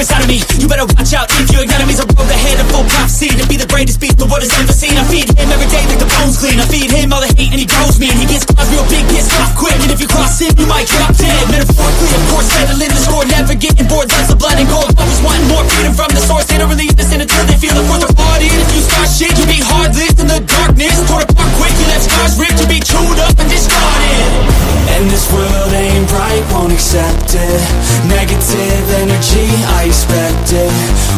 inside of me. You better watch out if your enemy's a road ahead of full prophecy. To be the greatest beast the world has ever seen. I feed him every day like the bones clean. I feed him all the hate and he grows me. And he gets claws real big, gets off quick. And if you cross him, you might drop dead. Metaphorically, of course, settling the score. Never getting bored, loves of blood and gold. Always wanting more freedom from the source. They don't really understand until they feel the force of party. And if you start shit, you be heartless in the darkness. Torn apart quick, you let scars rip. You be chewed up and discarded. And this world ain't right, won't accept it. Negative energy, I expect it.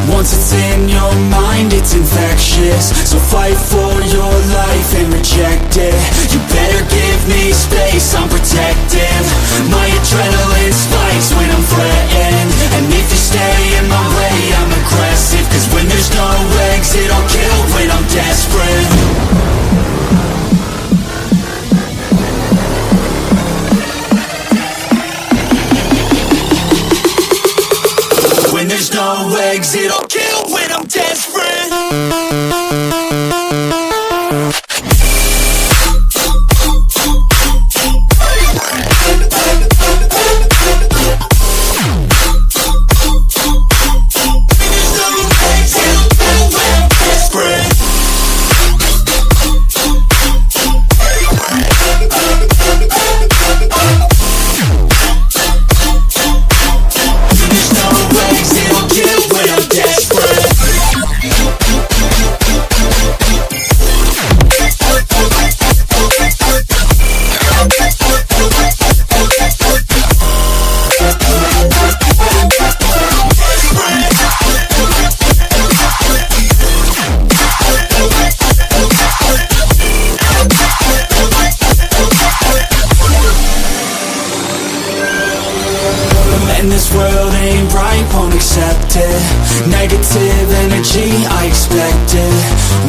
Once it's in your mind, it's infectious. So fight for your life and reject it. You better give me space, I'm protective. My adrenaline spikes when I'm threatened. And if you stay in my way, I'm aggressive. Cause when there's no exit, I'll kill when I'm desperate. When there's no exit, I'll kill when I'm desperate. Negative energy, I expect it.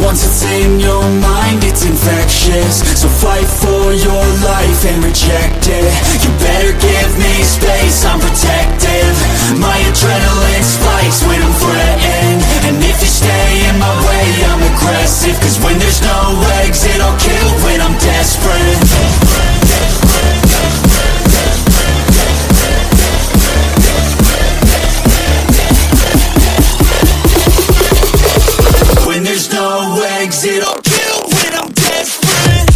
Once it's in your mind, it's infectious. So fight for your life and reject it. You better give me space, I'm protective. My adrenaline spikes when I'm threatened. And if you stay in my way, I'm aggressive. Cause when there's no exit, I'll kill when I'm desperate. There's no exit, I'll kill when I'm desperate.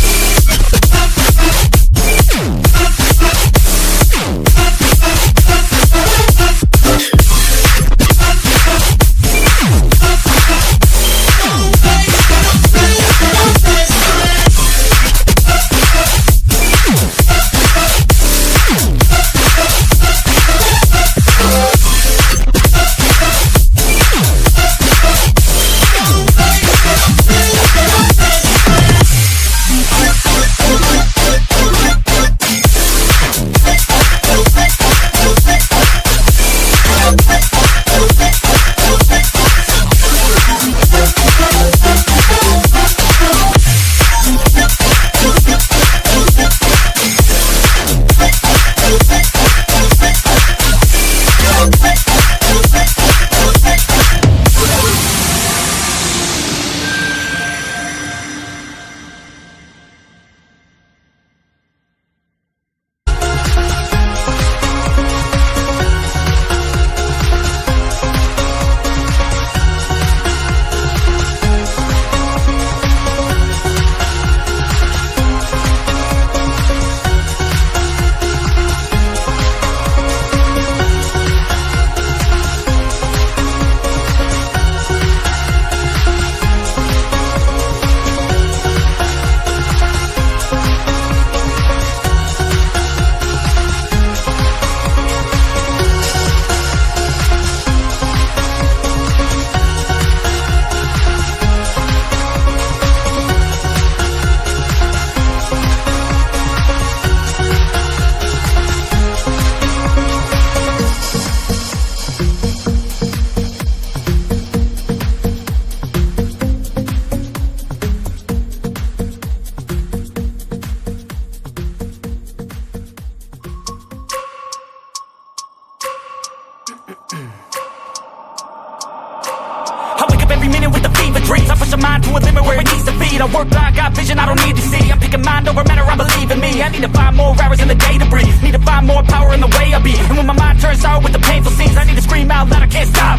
mind to a limit where it needs to feed. I work blind, got vision I don't need to see. I'm picking mind over matter, I believe in me. I need to find more hours in the day to breathe. Need to find more power in the way I be. And when my mind turns sour with the painful scenes, I need to scream out loud, I can't stop.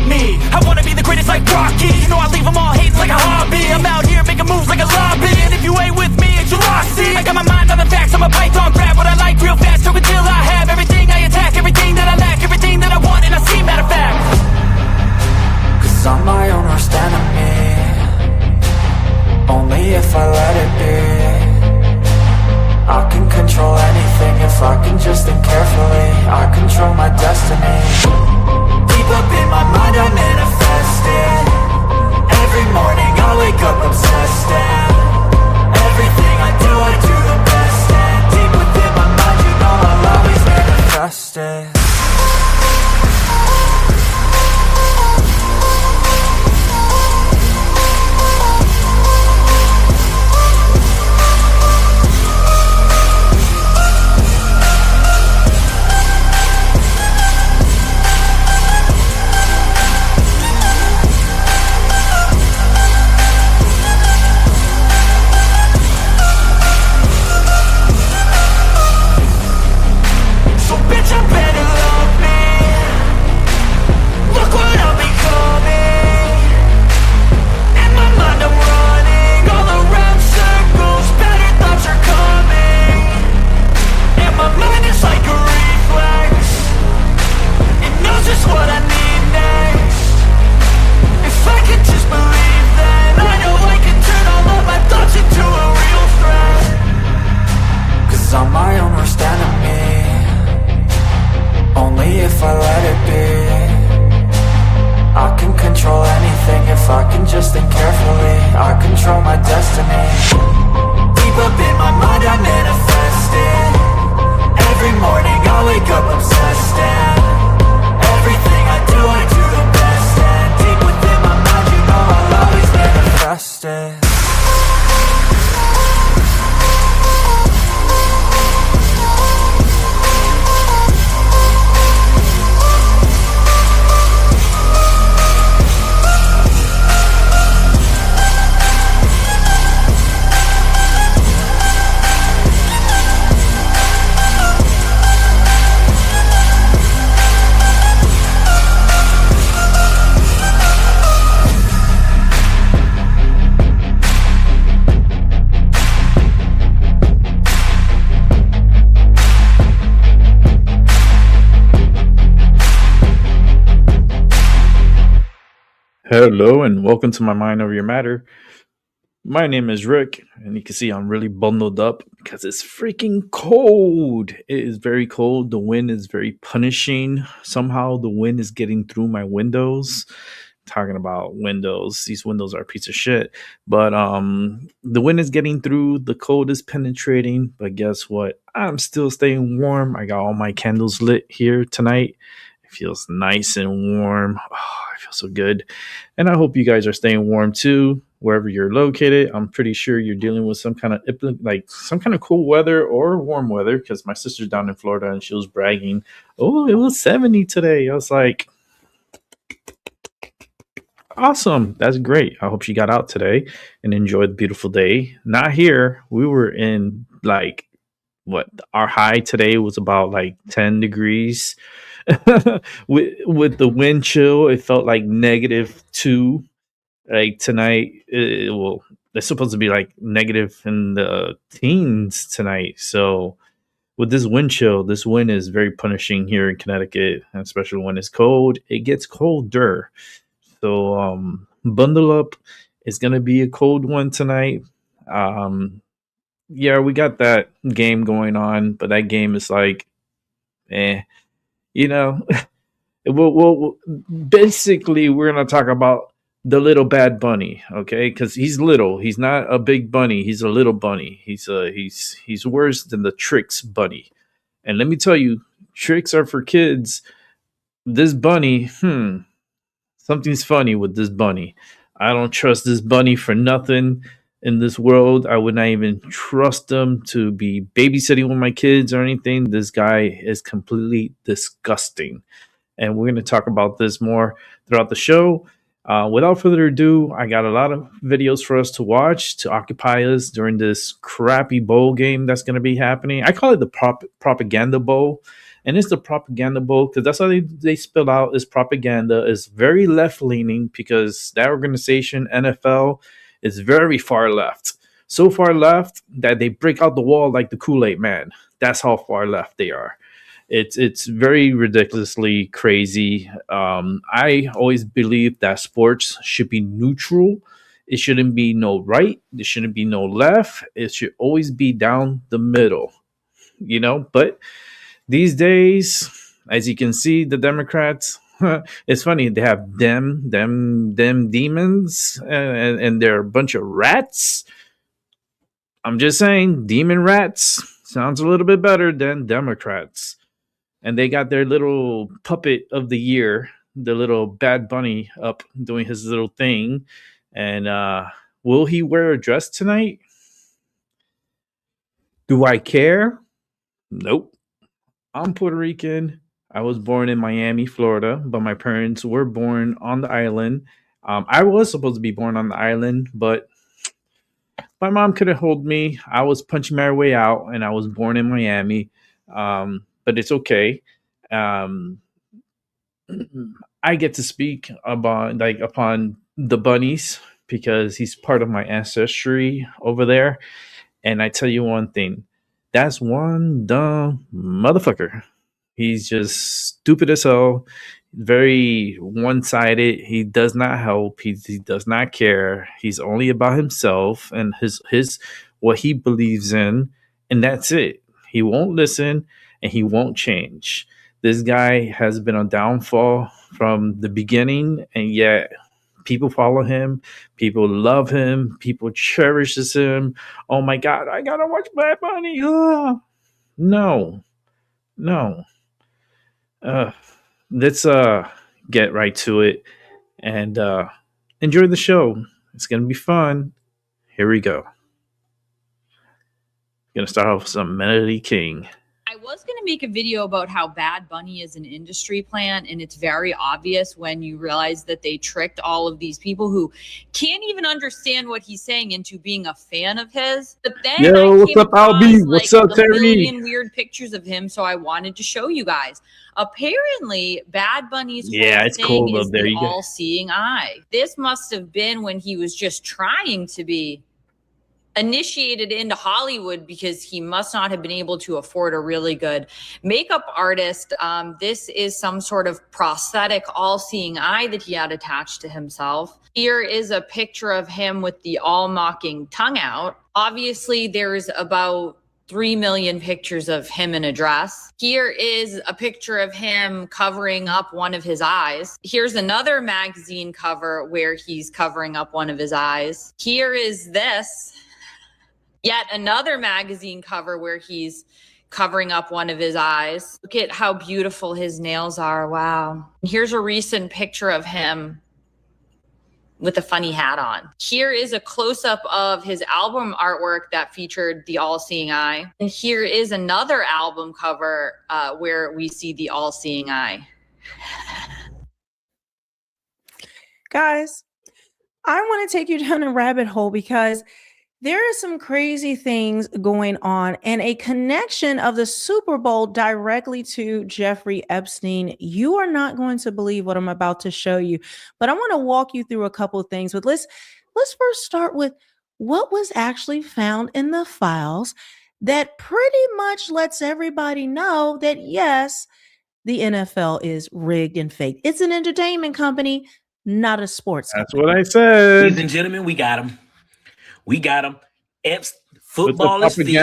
Hello and welcome to my Mind Over Your Matter. My name is Rick, and you can see I'm really bundled up because it's freaking cold. It is very cold. The wind is very punishing. Somehow the wind is getting through my windows. Talking about windows, these windows are a piece of shit. But the wind is getting through, the cold is penetrating, but guess what? I'm still staying warm. I got all my candles lit here tonight. It feels nice and warm. Oh, I feel so good. And I hope you guys are staying warm too, wherever you're located. I'm pretty sure you're dealing with some kind of some kind of cool weather or warm weather because my sister's down in Florida and she was bragging, "Oh, it was 70 today." I was like, awesome. That's great. I hope she got out today and enjoyed the beautiful day. Not here. We were in like what our high today was about like 10 degrees. With the wind chill, it felt like -2. Like tonight, well, it's supposed to be like negative in the teens tonight. So with this wind chill, this wind is very punishing here in Connecticut, especially when it's cold. It gets colder. So bundle up. It's gonna be a cold one tonight. Yeah, we got that game going on, but that game is like, eh, you know. Well, basically, we're gonna talk about the little bad bunny, okay? Because he's little. He's not a big bunny. He's a little bunny. He's worse than the tricks bunny. And let me tell you, tricks are for kids. This bunny, something's funny with this bunny. I don't trust this bunny for nothing in this world. I would not even trust him to be babysitting with my kids or anything. This guy is completely disgusting. And we're going to talk about this more throughout the show. Without further ado, I got a lot of videos for us to watch to occupy us during this crappy bowl game that's going to be happening. I call it the propaganda bowl. And it's the propaganda bowl because that's how they spell out is propaganda. Is very left leaning because that organization, NFL, is very far left. So far left that they break out the wall like the Kool-Aid man. That's how far left they are. It's very ridiculously crazy. I always believe that sports should be neutral. It shouldn't be no right. There shouldn't be no left. It should always be down the middle, But these days, as you can see, the Democrats. It's funny they have them demons, and they're a bunch of rats. I'm just saying, demon rats sounds a little bit better than Democrats. And they got their little puppet of the year, the little Bad Bunny, up doing his little thing. And will he wear a dress tonight? Do I care? Nope. I'm Puerto Rican. I was born in Miami, Florida, but my parents were born on the island. I was supposed to be born on the island, but my mom couldn't hold me. I was punching my way out, and I was born in Miami. But it's okay. Um, I get to speak about upon the bunnies because he's part of my ancestry over there. And I tell you one thing, that's one dumb motherfucker. He's just stupid as hell, very one sided. He does not help. He does not care. He's only about himself and his what he believes in, and that's it. He won't listen and he won't change. This guy has been a downfall from the beginning, and yet people follow him, people love him, people cherishes him. Oh my god, I gotta watch Bad Bunny. No, no. Uh, let's get right to it and enjoy the show. It's gonna be fun. Here we go. Gonna start off with some Melody King. I was going to make a video about how Bad Bunny is an industry plant, and it's very obvious when you realize that they tricked all of these people who can't even understand what he's saying into being a fan of his. But then Yo, what's up, Albie? Like, what's up, a Terry? million weird pictures of him, so I wanted to show you guys. Apparently, Bad Bunny's it's cold is up there. the You all-seeing eye. This must have been when he was just trying to be initiated into Hollywood because he must not have been able to afford a really good makeup artist. This is some sort of prosthetic all-seeing eye that he had attached to himself. Here is a picture of him with the all-mocking tongue out. Obviously, there's about 3 million pictures of him in a dress. Here is a picture of him covering up one of his eyes. Here's another magazine cover where he's covering up one of his eyes. Here is this. Yet another magazine cover where he's covering up one of his eyes. Look at how beautiful his nails are. Wow. Here's a recent picture of him with a funny hat on. Here is a close-up of his album artwork that featured the all-seeing eye. And here is another album cover where we see the all-seeing eye. Guys, I want to take you down a rabbit hole because there are some crazy things going on and a connection of the Super Bowl directly to Jeffrey Epstein. You are not going to believe what I'm about to show you, but I want to walk you through a couple of things. But let's first start with what was actually found in the files that pretty much lets everybody know that, yes, the NFL is rigged and fake. It's an entertainment company, not a sports That's company. what I said. Ladies and gentlemen, we got him. We got him. Football is fixed.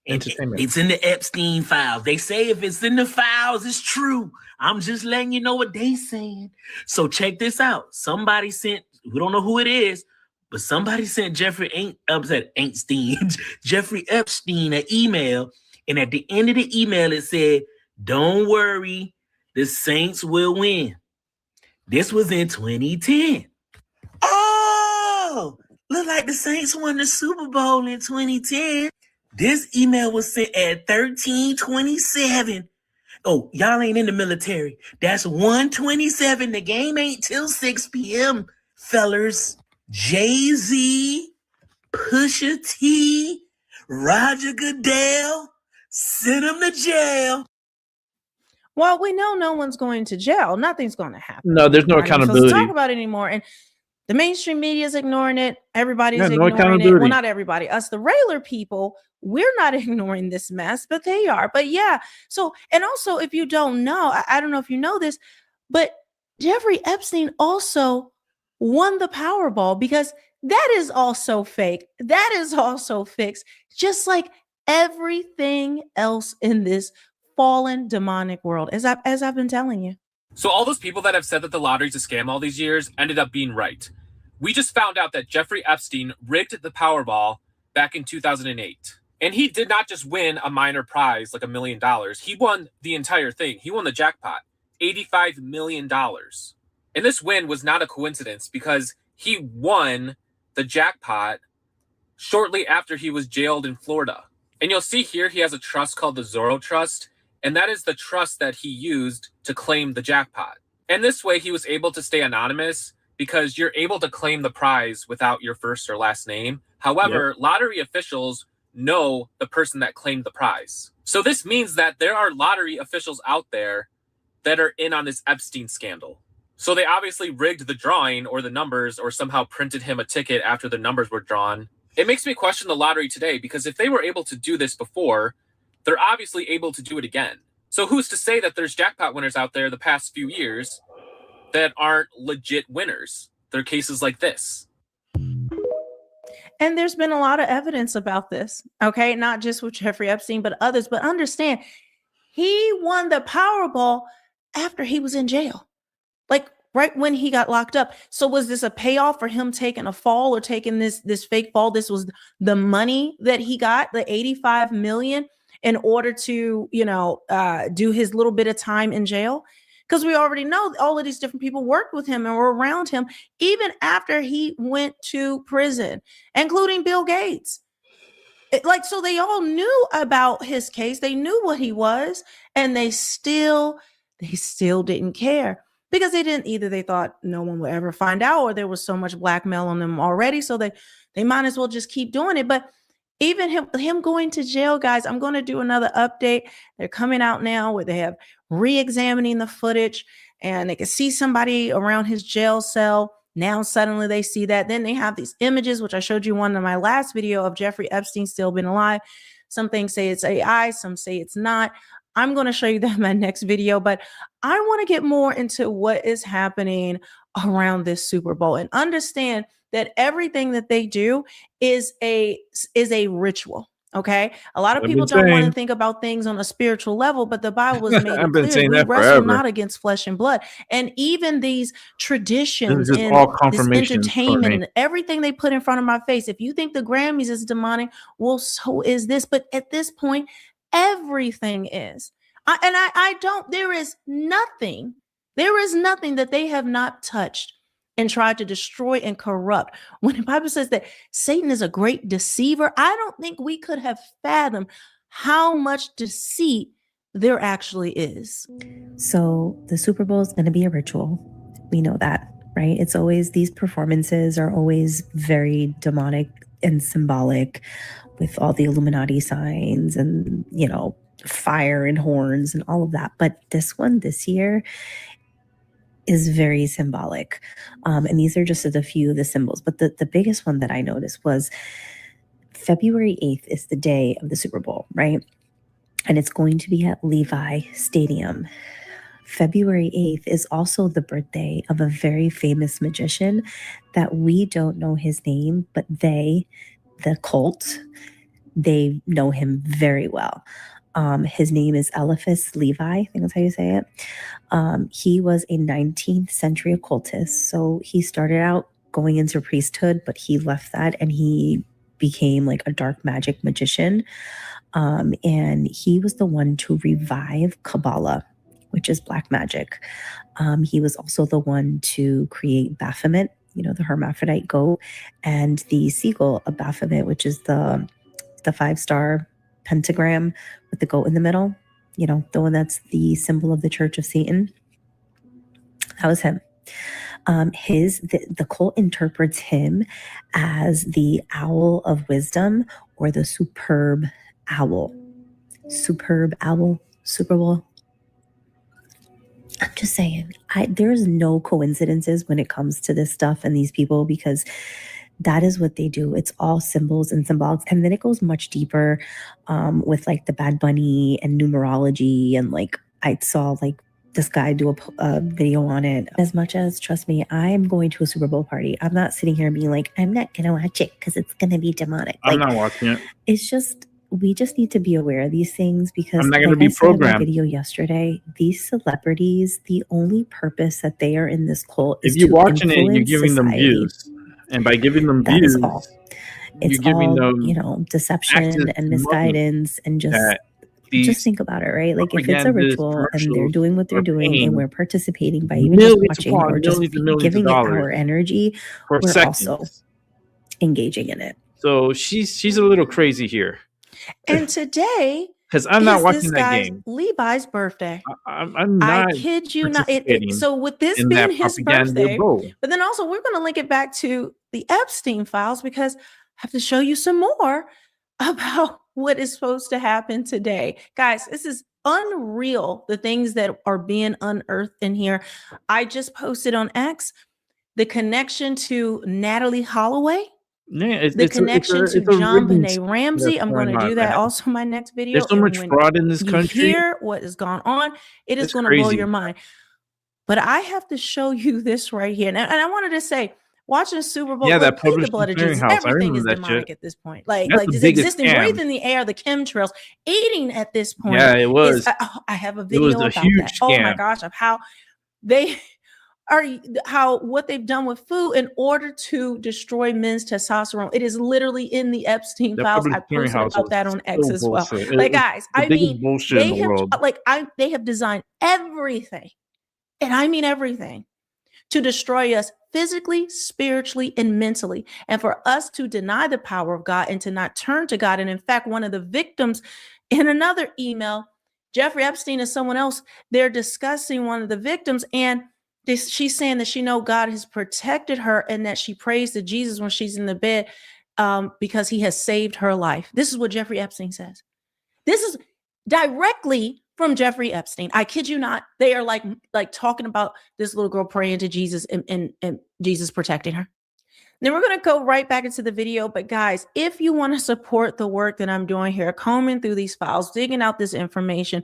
Entertainment. It's in the Epstein files. They say if it's in the files, it's true. I'm just letting you know what they saying. So check this out. Somebody sent, we don't know who it is, but somebody sent Jeffrey Epstein an email. And at the end of the email, it said, "Don't worry, the Saints will win." This was in 2010. Oh! Look like the Saints won the Super Bowl in 2010. This email was sent at 13:27. Oh, y'all ain't in the military. That's 1:27. The game ain't till 6 p.m., fellers. Jay-Z, Pusha T, Roger Goodell, send them to jail. Well, we know no one's going to jail. Nothing's going to happen. No, there's no Right? accountability. So let's talk about it anymore. And the mainstream media is ignoring it. Everybody's Yeah, no ignoring it. accountability. Well, not everybody. Us, the regular people, we're not ignoring this mess, but they are. But yeah. So, and also, if you don't know, I don't know if you know this, but Jeffrey Epstein also won the Powerball because that is also fake. That is also fixed, just like everything else in this fallen demonic world, as I've been telling you. So all those people that have said that the lottery's a scam all these years ended up being right. We just found out that Jeffrey Epstein rigged the Powerball back in 2008. And he did not just win a minor prize like $1 million. He won the entire thing. He won the jackpot, $85 million. And this win was not a coincidence because he won the jackpot shortly after he was jailed in Florida. And you'll see here he has a trust called the Zorro Trust. And that is the trust that he used to claim the jackpot. And this way he was able to stay anonymous because you're able to claim the prize without your first or last name. However, lottery officials know the person that claimed the prize. So this means that there are lottery officials out there that are in on this Epstein scandal. So they obviously rigged the drawing or the numbers or somehow printed him a ticket after the numbers were drawn. It makes me question the lottery today because if they were able to do this before, they're obviously able to do it again. So who's to say that there's jackpot winners out there the past few years that aren't legit winners? There are cases like this. And there's been a lot of evidence about this, okay? Not just with Jeffrey Epstein, but others. But understand, he won the Powerball after he was in jail, like right when he got locked up. So was this a payoff for him taking a fall or taking this fake fall? This was the money that he got, the $85 million, in order to, do his little bit of time in jail. Because we already know all of these different people worked with him and were around him even after he went to prison, including Bill Gates. So they all knew about his case. They knew what he was, and they still didn't care because they thought no one would ever find out, or there was so much blackmail on them already. So they might as well just keep doing it. But even him going to jail, guys, I'm going to do another update. They're coming out now where they have re-examining the footage and they can see somebody around his jail cell Now suddenly they see that. Then they have these images, which I showed you one in my last video of Jeffrey Epstein still been alive. Some things say it's AI, some say it's not. I'm going to show you that in my next video, but I want to get more into what is happening around this Super Bowl and understand that everything that they do is a ritual. Okay. A lot of I've people been don't want to saying. think about things on a spiritual level, but the Bible has made I've it been clear saying we that wrestle forever. not against flesh and blood. And even these This traditions is just and all this confirmation for entertainment me. and everything they put in front of my face. If you think the Grammys is demonic, well, so is this. But at this point, everything is. I don't, there is nothing that they have not touched and tried to destroy and corrupt. When the Bible says that Satan is a great deceiver, I don't think we could have fathomed how much deceit there actually is. So the Super Bowl is going to be a ritual. We know that, right? It's always, these performances are always very demonic and symbolic with all the Illuminati signs and, you know, fire and horns and all of that. But this one this year is very symbolic. And these are just a few of the symbols. But the biggest one that I noticed was February 8th is the day of the Super Bowl, right? And it's going to be at Levi Stadium. February 8th is also the birthday of a very famous magician that we don't know his name, but they, the cult, they know him very well. His name is Eliphas Levi, I think that's how you say it. He was a 19th century occultist. So he started out going into priesthood, but he left that and he became like a dark magic magician. And he was the one to revive Kabbalah, which is black magic. He was also the one to create Baphomet, you know, the hermaphrodite goat, and the seagull of Baphomet, which is the 5-star pentagram with the goat in the middle, you know, the one that's the symbol of the Church of Satan. That was him. The cult interprets him as the owl of wisdom or the superb owl. Superb owl, Super Bowl. I'm just saying, there's no coincidences when it comes to this stuff and these people, because that is what they do. It's all symbols and symbolics. And then it goes much deeper with like the Bad Bunny and numerology. And like I saw like this guy do a video on it. As much as, trust me, I'm going to a Super Bowl party. I'm not sitting here being like, I'm not going to watch it because it's going to be demonic. I'm like, not watching it. It's just, we just need to be aware of these things, because I'm not going like to be I said in my programmed. video yesterday, these celebrities, the only purpose that they are in this cult is If you're to watching it, you're influence giving them society. views. And by giving them That is views, all. you're It's giving all, them you know, deception access and to money misguidance, and just that these think about it, right? Like if it's a propagandist ritual and they're commercials doing what they're are doing and paying we're participating by even just millions watching upon or just millions and millions of giving it our dollars energy, for we're seconds. also engaging in it. So she's a little crazy here. And today Because I'm not is watching this that guy's game. Levi's birthday. I'm I not kid you not. participating So with this in being that his propaganda birthday, bowl. but then also we're going to link it back to the Epstein files, because I have to show you some more about what is supposed to happen today. Guys, this is unreal, the things that are being unearthed in here. I just posted on X the connection to Natalie Holloway. Yeah, The connection to John Benet Ramsey. I'm going to do that man. also in my next video. There's so much when fraud in this you country. hear what has gone on, it is It's going to blow crazy. your mind. But I have to show you this right here. And I wanted to say, watching the Super Bowl, Yeah, that plead the publishing blood of Jesus. clearinghouse. I Everything is remember that demonic shit. at this point. Like That's the just biggest existing, scam. breathing the air, the chemtrails, eating at this point. Yeah, it was. I have a It video was a about huge that. Oh my scam. gosh, of how they what they've done with food in order to destroy men's testosterone. It is literally in the Epstein The files. public I posted clearinghouse about was that on X so as well. bullshit. Like, It's guys, the I biggest mean, bullshit in the world. they have designed everything, and I mean everything, to destroy us physically, spiritually, and mentally, and for us to deny the power of God and to not turn to God. And in fact, one of the victims in another email, Jeffrey Epstein and someone else, they're discussing one of the victims, and she's saying that she know God has protected her and that she prays to Jesus when she's in the bed because he has saved her life. This is what Jeffrey Epstein says. This is directly from Jeffrey Epstein. I kid you not. They are like talking about this little girl praying to Jesus and Jesus protecting her. Then we're going to go right back into the video. But guys, if you want to support the work that I'm doing here, combing through these files, digging out this information,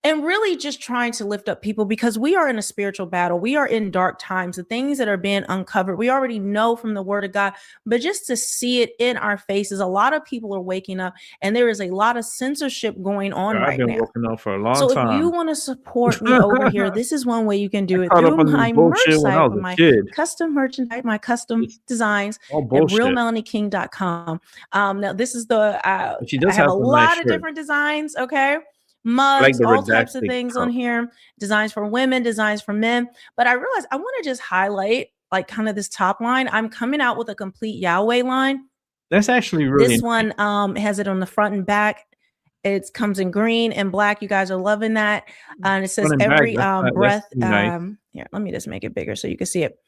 and really just trying to lift up people, because we are in a spiritual battle. We are in dark times. The things that are being uncovered, we already know from the word of God, but just to see it in our faces, a lot of people are waking up, and there is a lot of censorship going on right now. I've been waking up for a long time. So if you want to support me over here, this is one way you can do it through my merch site, my custom merchandise, my custom designs at realmelanieking.com. Now this is the, I have a lot of different designs. Okay. Mugs, all types of things on here, designs for women, designs for men. But I realized I want to just highlight like kind of this top line. I'm coming out with a complete Yahweh line. That's actually really this one has it on the front and back. It comes in green and black. You guys are loving that. And it says every breath. Here, let me just make it bigger so you can see it.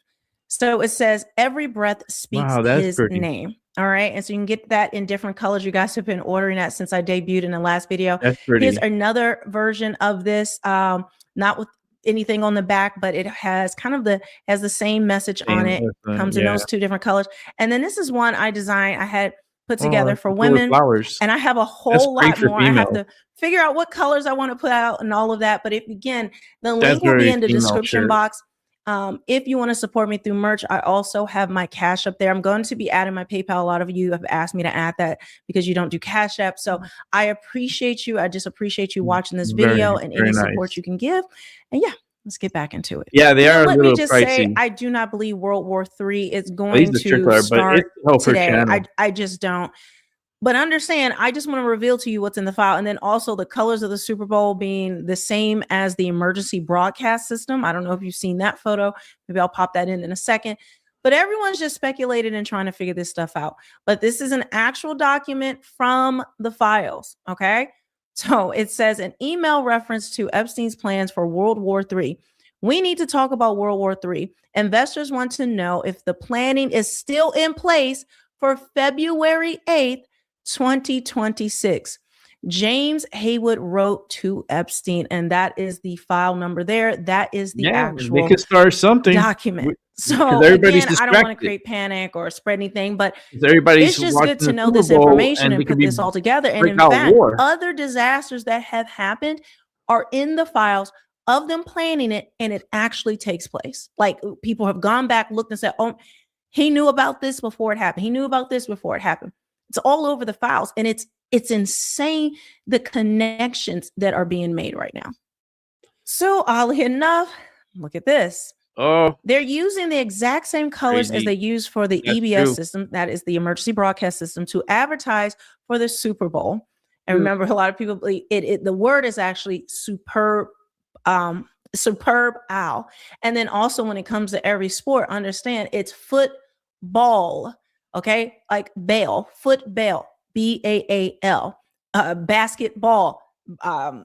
So it says every breath speaks his name. All right. And so you can get that in different colors. You guys have been ordering that since I debuted in the last video. That's pretty. Here's another version of this, not with anything on the back, but it has kind of the same message on it. Comes in those two different colors. And then this is one I designed. I had put together for women. Flowers. And I have a whole lot more. I have to figure out what colors I want to put out and all of that. But again, the link will be in the description box. If you want to support me through merch, I also have my Cash App there. I'm going to be adding my PayPal. A lot of you have asked me to add that because you don't do Cash App. So I appreciate you. I just appreciate you watching this video and any support you can give. And yeah, let's get back into it. Yeah, they are. Let me just say, I do not believe World War III is going to start today. I just don't. But understand, I just want to reveal to you what's in the file. And then also the colors of the Super Bowl being the same as the emergency broadcast system. I don't know if you've seen that photo. Maybe I'll pop that in a second. But everyone's just speculated and trying to figure this stuff out. But this is an actual document from the files. Okay. So it says an email reference to Epstein's plans for World War III. We need to talk about World War III. Investors want to know if the planning is still in place for February 8th, 2026. James Haywood wrote to Epstein, and that is the file number there. That is the actual they could start something document. So again, I don't want to create panic or spread anything, but it's just good to know this information and put this all together. And in fact, other disasters that have happened are in the files of them planning it, and it actually takes place. Like people have gone back, looked and said, oh, he knew about this before it happened. He knew about this before it happened. It's all over the files, and it's insane the connections that are being made right now. So oddly enough, look at this. Oh, they're using the exact same colors as they use for the EBS system, that is the emergency broadcast system, to advertise for the Super Bowl. And remember, a lot of people believe the word is actually superb owl. And then also when it comes to every sport, understand it's football. Okay, like bail, football, BAAL, basketball.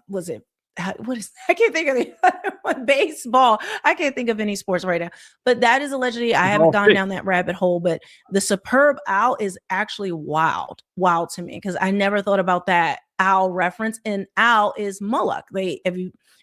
Was it? What is? I can't think of the other one. Baseball. I can't think of any sports right now. But that is allegedly. I haven't gone down that rabbit hole. But the superb owl is actually wild to me, because I never thought about that owl reference. And owl is Moloch.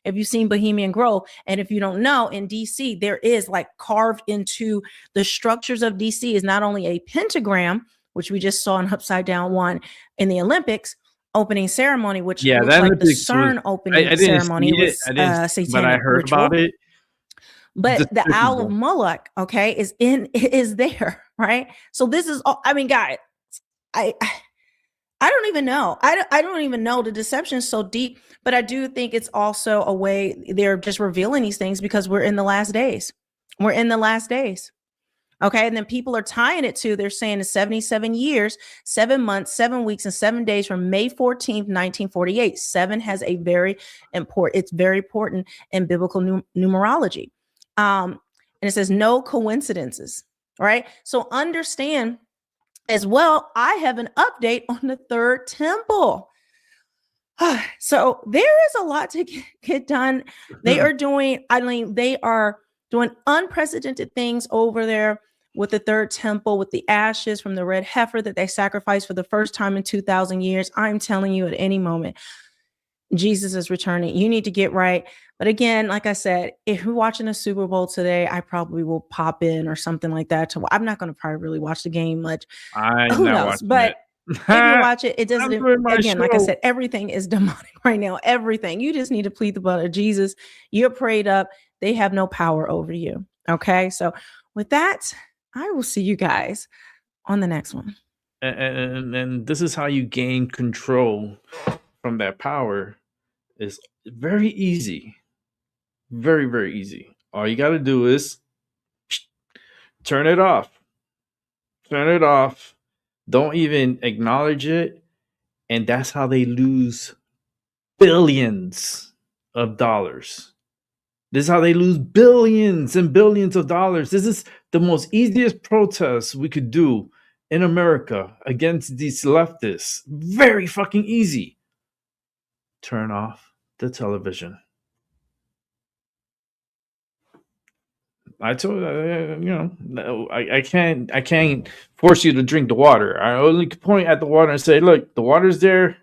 Have you seen Bohemian Grove? And if you don't know, in DC, there is like carved into the structures of DC is not only a pentagram, which we just saw an upside down one in the Olympics opening ceremony, which looks like the CERN opening ceremony was satanic, but I heard about it. But the owl of Moloch, okay, is there, right? So this is all, I mean, guys, I don't even know. I don't even know. The deception is so deep, but I do think it's also a way they're just revealing these things because we're in the last days. We're in the last days. Okay. And then people are tying it to, they're saying it's 77 years, 7 months, 7 weeks, and 7 days from May 14th, 1948. 7 has a it's very important in biblical numerology. And it says no coincidences. All right. So understand as well, I have an update on the third temple. So there is a lot to get done. They are doing, they are doing unprecedented things over there with the third temple, with the ashes from the red heifer that they sacrificed for the first time in 2,000 years. I'm telling you, at any moment, Jesus is returning. You need to get right. But again, like I said, if you're watching a Super Bowl today, I probably will pop in or something like that. I'm not going to probably really watch the game much. I'm Who not knows? watching But it. if you watch it, it I'm doesn't. doing my Again, like I show. said, everything is demonic right now. Everything. You just need to plead the blood of Jesus. You're prayed up. They have no power over you. Okay. So with that, I will see you guys on the next one. And this is how you gain control from that power. Is very easy. Very, very easy. All you got to do is turn it off. Turn it off. Don't even acknowledge it. And that's how they lose billions of dollars. This is how they lose billions and billions of dollars. This is the most easiest protest we could do in America against these leftists. Very fucking easy. Turn off the television. I told I can't force you to drink the water. I only point at the water and say, look, the water's there. If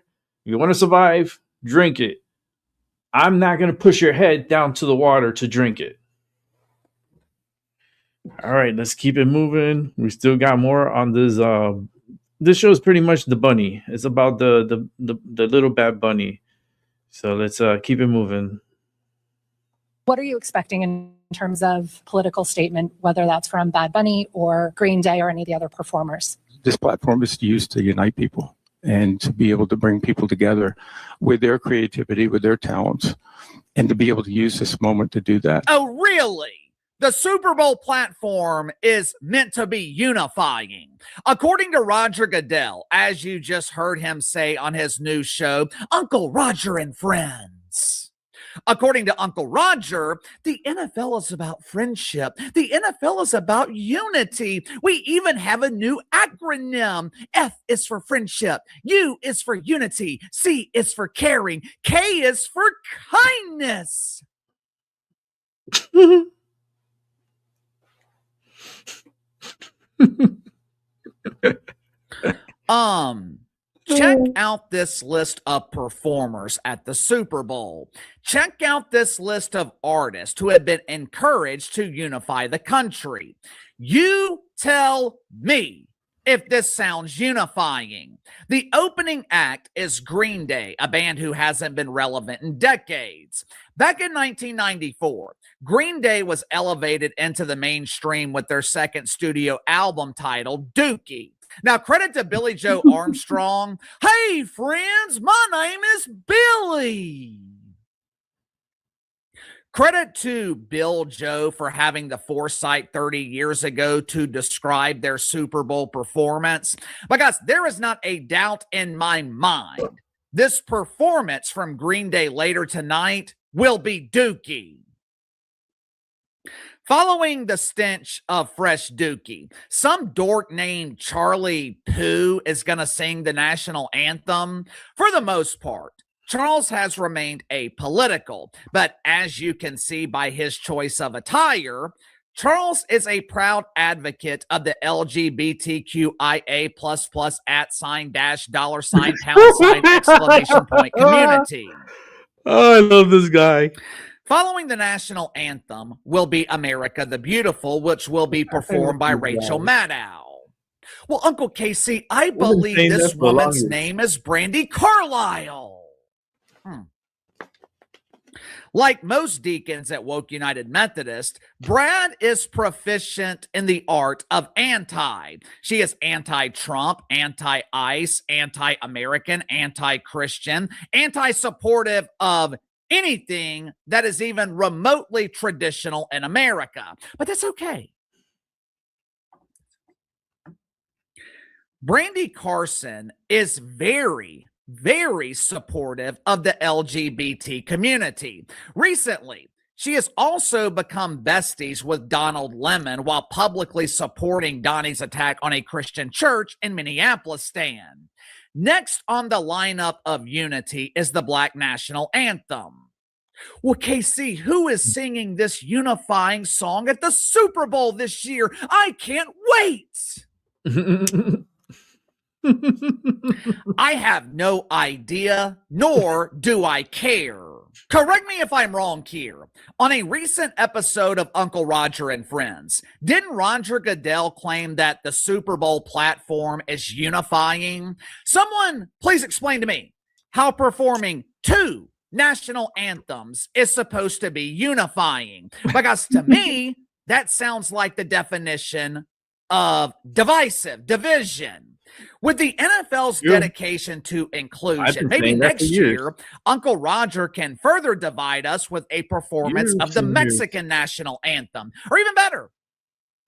you want to survive, drink it. I'm not going to push your head down to the water to drink it. All right, let's keep it moving. We still got more on this. This show is pretty much the bunny. It's about the little bad bunny. So let's keep it moving. What are you expecting in terms of political statement, whether that's from Bad Bunny or Green Day or any of the other performers? This platform is used to unite people and to be able to bring people together with their creativity, with their talents, and to be able to use this moment to do that. Oh, really? The Super Bowl platform is meant to be unifying. According to Roger Goodell, as you just heard him say on his new show, Uncle Roger and Friends. According to Uncle Roger, the NFL is about friendship. The NFL is about unity. We even have a new acronym. F is for friendship. U is for unity. C is for caring. K is for kindness. Check out this list of performers at the Super Bowl. Check out this list of artists who have been encouraged to unify the country. You tell me if this sounds unifying. The opening act is Green Day, a band who hasn't been relevant in decades. Back in 1994, Green Day was elevated into the mainstream with their second studio album titled Dookie. Now, credit to Billy Joe Armstrong. Hey, friends, my name is Billy. Credit to Bill Joe for having the foresight 30 years ago to describe their Super Bowl performance. Because there is not a doubt in my mind, this performance from Green Day later tonight will be Dookie. Following the stench of fresh Dookie, some dork named Charlie Pooh is going to sing the national anthem. For the most part, Charles has remained apolitical, but as you can see by his choice of attire, Charles is a proud advocate of the LGBTQIA++ @ community. Oh, I love this guy. Following the national anthem will be America the Beautiful, which will be performed by Rachel Maddow. Well, Uncle Casey, I believe this woman's name is Brandy Carlisle. Like most deacons at Woke United Methodist, Brad is proficient in the art of anti. She is anti-Trump, anti-ICE, anti-American, anti-Christian, anti-supportive of anything that is even remotely traditional in America. But that's okay. Brandy Carson is very supportive of the LGBT community. Recently, she has also become besties with Donald Lemon while publicly supporting Donnie's attack on a Christian church in Minneapolis stand. Next on the lineup of unity is the Black National Anthem. Well, KC, who is singing this unifying song at the Super Bowl this year? I can't wait. I have no idea, nor do I care. Correct me if I'm wrong here. On a recent episode of Uncle Roger and Friends, didn't Roger Goodell claim that the Super Bowl platform is unifying? Someone please explain to me how performing two national anthems is supposed to be unifying. Because to me, that sounds like the definition of division. With the NFL's dedication to inclusion, maybe next year, Uncle Roger can further divide us with a performance of the Mexican national anthem. Or even better,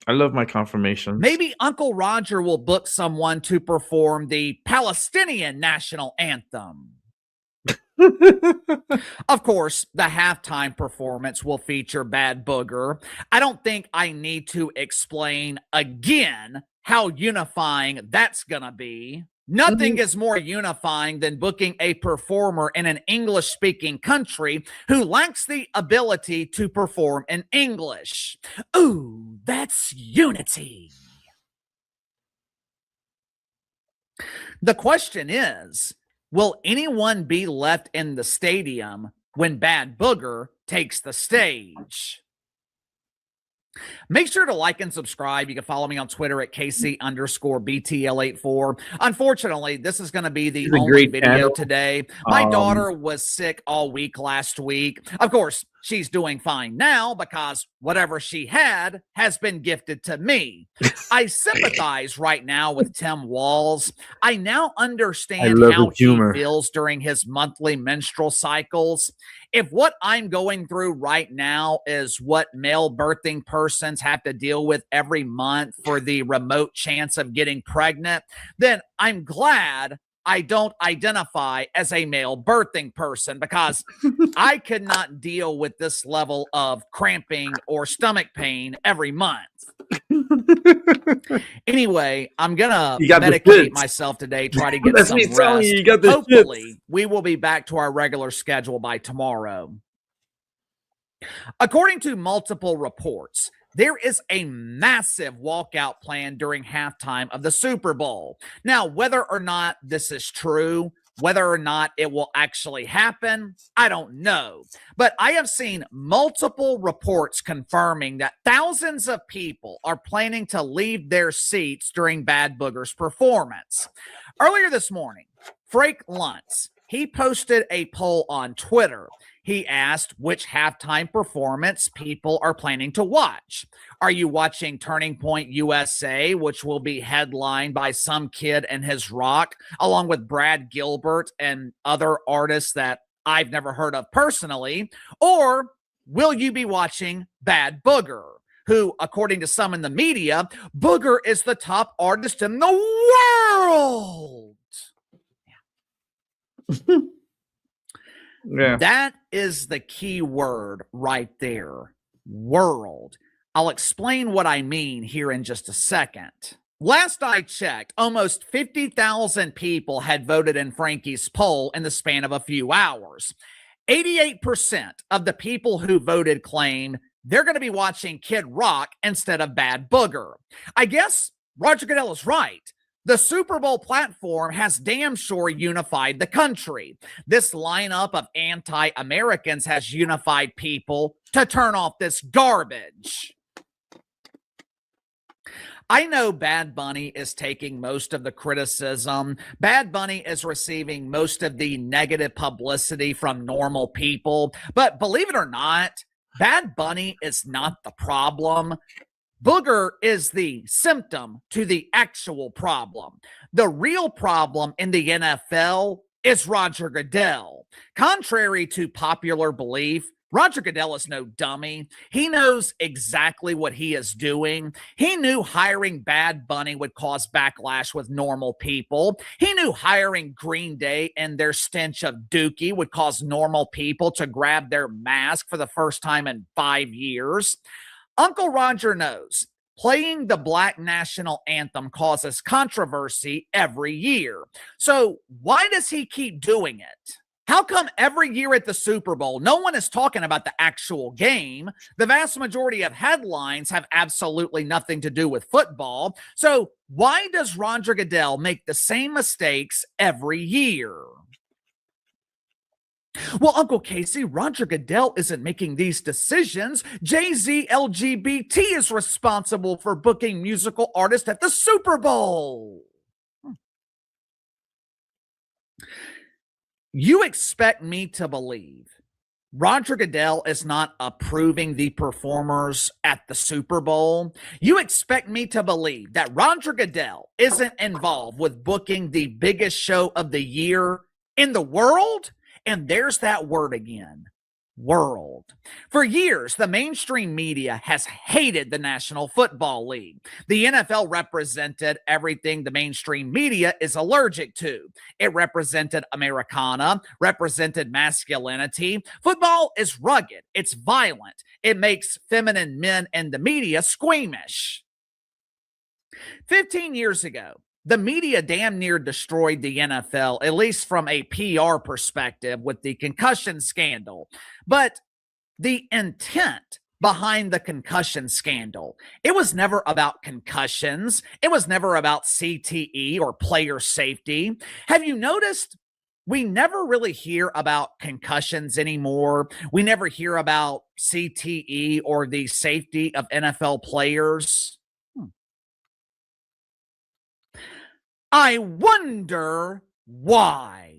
I love my confirmations. maybe Uncle Roger will book someone to perform the Palestinian national anthem. Of course, the halftime performance will feature Bad Booger. I don't think I need to explain again how unifying that's gonna be. Nothing is more unifying than booking a performer in an English-speaking country who lacks the ability to perform in English. Ooh, that's unity. The question is, will anyone be left in the stadium when Bad Booger takes the stage? Make sure to like and subscribe. You can follow me on Twitter at KC_BTL84. Unfortunately, this is going to be the only video today. My daughter was sick all week last week. Of course, she's doing fine now because whatever she had has been gifted to me. I sympathize right now with Tim Walls. I now understand how he feels during his monthly menstrual cycles. If what I'm going through right now is what male birthing persons have to deal with every month for the remote chance of getting pregnant, then I'm glad I don't identify as a male birthing person, because I could not deal with this level of cramping or stomach pain every month. Anyway, I'm gonna medicate myself today, try to get some rest. Hopefully, we will be back to our regular schedule by tomorrow. According to multiple reports, there is a massive walkout plan during halftime of the Super Bowl. Now, whether or not this is true, whether or not it will actually happen, I don't know. But I have seen multiple reports confirming that thousands of people are planning to leave their seats during Bad Booger's performance. Earlier this morning, Frank Luntz, he posted a poll on Twitter. He asked which halftime performance people are planning to watch. Are you watching Turning Point USA, which will be headlined by some kid and his rock, along with Brad Gilbert and other artists that I've never heard of personally? Or will you be watching Bad Booger, who, according to some in the media, Booger is the top artist in the world? Yeah. That is the key word right there. World. I'll explain what I mean here in just a second. Last I checked, almost 50,000 people had voted in Frankie's poll in the span of a few hours. 88% of the people who voted claim they're going to be watching Kid Rock instead of Bad Booger. I guess Roger Goodell is right. The Super Bowl platform has damn sure unified the country. This lineup of anti-Americans has unified people to turn off this garbage. I know Bad Bunny is taking most of the criticism. Bad Bunny is receiving most of the negative publicity from normal people. But believe it or not, Bad Bunny is not the problem. Booger is the symptom to the actual problem. The real problem in the NFL is Roger Goodell. Contrary to popular belief, Roger Goodell is no dummy. He knows exactly what he is doing. He knew hiring Bad Bunny would cause backlash with normal people. He knew hiring Green Day and their stench of dookie would cause normal people to grab their mask for the first time in 5 years. Uncle Roger knows playing the Black national anthem causes controversy every year. So why does he keep doing it? How come every year at the Super Bowl, no one is talking about the actual game? The vast majority of headlines have absolutely nothing to do with football. So why does Roger Goodell make the same mistakes every year? Well, Uncle Casey, Roger Goodell isn't making these decisions. Jay-Z LGBT is responsible for booking musical artists at the Super Bowl. You expect me to believe Roger Goodell is not approving the performers at the Super Bowl? You expect me to believe that Roger Goodell isn't involved with booking the biggest show of the year in the world? And there's that word again, world. For years, the mainstream media has hated the National Football League. The NFL represented everything the mainstream media is allergic to. It represented Americana, represented masculinity. Football is rugged. It's violent. It makes feminine men in the media squeamish. 15 years ago, the media damn near destroyed the NFL, at least from a PR perspective, with the concussion scandal. But the intent behind the concussion scandal, it was never about concussions. It was never about CTE or player safety. Have you noticed we never really hear about concussions anymore? We never hear about CTE or the safety of NFL players. I wonder why.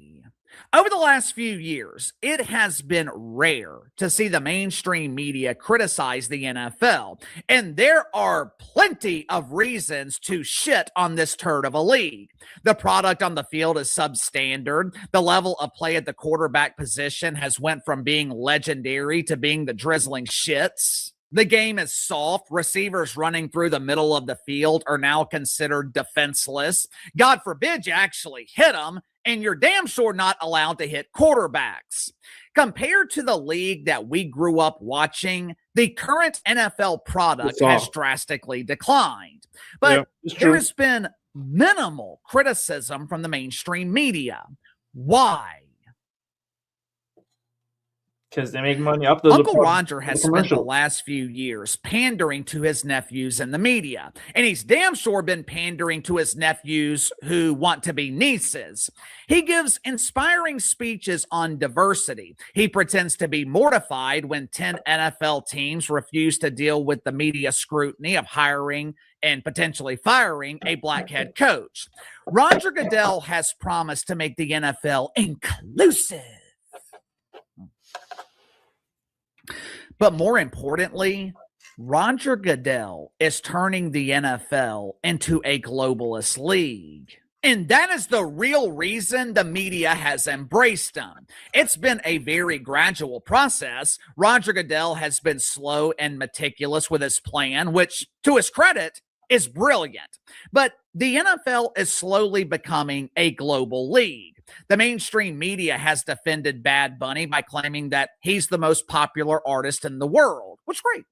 Over the last few years, it has been rare to see the mainstream media criticize the NFL, and there are plenty of reasons to shit on this turd of a league. The product on the field is substandard. The level of play at the quarterback position has went from being legendary to being the drizzling shits. The game is soft. Receivers running through the middle of the field are now considered defenseless. God forbid you actually hit them, and you're damn sure not allowed to hit quarterbacks. Compared to the league that we grew up watching, the current NFL product has drastically declined. But there has been minimal criticism from the mainstream media. Why? Because they make money up Uncle Roger has spent the last few years pandering to his nephews in the media, and he's damn sure been pandering to his nephews who want to be nieces. He gives inspiring speeches on diversity. He pretends to be mortified when 10 NFL teams refuse to deal with the media scrutiny of hiring and potentially firing a black head coach. Roger Goodell has promised to make the NFL inclusive. But more importantly, Roger Goodell is turning the NFL into a globalist league. And that is the real reason the media has embraced him. It's been a very gradual process. Roger Goodell has been slow and meticulous with his plan, which, to his credit, is brilliant. But the NFL is slowly becoming a global league. The mainstream media has defended Bad Bunny by claiming that he's the most popular artist in the world, which is great.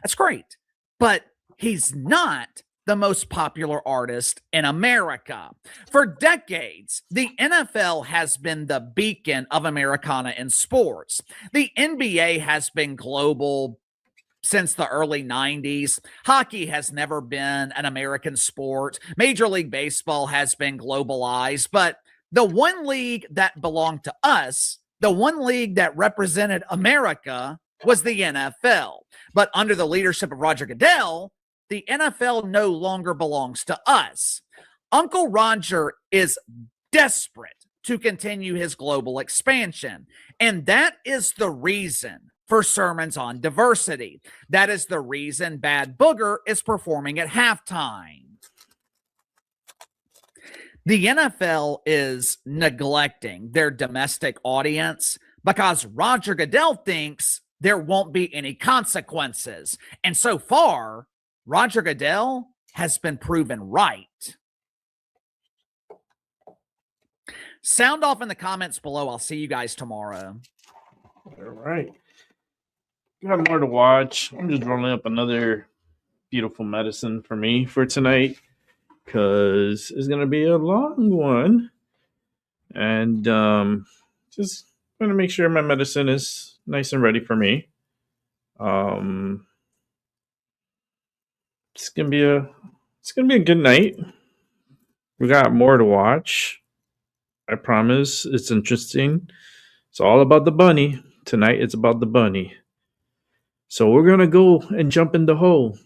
That's great. But he's not the most popular artist in America. For decades, the NFL has been the beacon of Americana in sports. The NBA has been global since the early 90s. Hockey has never been an American sport. Major League Baseball has been globalized, but the one league that belonged to us, the one league that represented America, was the NFL. But under the leadership of Roger Goodell, the NFL no longer belongs to us. Uncle Roger is desperate to continue his global expansion, and that is the reason for sermons on diversity. That is the reason Bad Booger is performing at halftime. The NFL is neglecting their domestic audience because Roger Goodell thinks there won't be any consequences. And so far, Roger Goodell has been proven right. Sound off in the comments below. I'll see you guys tomorrow. All right. Got more to watch. I'm just rolling up another beautiful medicine for me for tonight because it's going to be a long one. and just going to make sure my medicine is nice and ready for me. It's gonna be a good night. We got more to watch. I promise. It's interesting. It's all about the bunny. Tonight it's about the bunny. So we're gonna go and jump in the hole.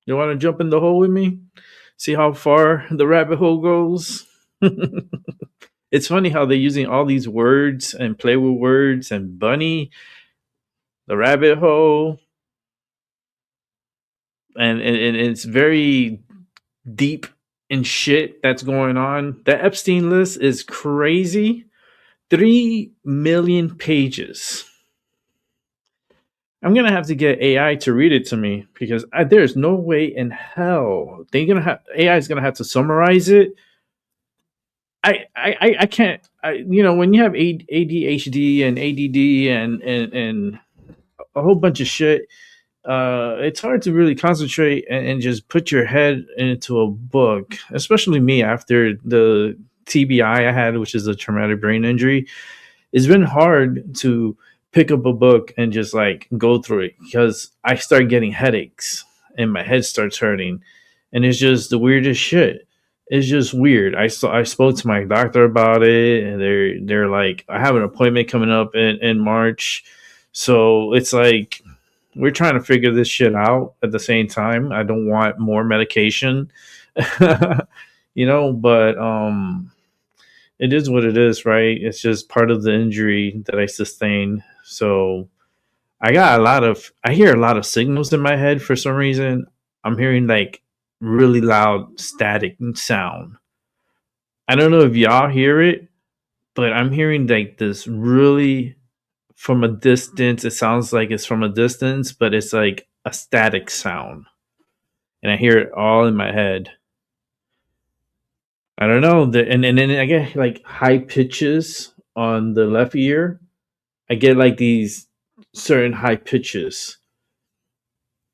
You wanna jump in the hole with me? See how far the rabbit hole goes? It's funny how they're using all these words and play with words and bunny, the rabbit hole, and it's very deep in shit that's going on. The Epstein list is crazy. 3 million pages. I'm gonna have to get AI to read it to me because there's no way in hell AI is gonna have to summarize it. I can't. When you have ADHD and ADD and a whole bunch of shit, it's hard to really concentrate and just put your head into a book, especially me after the TBI I had, which is a traumatic brain injury. It's been hard to pick up a book and just like go through it because I start getting headaches and my head starts hurting, and it's just the weirdest shit. It's just weird. I spoke to my doctor about it, and they're like, I have an appointment coming up in March, so it's like we're trying to figure this shit out at the same time. I don't want more medication, but it is what it is, right? It's just part of the injury that I sustained. So I hear a lot of signals in my head for some reason. I'm hearing like really loud static sound. I don't know if y'all hear it, but I'm hearing like this really from a distance. It sounds like it's from a distance, but it's like a static sound. And I hear it all in my head. I don't know. And then I get like high pitches on the left ear. I get like these certain high pitches.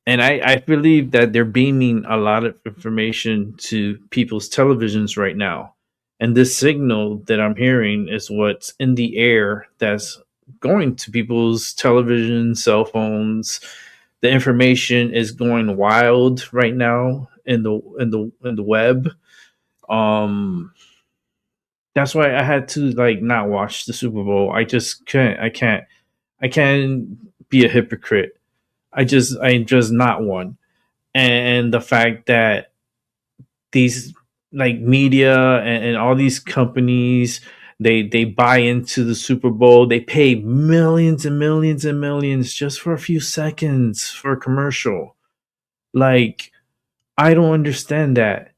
And I believe that they're beaming a lot of information to people's televisions right now. And this signal that I'm hearing is what's in the air that's going to people's television, cell phones. The information is going wild right now in the web. That's why I had to like not watch the Super Bowl. I just can't. I can't be a hypocrite. I'm just not one. And the fact that these like media and all these companies, they buy into the Super Bowl. They pay millions and millions and millions just for a few seconds for a commercial. Like, I don't understand that.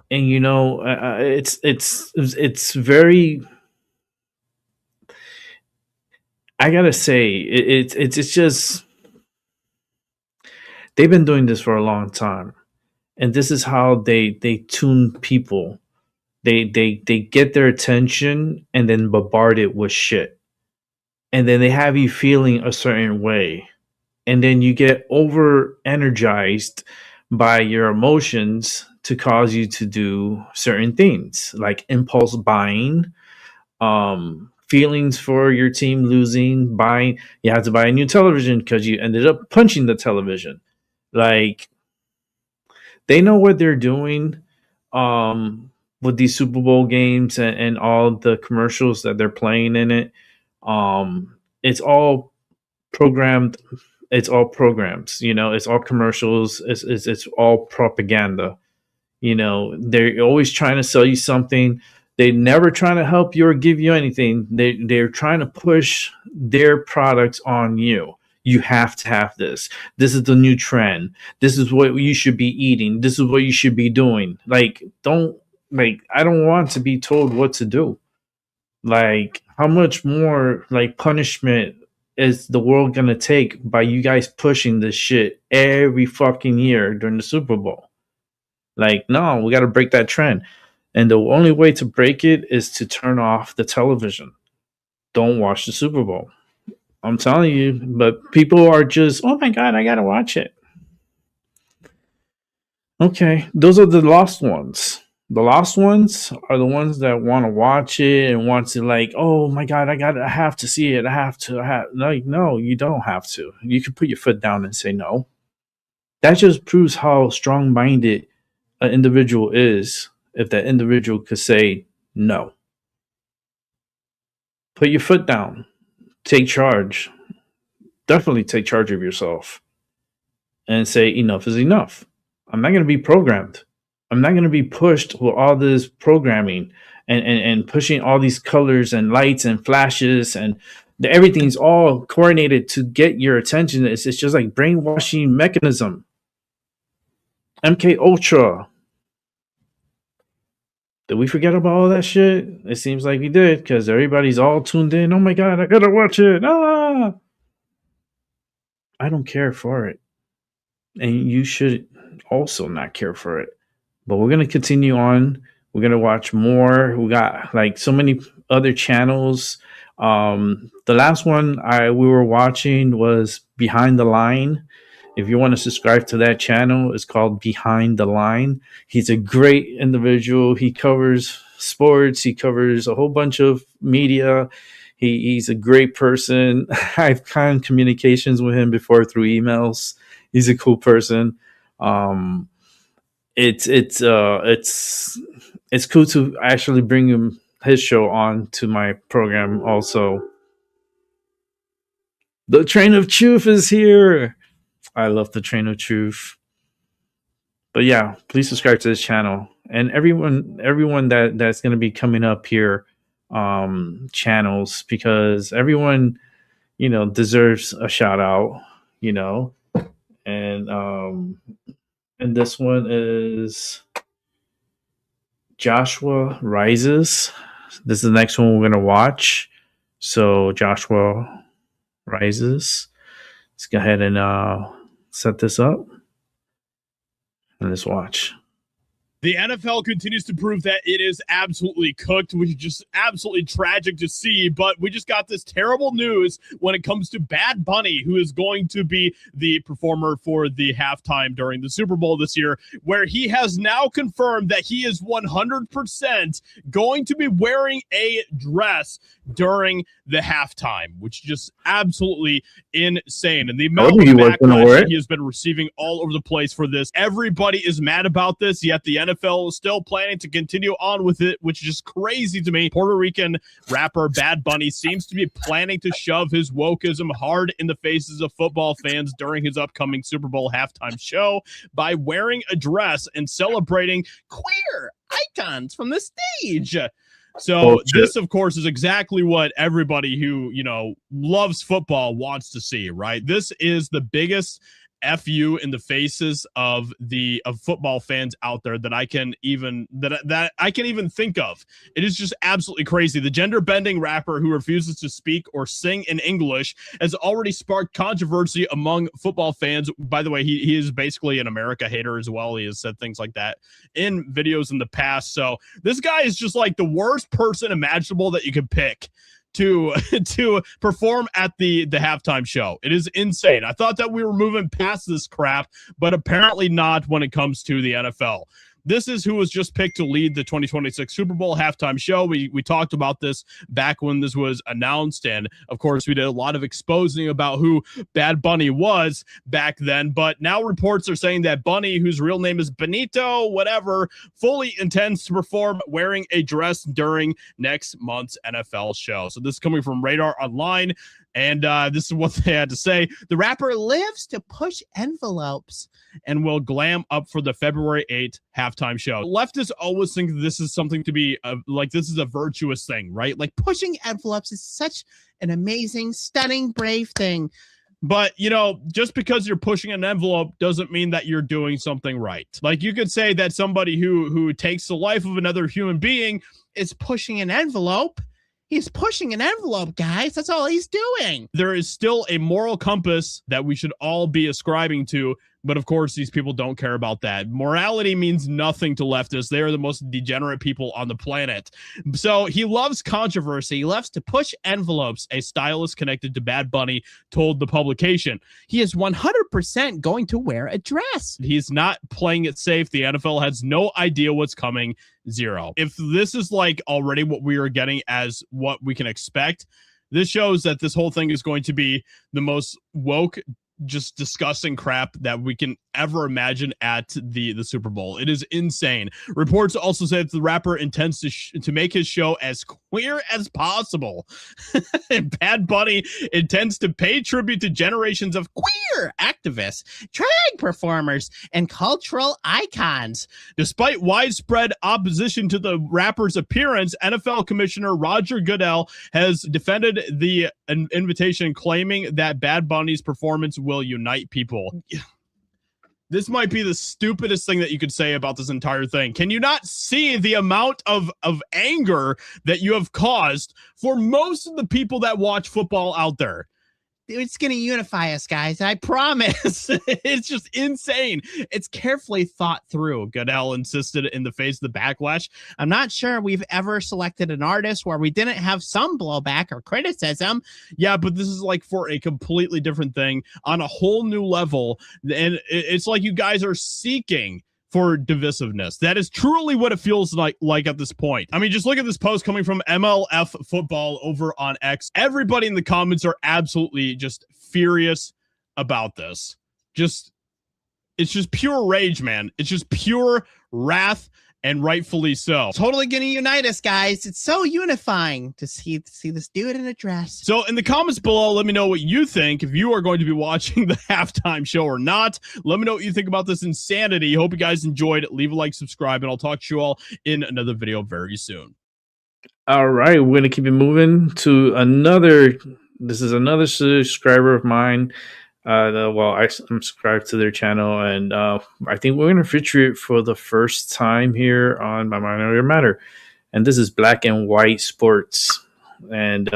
And it's very. I gotta say, it's just they've been doing this for a long time, and this is how they tune people. They get their attention and then bombard it with shit, and then they have you feeling a certain way, and then you get over energized by your emotions to cause you to do certain things like impulse buying, feelings for your team losing, buying. You have to buy a new television because you ended up punching the television. Like, they know what they're doing with these Super Bowl games and all the commercials that they're playing in it. It's all programmed. It's all programs. It's all commercials. It's all propaganda. They're always trying to sell you something. They're never trying to help you or give you anything. They're trying to push their products on you. You have to have this. This is the new trend. This is what you should be eating. This is what you should be doing. I don't want to be told what to do. Like, how much more like punishment is the world gonna take by you guys pushing this shit every fucking year during the Super Bowl? Like, no, we got to break that trend. And the only way to break it is to turn off the television. Don't watch the Super Bowl. I'm telling you, but people are just, oh my God, I got to watch it. Okay, those are the lost ones. The lost ones are the ones that want to watch it and want to like, oh my God, I have to see it. I have. No, you don't have to. You can put your foot down and say no. That just proves how strong-minded an individual is if that individual could say no. Put your foot down. Take charge. Definitely take charge of yourself and say enough is enough. I'm not going to be programmed. I'm not going to be pushed with all this programming and pushing all these colors and lights and flashes and everything's all coordinated to get your attention. It's just like brainwashing mechanism. MK Ultra. Did we forget about all that shit? It seems like we did because everybody's all tuned in. Oh my God, I gotta watch it. Ah! I don't care for it. And you should also not care for it. But we're going to continue on. We're going to watch more. We got like so many other channels. The last one we were watching was Behind the Line. If you want to subscribe to that channel, it's called Behind the Line. He's a great individual. He covers sports. He covers a whole bunch of media. He's a great person. I've had communications with him before through emails. He's a cool person. It's cool to actually bring his show on to my program also. The Train of Truth is here. I love the Train of Truth. But yeah, please subscribe to this channel. And everyone that's going to be coming up here channels, because everyone, deserves a shout out, and this one is Joshua Rises. This is the next one we're going to watch. So Joshua Rises. Let's go ahead and set this up and let's watch. The NFL continues to prove that it is absolutely cooked, which is just absolutely tragic to see. But we just got this terrible news when it comes to Bad Bunny, who is going to be the performer for the halftime during the Super Bowl this year, where he has now confirmed that he is 100% going to be wearing a dress during the halftime, which is just absolutely insane. And the amount of backlash that he has been receiving all over the place for this, everybody is mad about this, yet the NFL is still planning to continue on with it, which is just crazy to me. Puerto Rican rapper Bad Bunny seems to be planning to shove his wokeism hard in the faces of football fans during his upcoming Super Bowl halftime show by wearing a dress and celebrating queer icons from the stage. So this, of course, is exactly what everybody who, loves football wants to see, right? This is the biggest FU in the faces of football fans out there that I can even think of. It is just absolutely crazy. The gender bending rapper who refuses to speak or sing in English has already sparked controversy among football fans. By the way, he is basically an America hater as well. He has said things like that in videos in the past. So this guy is just like the worst person imaginable that you could pick to perform at the halftime show. It is insane. I thought that we were moving past this crap, but apparently not when it comes to the NFL. This is who was just picked to lead the 2026 Super Bowl halftime show. We talked about this back when this was announced, and of course we did a lot of exposing about who Bad Bunny was back then, but now reports are saying that Bunny, whose real name is Benito, whatever, fully intends to perform wearing a dress during next month's NFL show. So this is coming from Radar Online, and this is what they had to say. The rapper lives to push envelopes and will glam up for the February 8th halftime show. Leftists always think this is something to be this is a virtuous thing, right? Like pushing envelopes is such an amazing, stunning, brave thing. But, just because you're pushing an envelope doesn't mean that you're doing something right. Like you could say that somebody who takes the life of another human being is pushing an envelope. He's pushing an envelope, guys. That's all he's doing. There is still a moral compass that we should all be ascribing to But of course, these people don't care about that. Morality means nothing to leftists. They are the most degenerate people on the planet. So he loves controversy. He loves to push envelopes, a stylist connected to Bad Bunny told the publication. He is 100% going to wear a dress. He's not playing it safe. The NFL has no idea what's coming. Zero. If this is like already what we are getting as what we can expect, this shows that this whole thing is going to be the most woke, just disgusting crap that we can ever imagine at the Super Bowl. It is insane. Reports also say that the rapper intends to make his show as queer as possible. And Bad Bunny intends to pay tribute to generations of queer activists, drag performers, and cultural icons. Despite widespread opposition to the rapper's appearance, NFL Commissioner Roger Goodell has defended the invitation, claiming that Bad Bunny's performance will unite people. This might be the stupidest thing that you could say about this entire thing. Can you not see the amount of anger that you have caused for most of the people that watch football out there? It's going to unify us, guys. I promise. It's just insane. It's carefully thought through, Goodell insisted in the face of the backlash. I'm not sure we've ever selected an artist where we didn't have some blowback or criticism. Yeah, but this is like for a completely different thing on a whole new level. And it's like you guys are seeking for divisiveness. That is truly what it feels like at this point. I mean, just look at this post coming from MLF Football over on X. Everybody in the comments are absolutely just furious about this. It's just pure rage, man. It's just pure wrath, and rightfully so. Totally gonna unite us, guys. It's so unifying to see this dude in a dress. So in the comments below, let me know what you think, if you are going to be watching the halftime show or not. Let me know what you think about this insanity. Hope you guys enjoyed. Leave a like, subscribe, and I'll talk to you all in another video very soon. All right, we're gonna keep it moving to another. This is another subscriber of mine. I'm subscribed to their channel, and I think we're going to feature it for the first time here on MyMindoverYourMatter. And this is Black and White Sports. And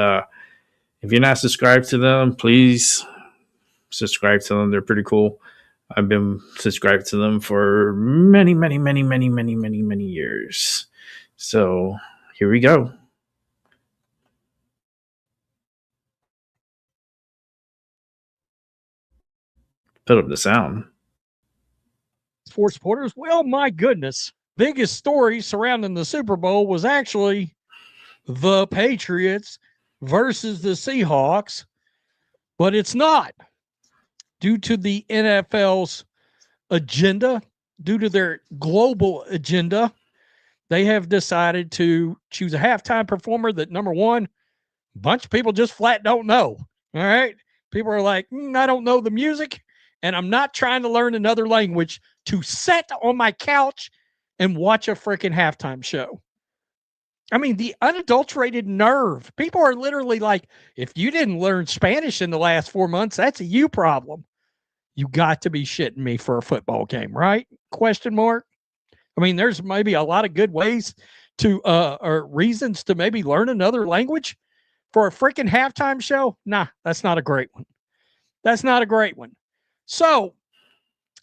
if you're not subscribed to them, please subscribe to them. They're pretty cool. I've been subscribed to them for many years. So here we go. Put up the sound. Sports supporters, well, my goodness. Biggest story surrounding the Super Bowl was actually the Patriots versus the Seahawks, but it's not. Due to the NFL's agenda, due to their global agenda, they have decided to choose a halftime performer that, number one, a bunch of people just flat don't know. All right? People are like, I don't know the music, and I'm not trying to learn another language to sit on my couch and watch a freaking halftime show. I mean, the unadulterated nerve. People are literally like, if you didn't learn Spanish in the last 4 months, that's a you problem. You got to be shitting me for a football game, right? Question mark. I mean, there's maybe a lot of good ways to, or reasons to maybe learn another language for a freaking halftime show. Nah, that's not a great one. That's not a great one. So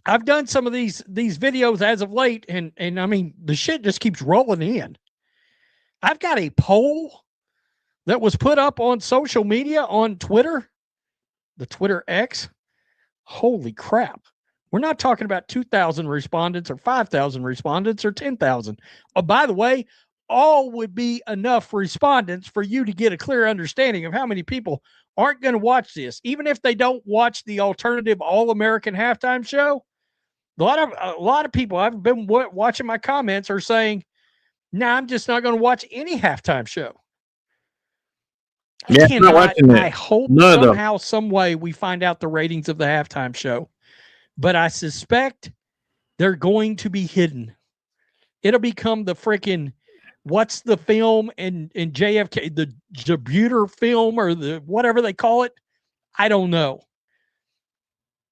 I've done some of these videos as of late, and I mean, the shit just keeps rolling in. I've got a poll that was put up on social media on Twitter, the Twitter X. Holy crap. We're not talking about 2,000 respondents or 5,000 respondents or 10,000. Oh, by the way, all would be enough respondents for you to get a clear understanding of how many people aren't going to watch this. Even if they don't watch the alternative All-American halftime show, a lot of people, I've been watching my comments, are saying, nah, I'm just not going to watch any halftime show. Yeah, not watching it. I hope somehow, some way we find out the ratings of the halftime show. But I suspect they're going to be hidden. It'll become the freaking, what's the film in JFK, the Jabuter film, or the whatever they call it. I don't know.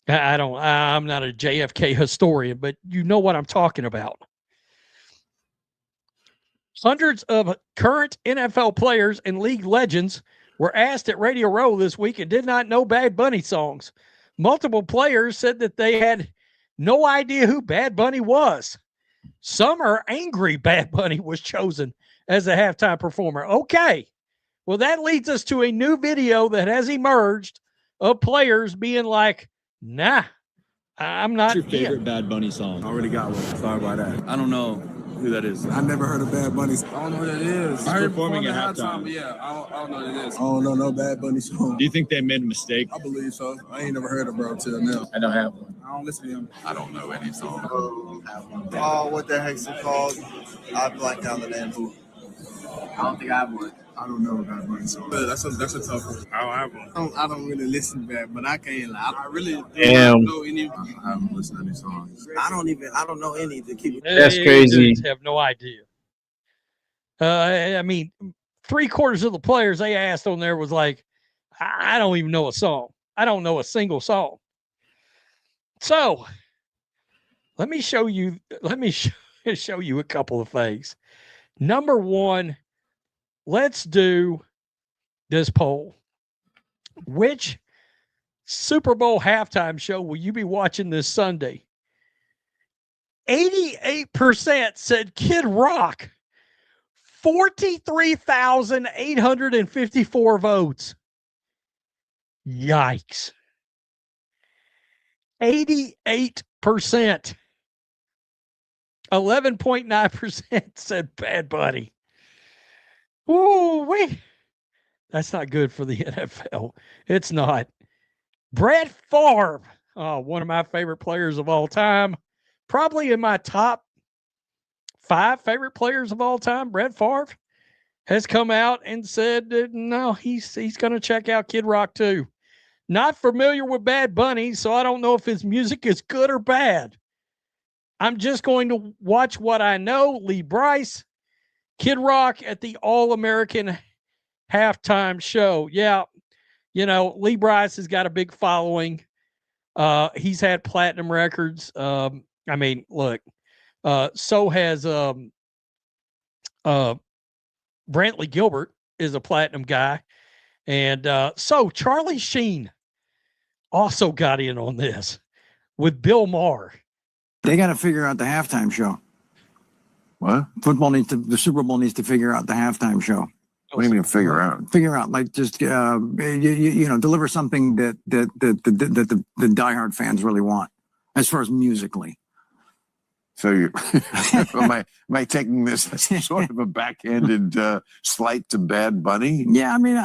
I'm not a JFK historian, but you know what I'm talking about. Hundreds of current NFL players and league legends were asked at Radio Row this week and did not know Bad Bunny songs. Multiple players said that they had no idea who Bad Bunny was. Some are angry Bad Bunny was chosen as a halftime performer. Okay. Well, that leads us to a new video that has emerged of players being like, nah, I'm not. What's your favorite Bad Bunny song? I already got one. Sorry about that. I don't know who that is. I never heard of Bad Bunny. I don't know who that is. I heard performing at halftime. But yeah, I don't know who that is. I don't know no Bad Bunny song. Do you think they made a mistake? I believe so. I ain't never heard of bro till now. I don't have one. I don't listen to him. I don't know any song. Oh, what the heck's it called? I blanked out the name. I don't think I have one. I don't know Bad Bunny song. That's a tough one. I don't have one. I don't really listen to that, but I can't lie. I really don't know any. I haven't listened to any songs. I don't know any to keep. That's crazy. Have no idea. I mean, 3/4 of the players they asked on there was like, I don't even know a song. I don't know a single song. So let me show you. Let me show you a couple of things. Number one, let's do this poll. Which Super Bowl halftime show will you be watching this Sunday? 88% said Kid Rock. 43,854 votes. Yikes. 88%. 11.9% said Bad Bunny. Ooh, wait. That's not good for the NFL. It's not. Brett Favre, one of my favorite players of all time. Probably in my top 5 favorite players of all time. Brett Favre has come out and said that, no, he's going to check out Kid Rock too. Not familiar with Bad Bunny, so I don't know if his music is good or bad. I'm just going to watch what I know. Lee Bryce, Kid Rock at the All-American halftime show. Yeah, you know, Lee Bryce has got a big following. He's had platinum records. I mean, look, so has Brantley Gilbert is a platinum guy. And so Charlie Sheen also got in on this with Bill Maher. They got to figure out the halftime show. What? The Super Bowl needs to figure out the halftime show. What do you mean figure out? Figure out, like, just you know, deliver something that the diehard fans really want, as far as musically. So you am I taking this as sort of a backhanded slight to Bad Bunny? Yeah, I mean,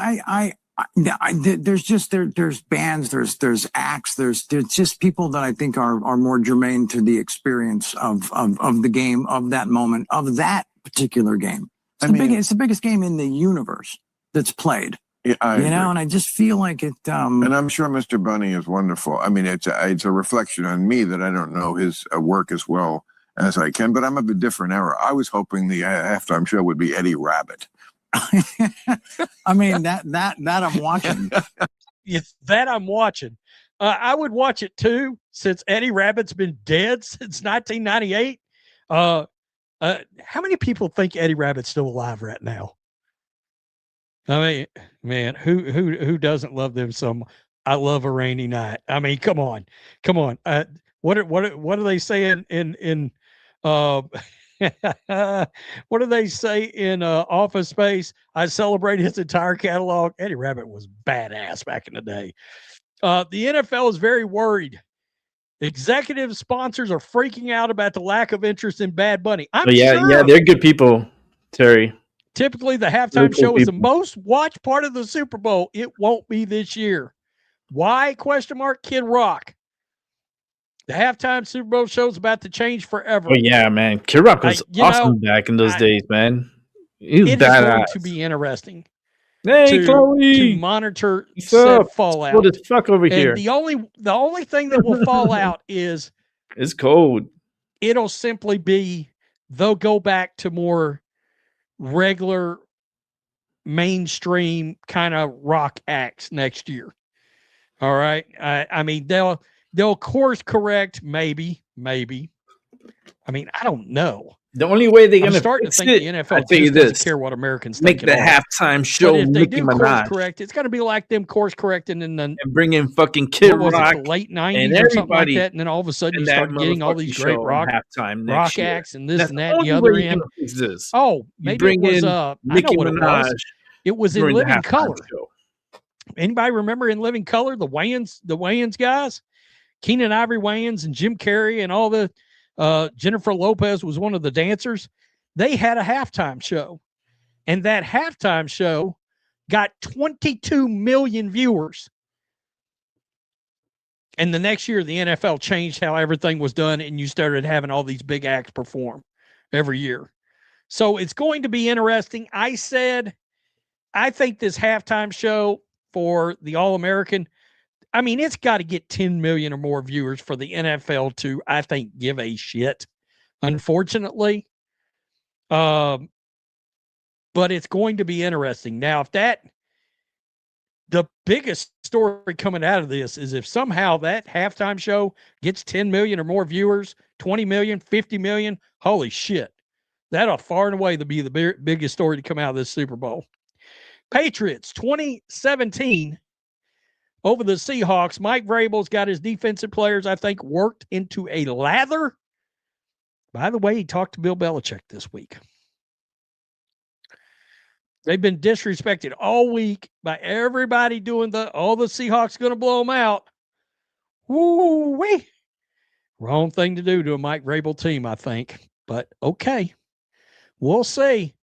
there's bands, there's acts, there's just people that I think are more germane to the experience of the game, of that moment, of that particular game. It's the biggest game in the universe that's played. Yeah, you know, and I just feel like it. And I'm sure Mr. Bunny is wonderful. I mean, it's a reflection on me that I don't know his work as well as I can, but I'm of a different era. I was hoping the halftime show would be Eddie Rabbit. I mean, that I'm watching. It's that I'm watching. I would watch it too, since Eddie Rabbit's been dead since 1998. How many people think Eddie Rabbit's still alive right now? I mean, man, who doesn't love them some? I love a rainy night. I mean, come on. What do they say in what do they say in Office Space? I celebrate his entire catalog. Eddie Rabbit was badass back in the day. The NFL is very worried. Executive sponsors are freaking out about the lack of interest in Bad Bunny. Yeah, they're good people, Terry. Typically, the halftime show is the most watched part of the Super Bowl. It won't be this year. Why? ? Kid Rock. The halftime Super Bowl show is about to change forever. Oh yeah, man. Kid Rock was awesome back in those days, man. He was badass. It is going to be interesting. Hey, Chloe, to monitor said fallout. What the fuck over here? The only thing that will fall out is it's cold. It'll simply be they'll go back to more regular mainstream kind of rock acts next year. All right. I mean, they'll course correct, maybe. I mean, I don't know. The only way they're I'm going to starting to fix think it, the I NFL tell you just doesn't this, care what Americans make think the at all. halftime show But if they Nicki do course Minaj correct, it's going to be like them course correcting in the and bring in fucking Kid what was Rock it, the late and 90s or something like everybody that, and then all of a sudden in you that started getting all these motherfucking great show on halftime next rock year. acts and this That's and the that and the only other way you're end. going to fix this. Oh, You maybe bring it was in I know Nicki what it Minaj was. It was in during the Living halftime Color. show. Anybody remember in Living Color the Wayans guys? Keenan Ivory Wayans and Jim Carrey and all the Jennifer Lopez was one of the dancers. They had a halftime show, and that halftime show got 22 million viewers. And the next year, the NFL changed how everything was done, and you started having all these big acts perform every year. So it's going to be interesting. I said, I think this halftime show for the All-American, I mean, it's got to get 10 million or more viewers for the NFL to, I think, give a shit, unfortunately. But it's going to be interesting. Now, if the biggest story coming out of this is if somehow that halftime show gets 10 million or more viewers, 20 million, 50 million, holy shit. That'll far and away be the biggest story to come out of this Super Bowl. Patriots 2017 over the Seahawks. Mike Vrabel's got his defensive players, I think, worked into a lather. By the way, he talked to Bill Belichick this week. They've been disrespected all week by everybody doing all the Seahawks going to blow them out. Woo-wee. Wrong thing to do to a Mike Vrabel team, I think. But okay, we'll see.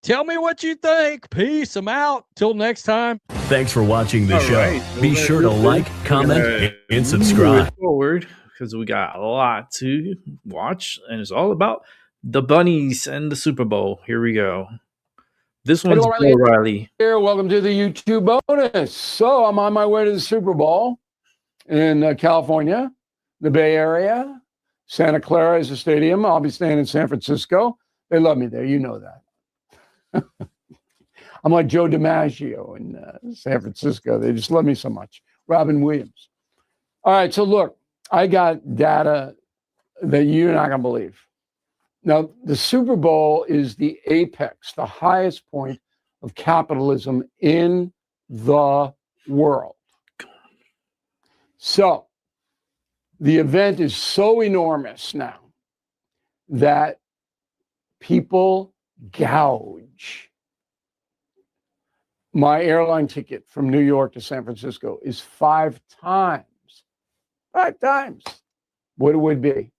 Tell me what you think. Peace. I'm out. Till next time. Thanks for watching the show. Right. Be sure to like, comment, and subscribe. Move forward because we got a lot to watch, and it's all about the bunnies and the Super Bowl. Here we go. This one's Bill O'Reilly. Here, welcome to the YouTube bonus. So I'm on my way to the Super Bowl in California, the Bay Area. Santa Clara is the stadium. I'll be staying in San Francisco. They love me there. You know that. I'm like Joe DiMaggio in San Francisco. They just love me so much. Robin Williams. All right, so look, I got data that you're not going to believe. Now, the Super Bowl is the apex, the highest point of capitalism in the world. So, the event is so enormous now that people gouge. My airline ticket from New York to San Francisco is 5 times. 5 times what it would be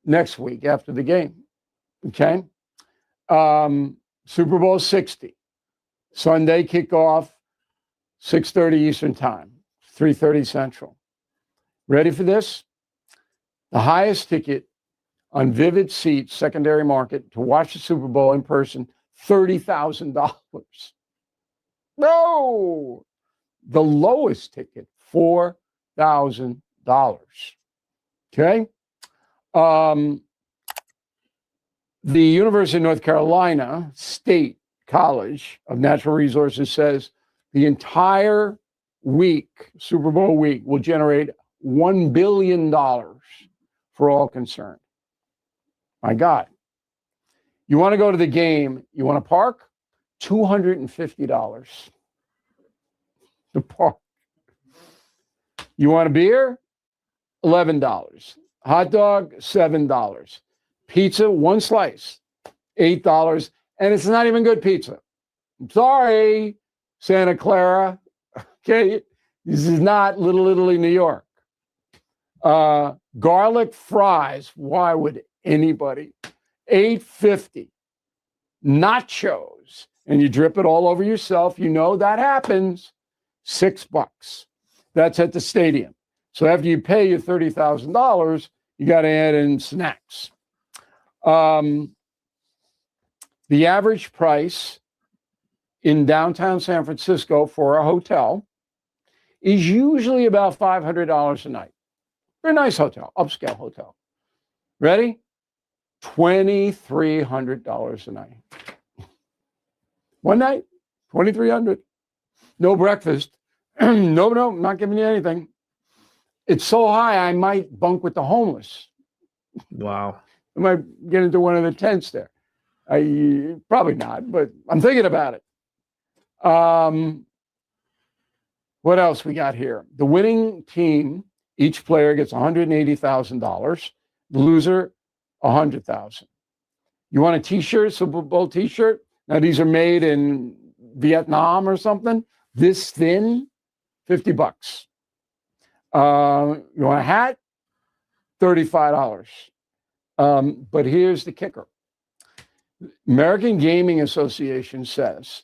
next week after the game. Okay. Super Bowl 60. Sunday kickoff, 6:30 Eastern time, 3:30 Central. Ready for this? The highest ticket on Vivid Seats, secondary market, to watch the Super Bowl in person, $30,000. No! The lowest ticket, $4,000. Okay? The University of North Carolina State College of Natural Resources says the entire week, Super Bowl week, will generate $1 billion for all concerned. My God. You want to go to the game, you want to park? $250 to park. You want a beer? $11. Hot dog, $7. Pizza, 1 slice, $8. And it's not even good pizza. I'm sorry, Santa Clara. Okay, this is not Little Italy, New York. Garlic fries, why would anybody? $8.50. Nachos, and you drip it all over yourself. You know that happens. $6. That's at the stadium. So after you pay your $30,000, you got to add in snacks. The average price in downtown San Francisco for a hotel is usually about $500 a night. Very nice hotel, upscale hotel. Ready? $2,300 a night. One night, $2,300. No breakfast. No, not giving you anything. It's so high, I might bunk with the homeless. Wow. I might get into one of the tents there. Probably not, but I'm thinking about it. What else we got here? The winning team, each player gets $180,000. The loser, $100,000. You want a T-shirt, Super Bowl T-shirt? Now these are made in Vietnam or something. This thin, $50. You want a hat? $35. But here's the kicker. American Gaming Association says,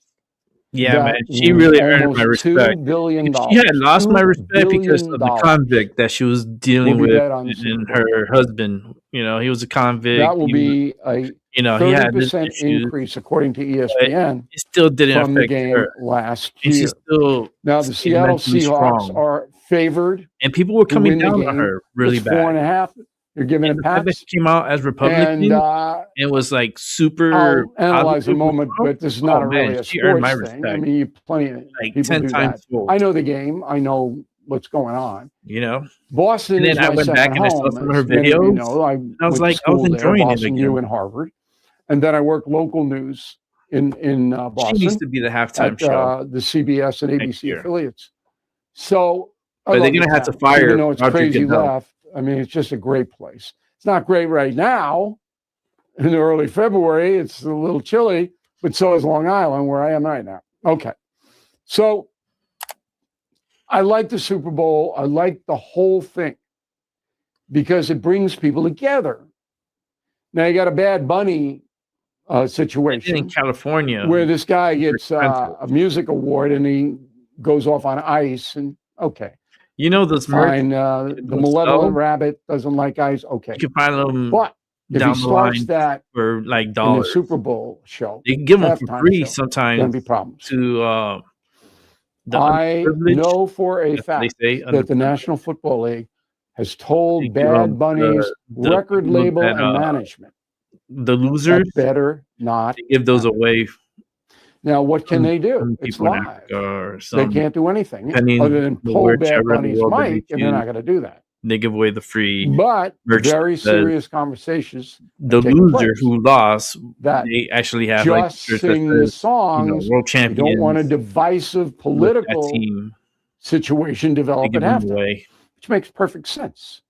yeah, man, she really earned my respect. $2 billion. She had lost my respect because of the convict that she was dealing with and her husband. You know, he was a convict. That will be a 30% increase according to ESPN. It still didn't from the affect game her last And year. she's still Now the Seattle Seahawks strong. are favored, and people were to coming win the down on game. her really It's bad. 4.5. You're giving And it the fact that pats. she came out as Republican. And it was like super. I'll analyze a positive. moment, but this is not man, really a she earned my sports thing. I respect. mean, you plenty of Like people 10 do times that. fold. I know the game. I know what's going on. You know, Boston and then is I my went back second and I saw home, some of her as many of you videos. know. I and I was went to like, I was school there, enjoying it Boston again. U and Harvard, and then I worked local news in Boston. She needs to be the halftime at, show. the CBS and next ABC year. affiliates. So, I But they're love gonna the have to town. fire Even though it's Roger crazy Goodell. left. I mean, it's just a great place. It's not great right now. In early February, it's a little chilly, but so is Long Island, where I am right now. Okay. So I like the Super Bowl. I like the whole thing because it brings people together. Now you got a Bad Bunny situation in California where this guy gets a music award and he goes off on ice and okay. You know those merch Fine. The malevolent rabbit doesn't like ice. Okay. You can find them But if down he the starts line that for like in the dollars. Super Bowl show, They can give them for halftime free show, sometimes. gonna be problems. To the I underprivileged, know for a that's what fact they say, that the underprivileged. National Football League has told They give 'em Bad Bunny's the record people label that, and management the that losers. better not. They give those away. Now, what can they do? Some It's people in live. Africa or They some, can't do anything depending other than on pull Bad whichever in the Bunny's world that they mic, and they're not choose. going to do that. They give away the free But merch. very that says serious conversations. the have taken loser place. who lost, That they actually have like just shirts that sing the says, songs. world You champions. don't want a divisive with that political team. situation They develop give at them halftime, away. which makes perfect sense.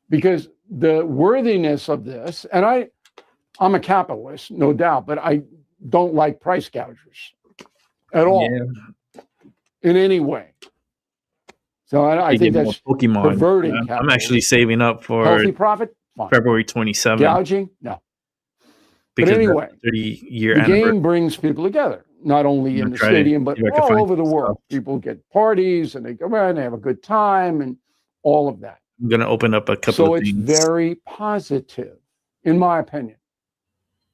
Because the worthiness of this, and I'm a capitalist, no doubt, but I don't like price gougers at all in any way. So I They think give more that's Pokemon. perverting I'm capitalism. actually saving up for Healthy profit, fine. February 27th. Gouging, no. But Because anyway, 30-year the anniversary. game brings people together, not only in the try to stadium, but see if I can all find over the some world. People get parties and they go around and they have a good time and all of that. I'm gonna open up a couple So of it's things. very positive, in my opinion.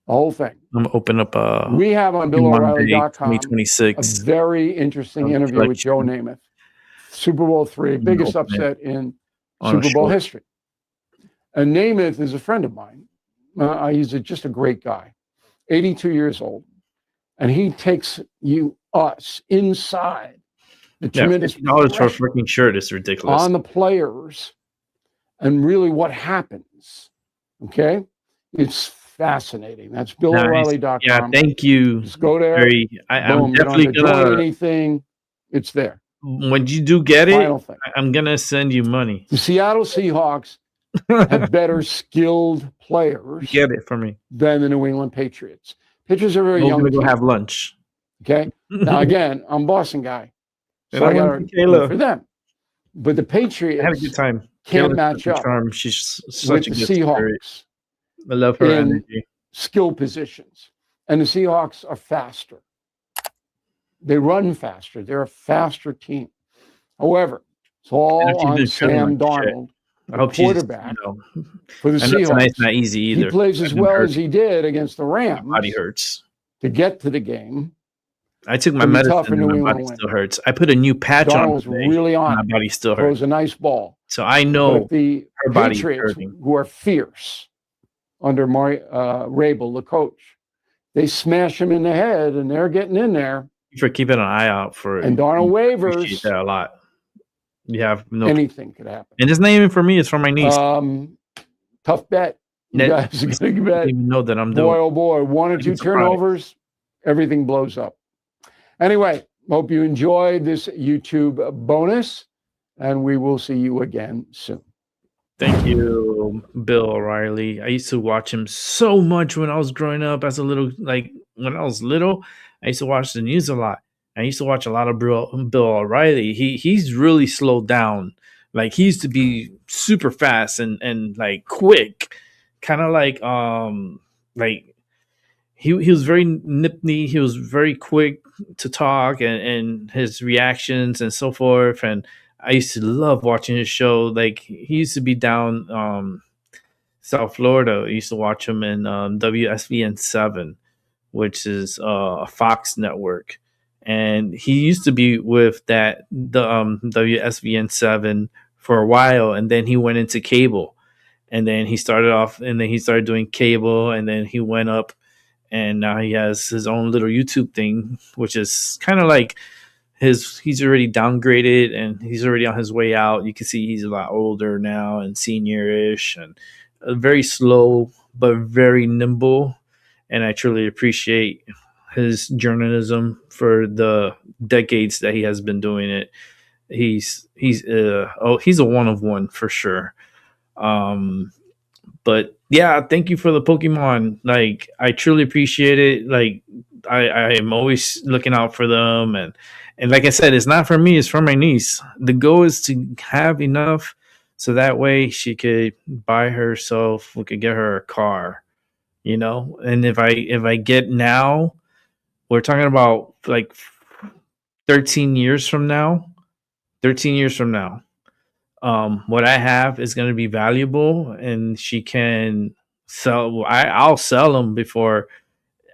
The whole thing. I'm gonna open up a We have on Monday, BillO'Reilly.com 2026. a very interesting interview with Joe Namath. Super Bowl III, biggest open it upset in on a Super Bowl short. history. And Namath is a friend of mine. He's just a great guy, 82 years old. And he takes us inside the Yeah, tremendous $50 for a pressure freaking shirt is ridiculous. on the players and really what happens. Okay? It's fascinating. That's BillO'Reilly.com. Yeah, thank you. Just go there. I'm Boom, you don't definitely have to join gonna. anything. It's there. When you do get it, Final thing. I'm gonna send you money. The Seattle Seahawks have better skilled players Get it for me. than the New England Patriots. Patriots are a very We're young gonna go team. have lunch. Okay. Now again, I'm a Boston guy, And so I I got went to to root Kayla. for them. But the Patriots I had a good time. can't Kayla's match such a up charm. She's with such a the good spirit. Seahawks I love her in energy. skill positions, and the Seahawks are faster. They run faster. They're a faster team. However, it's all And if she's on been Sam feeling like shit, Darnold, I the hope she's, quarterback for the I know tonight's Seahawks. not easy either. He plays as I've been well hurt. as he did against the Rams My body hurts. to get to the game. I took my It'll be medicine tough for and New my England body to win. still hurts. I put a new patch Darnold on was today. really on My it. body still Throws hurts. a nice ball. So I know But the her body's Patriots, hurting. who are fierce under Rabel, the coach, they smash him in the head, and they're getting in there. For keeping an eye out for it. And Darnold I wavers. appreciate that a lot. You have no Anything could happen. And it's not even for me, it's for my niece. Tough bet. You guys are going to get, even know that I'm boy, doing. oh boy, one or two turnovers, everything blows up. Anyway, hope you enjoyed this YouTube bonus, and we will see you again soon. Thank you, Bill O'Reilly. I used to watch him so much when I was growing up as a little, like when I was little, I used to watch the news a lot. I used to watch a lot of Bill O'Reilly. He's really slowed down. Like he used to be super fast and like quick, kind of like he was very nippy. He was very quick to talk and his reactions and so forth. And I used to love watching his show. Like he used to be down South Florida. I used to watch him in WSVN 7, which is a Fox network. And he used to be with the WSVN 7 for a while, and then he went into cable. And then he started doing cable, and then he went up, and now he has his own little YouTube thing, which is kind of like he's already downgraded and he's already on his way out. You can see he's a lot older now and senior-ish and very slow, but very nimble. And I truly appreciate his journalism for the decades that he has been doing it. He's a one of one for sure. But yeah, thank you for the Pokemon. Like I truly appreciate it. Like I am always looking out for them, and like I said, it's not for me, it's for my niece. The goal is to have enough so that way she could buy herself, we could get her a car, you know. And if I get now, we're talking about like 13 years from now, what I have is going to be valuable, and she can sell. I'll sell them before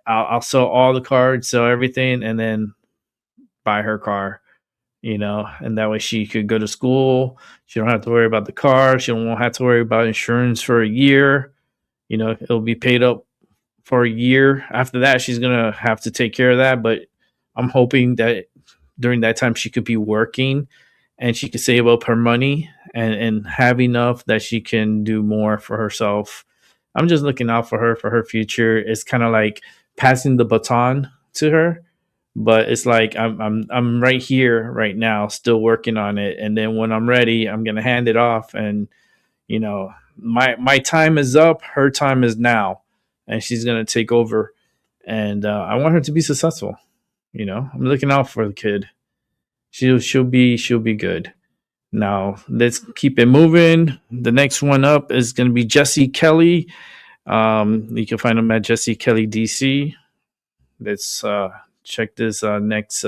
I'll sell all the cards, sell everything, and then buy her car, you know, and that way she could go to school. She don't have to worry about the car. She won't have to worry about insurance for a year. You know, it'll be paid up for a year. After that, she's going to have to take care of that. But I'm hoping that during that time she could be working and she could save up her money and have enough that she can do more for herself. I'm just looking out for her future. It's kind of like passing the baton to her, but it's like I'm right here right now still working on it, and then when I'm ready I'm going to hand it off, and you know, my time is up, her time is now, and she's going to take over, and I want her to be successful. You know, I'm looking out for the kid. She'll be good. Now let's keep it moving. The next one up is going to be Jesse Kelly. You can find him at Jesse Kelly DC. Let's check this next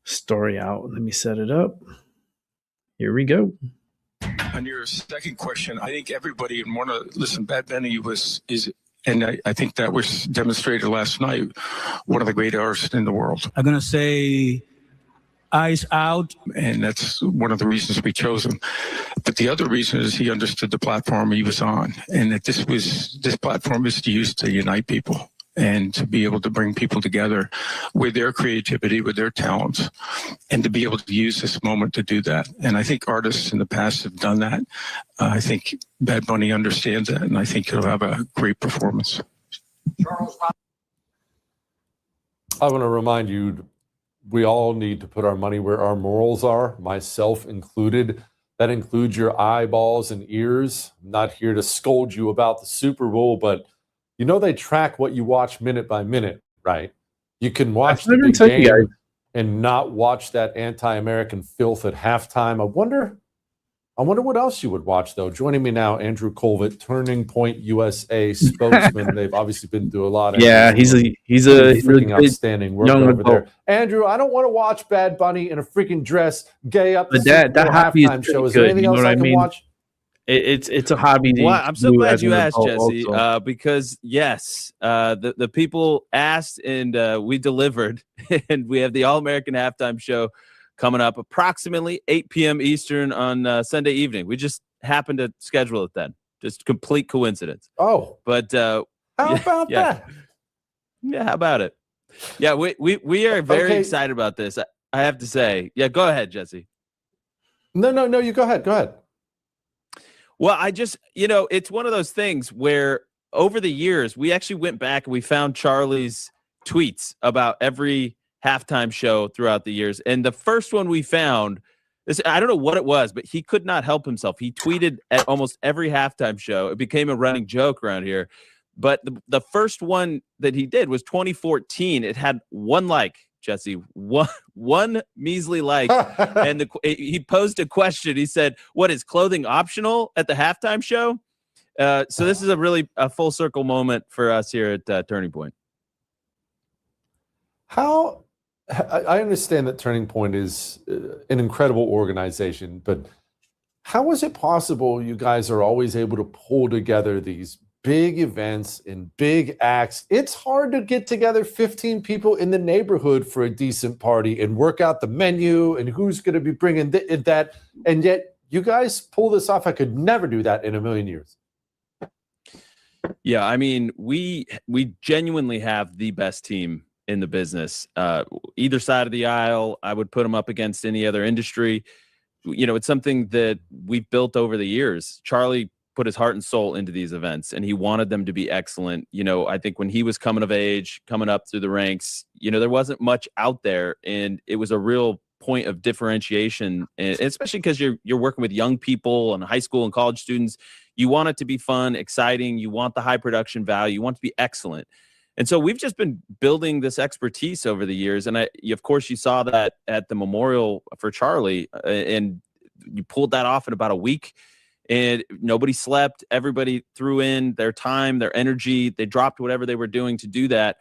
story out. Let me set it up. Here we go. On your second question, I think everybody would want to listen. Bad Bunny and I think that was demonstrated last night, one of the great artists in the world. I'm going to say Eyes Out. And that's one of the reasons we chose him. But the other reason is he understood the platform he was on, and that this platform is used to unite people and to be able to bring people together with their creativity, with their talents, and to be able to use this moment to do that. And I think artists in the past have done that. I think Bad Bunny understands that, and I think he'll have a great performance. I want to remind you, we all need to put our money where our morals are, myself included. That includes your eyeballs and ears. I'm not here to scold you about the Super Bowl, but you know they track what you watch minute by minute, right? You can watch the big game and not watch that anti-American filth at halftime. I wonder what else you would watch, though. Joining me now, Andrew Colvett, Turning Point USA spokesman. They've obviously been through a lot. Yeah, he's a freaking outstanding work over there. Andrew, I don't want to watch Bad Bunny in a freaking dress, gay up. But that hobby halftime is show. Is good. there anything else I can watch? It's a hobby. Well, I'm so glad you asked, Jesse, because yes, the people asked and we delivered, and we have the All-American halftime show coming up approximately 8 p.m. Eastern on Sunday evening. We just happened to schedule it then. Just complete coincidence. Oh, but how about that? Yeah, how about it? Yeah, we are very excited about this. I have to say. Yeah, go ahead, Jesse. No, you go ahead. Go ahead. Well, I just, it's one of those things where over the years, we actually went back and we found Charlie's tweets about every halftime show throughout the years. And the first one we found, I don't know what it was, but he could not help himself. He tweeted at almost every halftime show. It became a running joke around here. But the first one that he did was 2014. It had one like, Jesse, one measly like. And he posed a question. He said, "What is clothing optional at the halftime show?" So this is a full circle moment for us here at Turning Point. How I understand that Turning Point is an incredible organization, but how is it possible you guys are always able to pull together these big events and big acts? It's hard to get together 15 people in the neighborhood for a decent party and work out the menu and who's going to be bringing that. And yet you guys pull this off. I could never do that in a million years. Yeah, I mean, we genuinely have the best team in the business. Either side of the aisle, I would put them up against any other industry. It's something that we've built over the years. Charlie put his heart and soul into these events, and he wanted them to be excellent. I think when he was coming of age, coming up through the ranks, there wasn't much out there, and it was a real point of differentiation, and especially because you're working with young people and high school and college students. You want it to be fun, exciting. You want the high production value. You want it to be excellent. And so we've just been building this expertise over the years. And of course, you saw that at the memorial for Charlie, and you pulled that off in about a week. And nobody slept. Everybody threw in their time, their energy. They dropped whatever they were doing to do that.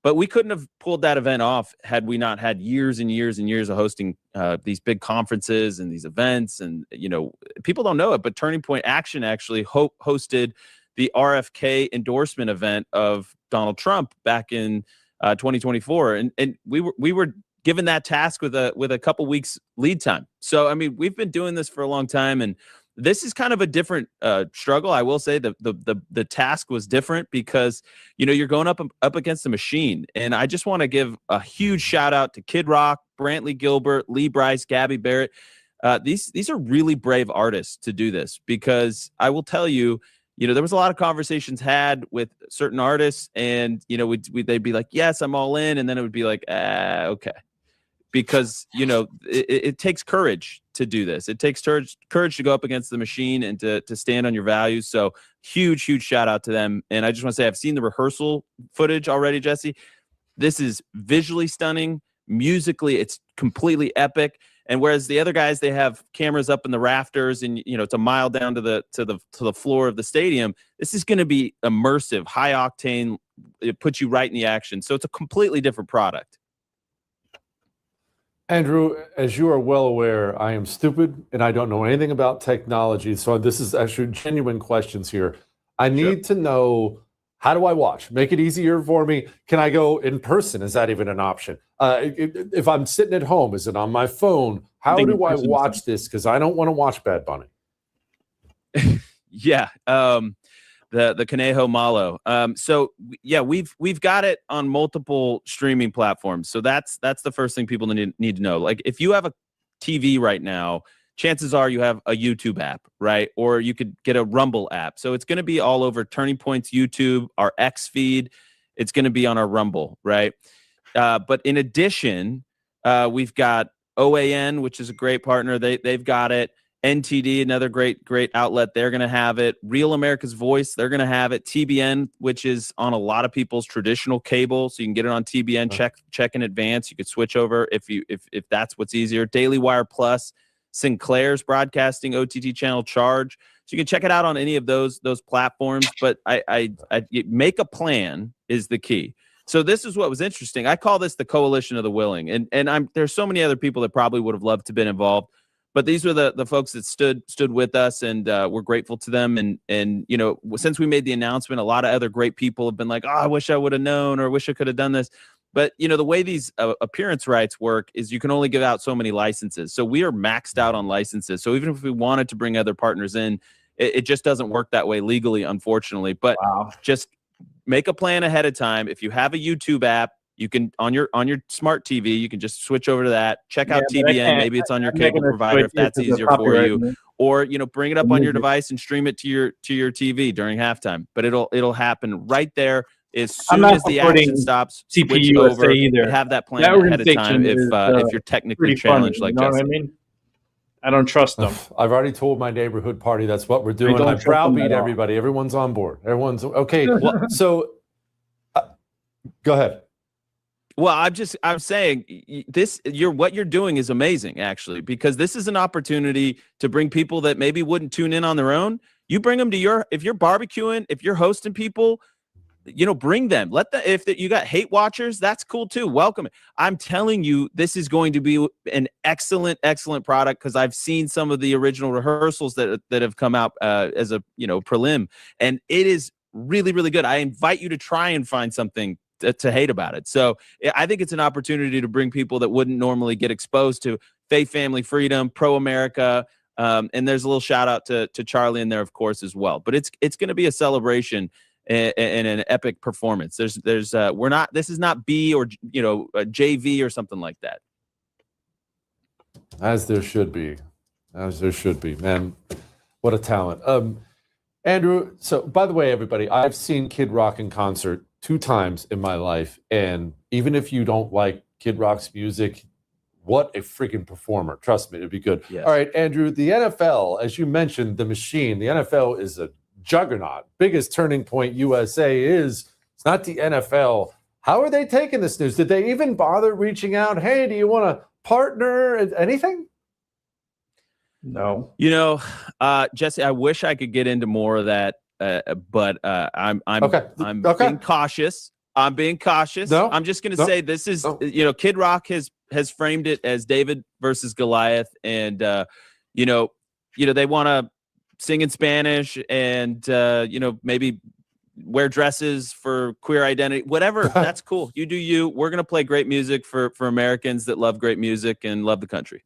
But we couldn't have pulled that event off had we not had years and years and years of hosting these big conferences and these events. And, people don't know it, but Turning Point Action actually hosted the RFK endorsement event of Donald Trump back in 2024. And we were given that task with a couple weeks lead time. So, I mean, we've been doing this for a long time, and this is kind of a different struggle. I will say the task was different because, you're going up against a machine. And I just want to give a huge shout out to Kid Rock, Brantley Gilbert, Lee Bryce, Gabby Barrett. These are really brave artists to do this, because I will tell you, there was a lot of conversations had with certain artists, and, they'd be like, yes, I'm all in. And then it would be like, okay. Because, it takes courage to do this. It takes courage to go up against the machine and to stand on your values. So huge shout out to them. And I just want to say, I've seen the rehearsal footage already, Jesse. This is visually stunning. Musically, it's completely epic. And whereas the other guys, they have cameras up in the rafters and, it's a mile down to the floor of the stadium, this is going to be immersive, high octane. It puts you right in the action. So it's a completely different product. Andrew, as you are well aware, I am stupid and I don't know anything about technology. So this is actually genuine questions here. I need to know, how do I watch? Make it easier for me. Can I go in person? Is that even an option? If I'm sitting at home, is it on my phone? How do I watch this? Because I don't want to watch Bad Bunny. Yeah. The Conejo Malo. So yeah, we've got it on multiple streaming platforms. So that's the first thing people need to know. Like, if you have a TV right now, chances are you have a YouTube app, right? Or you could get a Rumble app. So it's going to be all over Turning Point's YouTube, our X feed. It's going to be on our Rumble, right? But in addition, we've got OAN, which is a great partner. They've got it. NTD, another great outlet. They're going to have it. Real America's Voice, they're going to have it. TBN, which is on a lot of people's traditional cable, so you can get it on TBN. Check in advance. You could switch over if that's what's easier. Daily Wire Plus, Sinclair's broadcasting OTT channel Charge. So you can check it out on any of those platforms. But I make a plan is the key. So this is what was interesting. I call this the coalition of the willing, and there's so many other people that probably would have loved to have been involved. But these were the folks that stood with us, and we're grateful to them. And since we made the announcement, a lot of other great people have been like, "Oh, I wish I would have known," or "Wish I could have done this." But the way these appearance rights work is you can only give out so many licenses. So we are maxed out on licenses. So even if we wanted to bring other partners in, it just doesn't work that way legally, unfortunately. But just make a plan ahead of time. If you have a YouTube app, You can on your smart TV, you can just switch over to that. Check out Yeah, but I TBN. can't- Maybe it's on your I'm not cable gonna provider if switch it that's to the easier for copyright you. music. Or bring it up on your Music. device and stream it to your TV during halftime. But it'll happen right there as I'm soon not as the supporting action stops. Switch TPUSA over either. and have that plan That ahead of time organization if is, you're technically pretty funny, challenged like you know Jesse. what I mean? I don't trust them. I've already told my neighborhood party that's what we're doing. don't I trust them browbeat at all. everybody. Everyone's on board. Everyone's okay. Well, so go ahead. Well, I'm saying what you're doing is amazing, actually, because this is an opportunity to bring people that maybe wouldn't tune in on their own. You bring them to if you're barbecuing, if you're hosting people, bring them. If you got hate watchers, that's cool too. Welcome. I'm telling you, this is going to be an excellent, excellent product because I've seen some of the original rehearsals that have come out as a prelim, and it is really, really good. I invite you to try and find something to hate about it. So I think it's an opportunity to bring people that wouldn't normally get exposed to faith, family, freedom, pro-America. And there's a little shout out to Charlie in there, of course, as well. But it's going to be a celebration and an epic performance. This is not B or a JV or something like that. As there should be. Man, what a talent. Andrew, so by the way, everybody, I've seen Kid Rock in concert 2 times in my life. And even if you don't like Kid Rock's music, what a freaking performer. Trust me, it'd be good. Yes. All right, Andrew, the NFL, as you mentioned, the machine, the NFL is a juggernaut. Biggest turning point USA is, it's not the NFL. How are they taking this news? Did they even bother reaching out? Hey, do you want to partner? Anything? No. Jesse, I wish I could get into more of that, but I'm being cautious. I'm being cautious. No, I'm just going to say this is, Kid Rock has framed it as David versus Goliath, and they want to sing in Spanish and maybe wear dresses for queer identity, whatever. That's cool. You do you. We're going to play great music for Americans that love great music and love the country.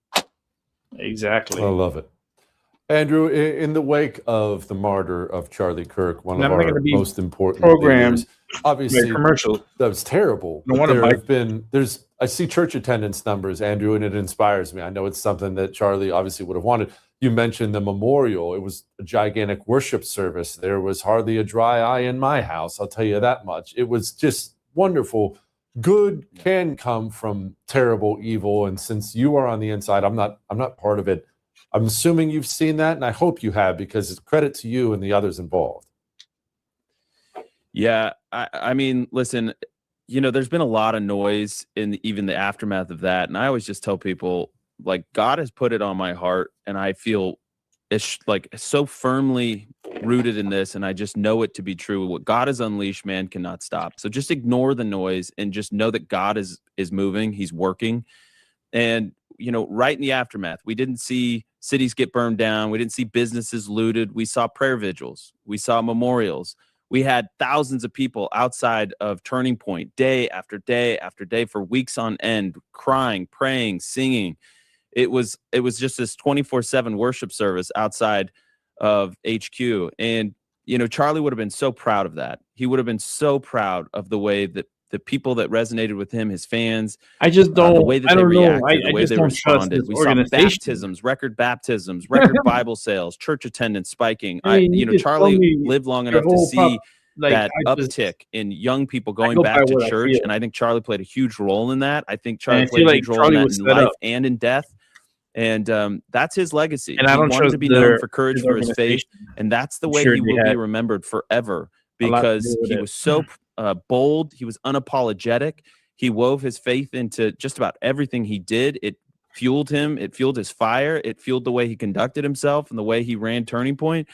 Exactly. I love it. Andrew, in the wake of the martyr of Charlie Kirk, one of our most important programs, obviously commercial. That was terrible. I see church attendance numbers, Andrew, and it inspires me. I know it's something that Charlie obviously would have wanted. You mentioned the memorial. It was a gigantic worship service. There was hardly a dry eye in my house, I'll tell you that much. It was just wonderful. Good can come from terrible evil, and since you are on the inside, I'm not part of it. I'm assuming you've seen that, and I hope you have, because it's credit to you and the others involved. Yeah, I mean, listen, there's been a lot of noise in even the aftermath of that, and I always just tell people, like, God has put it on my heart, and I feel it's like so firmly rooted in this, and I just know it to be true. What God has unleashed, man cannot stop. So just ignore the noise and just know that God is moving. He's working. And, right in the aftermath, we didn't see cities get burned down. We didn't see businesses looted. We saw prayer vigils. We saw memorials. We had thousands of people outside of Turning Point day after day after day for weeks on end, crying, praying, singing. It was just this 24/7 worship service outside of HQ. And, Charlie would have been so proud of that. He would have been so proud of the way that the people that resonated with him, his fans, I just don't, the way that they reacted, the way they responded. We saw baptisms, record Bible sales, church attendance spiking. Charlie lived long enough to see that uptick in young people going back to church, and I think Charlie played a huge role in that. I think Charlie played a huge role in that in life and in death. And that's his legacy. And he I don't wanted to be known for courage for his faith, and that's the way he will be remembered forever, because he was so bold. He was unapologetic. He wove his faith into just about everything he did. It fueled him. It fueled his fire. It fueled the way he conducted himself and the way he ran Turning Point.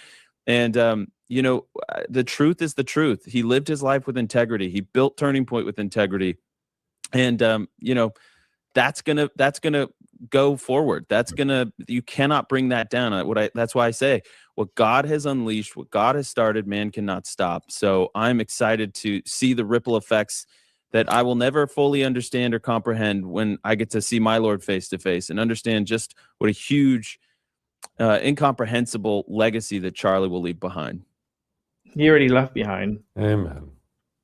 And the truth is the truth. He lived his life with integrity. He built Turning Point with integrity, and that's gonna go forward. You cannot bring that down. That's why I say, what God has unleashed, what God has started, man cannot stop. So I'm excited to see the ripple effects that I will never fully understand or comprehend when I get to see my Lord face to face and understand just what a huge, incomprehensible legacy that Charlie will leave behind. He already left behind. Amen.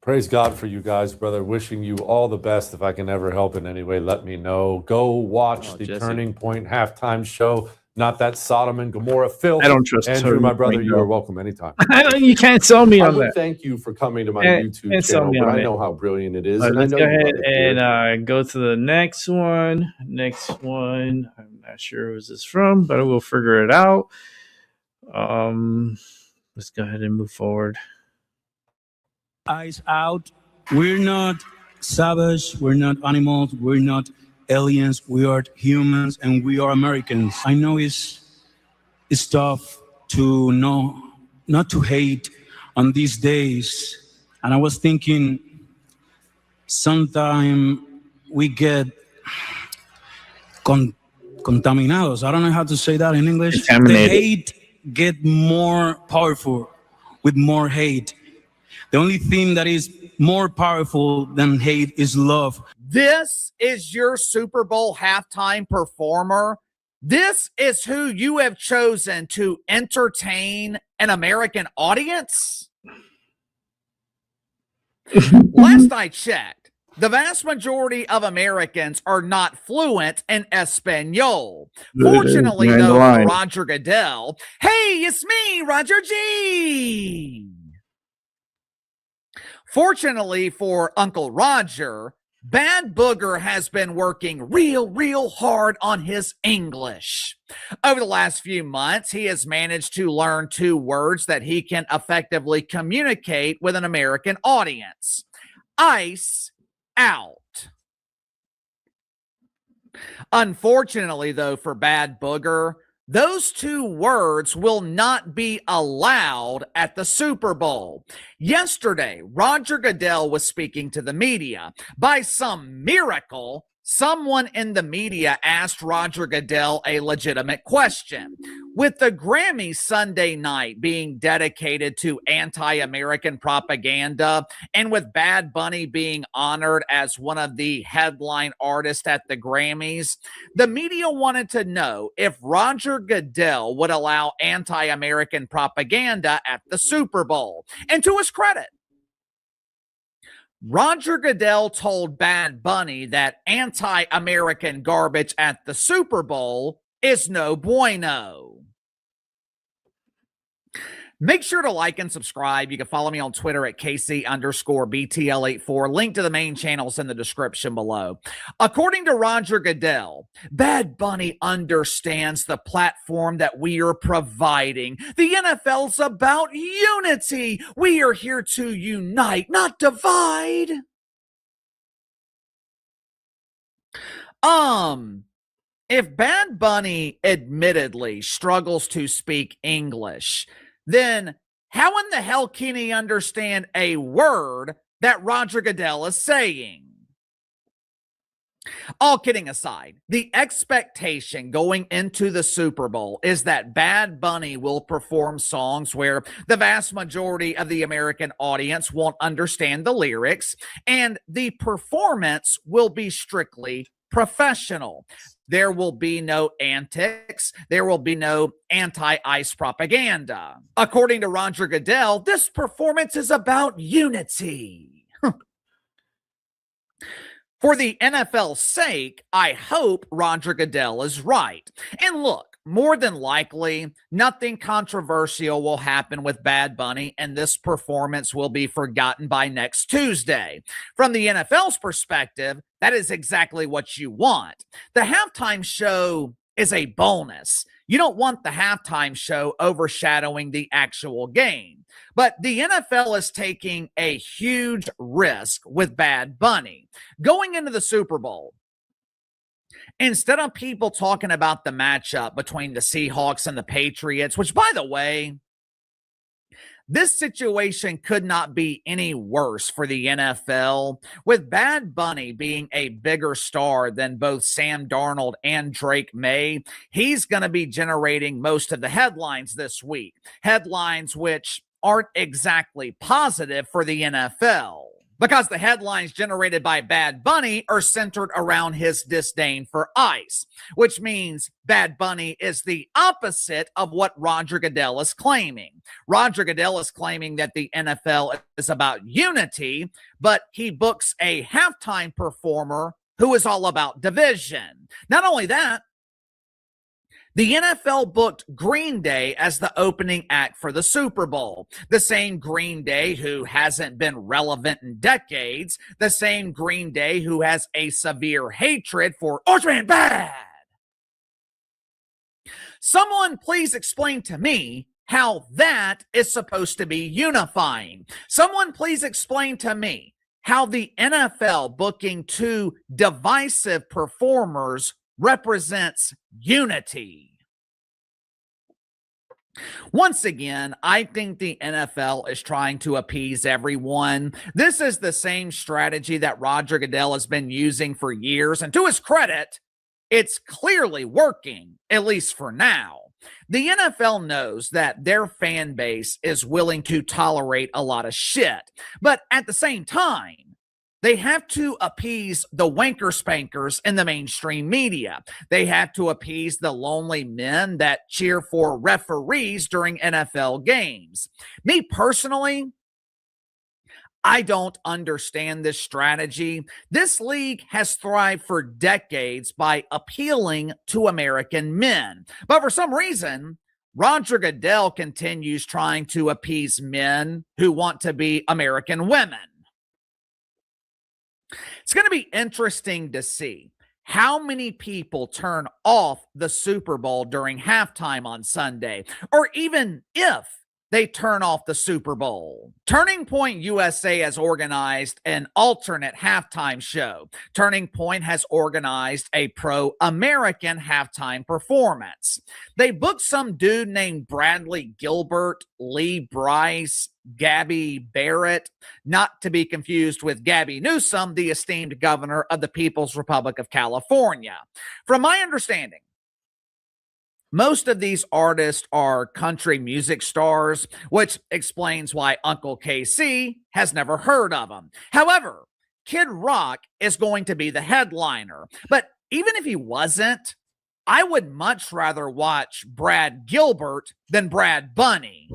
Praise God for you guys, brother. Wishing you all the best. If I can ever help in any way, let me know. Go watch the Jesse. Turning Point halftime show. Not that Sodom and Gomorrah filth. I don't trust Andrew, Turning my brother, Point, you though. are welcome anytime. You can't sell me I on would that. thank you for coming to my And YouTube sell channel, me but on I it. know how brilliant it is. And I Let's know go you ahead love it here. and go to the next one. Next one. I'm not sure who this is from, but we'll figure it out. Let's go ahead and move forward. Eyes out. We're not savage. We're not animals. We're not aliens. We are humans, and we are Americans. I know it's tough to know, not to hate on these days. And I was thinking, sometime we get contaminados. I don't know how to say that in English. The hate get more powerful with more hate. The only thing that is more powerful than hate is love. This is your Super Bowl halftime performer. This is who you have chosen to entertain an American audience. Last I checked, the vast majority of Americans are not fluent in Espanol. Fortunately, though, for Roger Goodell, hey, it's me, Roger G. Fortunately for Uncle Roger, Bad Booger has been working real hard on his English. Over the last few months, he has managed to learn 2 words that he can effectively communicate with an American audience. Ice out. Unfortunately, though, for Bad Booger, those 2 words will not be allowed at the Super Bowl. Yesterday, Roger Goodell was speaking to the media. By some miracle, someone in the media asked Roger Goodell a legitimate question. With the Grammys Sunday night being dedicated to anti-American propaganda, and with Bad Bunny being honored as one of the headline artists at the Grammys, the media wanted to know if Roger Goodell would allow anti-American propaganda at the Super Bowl. And to his credit, Roger Goodell told Bad Bunny that anti-American garbage at the Super Bowl is no bueno. Make sure to like and subscribe. You can follow me on Twitter at KC_BTL84. Link to the main channels in the description below. According to Roger Goodell, Bad Bunny understands the platform that we are providing. The NFL's about unity. We are here to unite, not divide. If Bad Bunny admittedly struggles to speak English, then how in the hell can he understand a word that Roger Goodell is saying? All kidding aside, the expectation going into the Super Bowl is that Bad Bunny will perform songs where the vast majority of the American audience won't understand the lyrics, and the performance will be strictly professional. There will be no antics. There will be no anti-ICE propaganda. According to Roger Goodell, this performance is about unity. For the NFL's sake, I hope Roger Goodell is right. And look, more than likely, nothing controversial will happen with Bad Bunny, and this performance will be forgotten by next Tuesday. From the NFL's perspective, that is exactly what you want. The halftime show is a bonus. You don't want the halftime show overshadowing the actual game. But the NFL is taking a huge risk with Bad Bunny. Going into the Super Bowl, instead of people talking about the matchup between the Seahawks and the Patriots, which, by the way, this situation could not be any worse for the NFL, with Bad Bunny being a bigger star than both Sam Darnold and Drake May. He's going to be generating most of the headlines this week, headlines which aren't exactly positive for the NFL. because the headlines generated by Bad Bunny are centered around his disdain for ICE, which means Bad Bunny is the opposite of what Roger Goodell is claiming. Roger Goodell is claiming that the NFL is about unity, but he books a halftime performer who is all about division. Not only that, the NFL booked Green Day as the opening act for the Super Bowl. The same Green Day who hasn't been relevant in decades. The same Green Day who has a severe hatred for Orange Man Bad. Someone please explain to me how that is supposed to be unifying. Someone please explain to me how the NFL booking two divisive performers represents unity. Once again, I think the NFL is trying to appease everyone. This is the same strategy that Roger Goodell has been using for years, and to his credit, it's clearly working, at least for now. The NFL knows that their fan base is willing to tolerate a lot of shit, but at the same time, they have to appease the wanker spankers in the mainstream media. They have to appease the lonely men that cheer for referees during NFL games. Me personally, I don't understand this strategy. This league has thrived for decades by appealing to American men. But for some reason, Roger Goodell continues trying to appease men who want to be American women. It's going to be interesting to see how many people turn off the Super Bowl during halftime on Sunday, or even if they turn off the Super Bowl. Turning Point USA has organized an alternate halftime show. Turning Point has organized a pro-American halftime performance. They booked some dude named Bradley Gilbert, Lee Bryce, Gabby Barrett, not to be confused with Gabby Newsom, the esteemed governor of the People's Republic of California. From my understanding, most of these artists are country music stars, which explains why Uncle KC has never heard of them. However, Kid Rock is going to be the headliner. But even if he wasn't, I would much rather watch Brad Gilbert than Brad Bunny.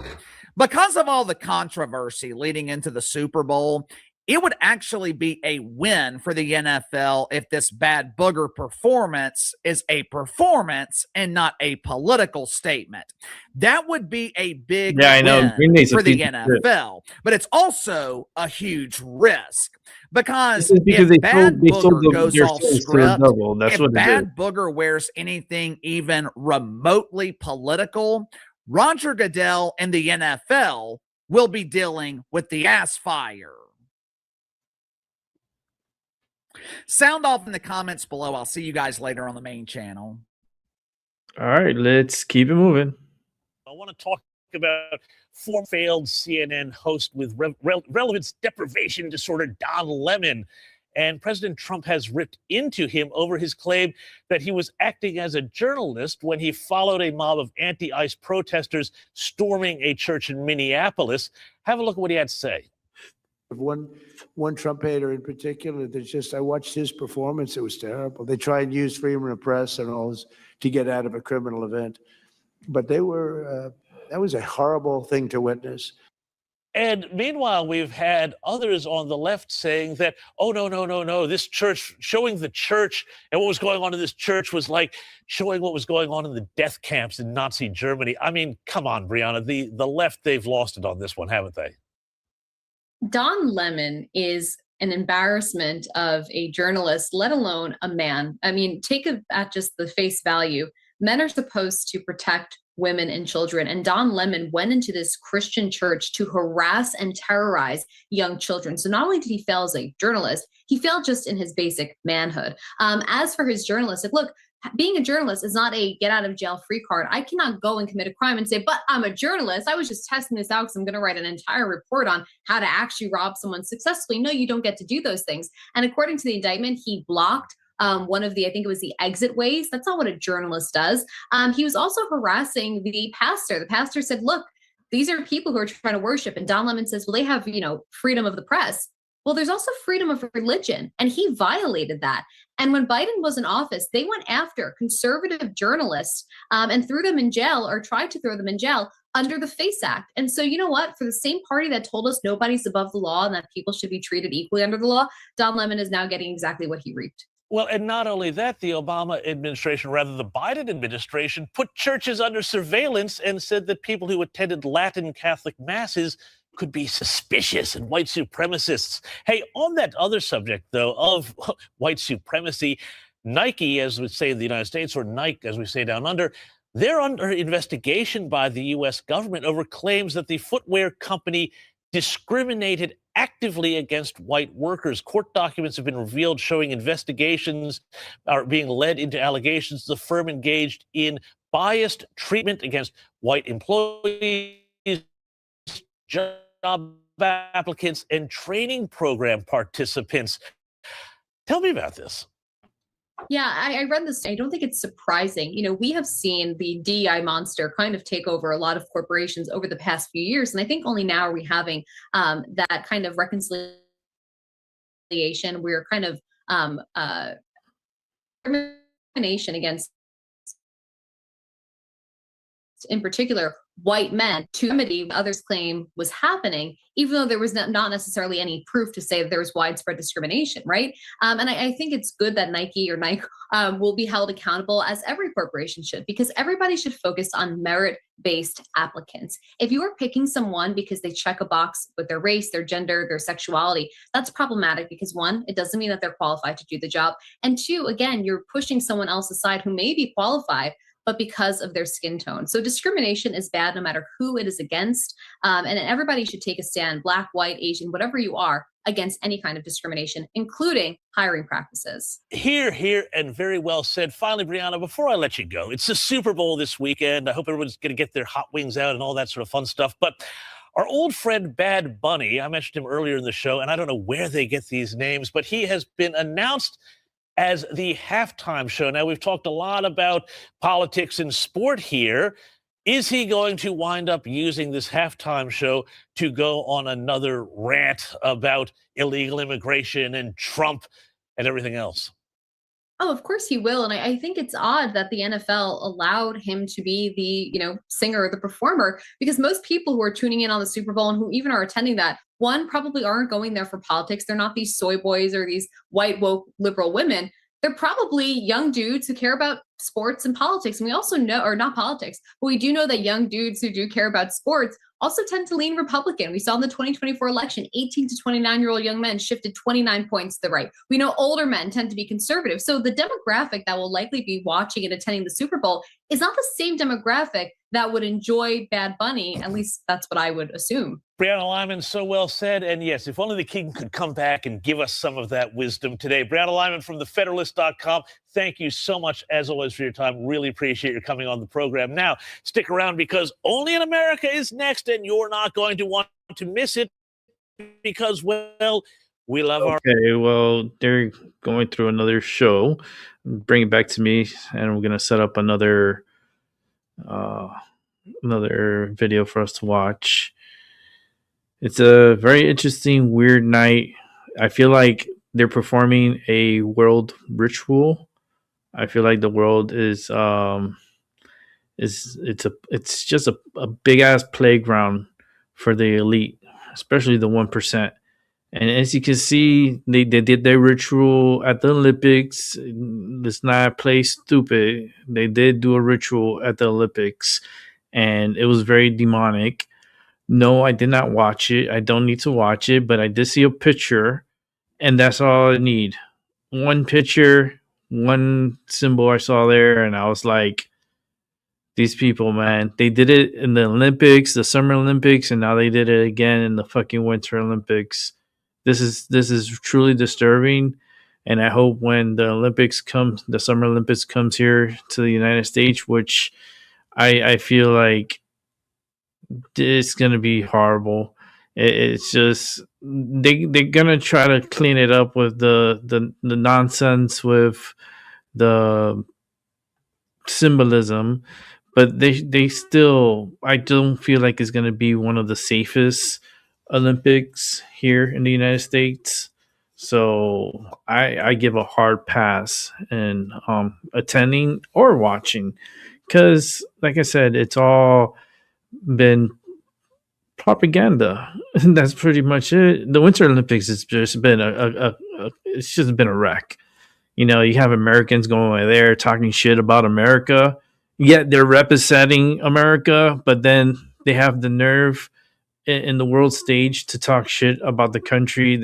Because of all the controversy leading into the Super Bowl, it would actually be a win for the NFL if this Bad Booger performance is a performance and not a political statement. That would be a big win for the NFL. But it's also a huge risk. Because if Bad Booger goes off script, if Bad Booger wears anything even remotely political, Roger Goodell and the NFL will be dealing with the ass fire. Sound off in the comments below. I'll see you guys later on the main channel. All right, let's keep it moving. I want to talk about former failed CNN host with relevance deprivation disorder, Don Lemon. And President Trump has ripped into him over his claim that he was acting as a journalist when he followed a mob of anti-ICE protesters storming a church in Minneapolis. Have a look at what he had to say. One Trump hater in particular, there's just, I watched his performance. It was terrible. They try and use freedom of press and all this to get out of a criminal event. But they were, that was a horrible thing to witness. And meanwhile, we've had others on the left saying that, oh, no, this church, showing the church and what was going on in this church was like showing what was going on in the death camps in Nazi Germany. I mean, come on, Brianna, the left, they've lost it on this one, haven't they? Don Lemon is an embarrassment of a journalist, let alone a man. I mean, take it at just the face value. Men are supposed to protect women and children. And Don Lemon went into this Christian church to harass and terrorize young children. So not only did he fail as a journalist, he failed just in his basic manhood. As for his journalistic, look, being a journalist is not a get out of jail free card. I cannot go and commit a crime and say, but I'm a journalist. I was just testing this out because I'm going to write an entire report on how to actually rob someone successfully. No, you don't get to do those things. And according to the indictment, he blocked one of the, I think it was the exit ways. That's not what a journalist does. He was also harassing the pastor. The pastor said, look, these are people who are trying to worship. And Don Lemon says, well, they have, freedom of the press. Well, there's also freedom of religion, and he violated that. And when Biden was in office, they went after conservative journalists and threw them in jail, or tried to throw them in jail, under the FACE Act. And so, you know what? For the same party that told us nobody's above the law and that people should be treated equally under the law, Don Lemon is now getting exactly what he reaped. Well, and not only that, the Obama administration, rather the Biden administration, put churches under surveillance and said that people who attended Latin Catholic masses could be suspicious and white supremacists. Hey, on that other subject, though, of white supremacy, Nike, as we say in the United States, or Nike, as we say down under, they're under investigation by the U.S. government over claims that the footwear company discriminated actively against white workers. Court documents have been revealed showing investigations are being led into allegations the firm engaged in biased treatment against white employees, job applicants, and training program participants. Tell me about this. Yeah, I read this. I don't think it's surprising. You know, we have seen the DEI monster kind of take over a lot of corporations over the past few years. And I think only now are we having that kind of reconciliation. We're kind of discrimination against, in particular, white men, to remedy what others claim was happening, even though there was not necessarily any proof to say that there was widespread discrimination, right? And I think it's good that Nike will be held accountable, as every corporation should, because everybody should focus on merit-based applicants. If you are picking someone because they check a box with their race, their gender, their sexuality, that's problematic because, one, it doesn't mean that they're qualified to do the job. And two, again, you're pushing someone else aside who may be qualified, but because of their skin tone. So discrimination is bad no matter who it is against. And everybody should take a stand, Black, white, Asian, whatever you are, against any kind of discrimination, including hiring practices. Here, and very well said. Finally, Brianna, before I let you go, it's the Super Bowl this weekend. I hope everyone's going to get their hot wings out and all that sort of fun stuff. But our old friend Bad Bunny, I mentioned him earlier in the show, and I don't know where they get these names, but he has been announced as the halftime show. Now, we've talked a lot about politics and sport here. Is he going to wind up using this halftime show to go on another rant about illegal immigration and Trump and everything else? Oh, of course he will. And I think it's odd that the NFL allowed him to be the, singer or the performer, because most people who are tuning in on the Super Bowl and who even are attending that, one, probably aren't going there for politics. They're not these soy boys or these white woke liberal women. They're probably young dudes who care about sports and politics. And we also know, or not politics, but we do know that young dudes who do care about sports also tend to lean Republican. We saw in the 2024 election, 18 to 29-year-old young men shifted 29 points to the right. We know older men tend to be conservative. So the demographic that will likely be watching and attending the Super Bowl is not the same demographic that would enjoy Bad Bunny. At least that's what I would assume. Brianna Lyman, so well said. And yes, if only the king could come back and give us some of that wisdom today. Brianna Lyman from thefederalist.com. Thank you so much, as always, for your time. Really appreciate your coming on the program. Now, stick around, because Only in America is next, and you're not going to want to miss it because, well, we love our... Okay, well, they're going through another show. Bring it back to me, and we're going to set up another video for us to watch. It's a very interesting, weird night. I feel like they're performing a world ritual. I feel like the world is it's just a big ass playground for the elite, especially the 1%. And as you can see, they did their ritual at the Olympics. Let's not play stupid. They did do a ritual at the Olympics, and it was very demonic. No, I did not watch it. I don't need to watch it, but I did see a picture, and that's all I need. One picture, one symbol I saw there, and I was like, these people, man, they did it in the Olympics, the Summer Olympics, and now they did it again in the fucking Winter Olympics. This is truly disturbing, and I hope when the Summer Olympics comes here to the United States, which I feel like it's gonna be horrible. It's just they're gonna try to clean it up with the nonsense with the symbolism, but they still, I don't feel like it's gonna be one of the safest Olympics here in the United States. So I give a hard pass in attending or watching, because, like I said, it's all been propaganda. And that's pretty much it. The Winter Olympics has just been it's just been a wreck. You know, you have Americans going over there talking shit about America, yet they're representing America, but then they have the nerve in the world stage to talk shit about the country.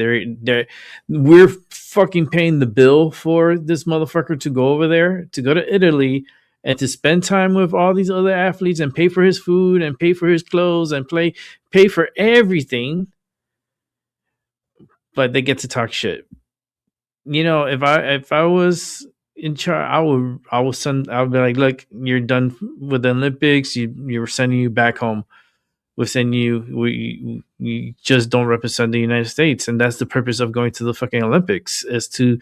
We're fucking paying the bill for this motherfucker to go over there, to go to Italy, and to spend time with all these other athletes and pay for his food and pay for his clothes and pay for everything. But they get to talk shit. You know, if I was in charge, I would be like, look, you're done with the Olympics. You're sending you back home. We're sending you. You just don't represent the United States, and that's the purpose of going to the fucking Olympics, is to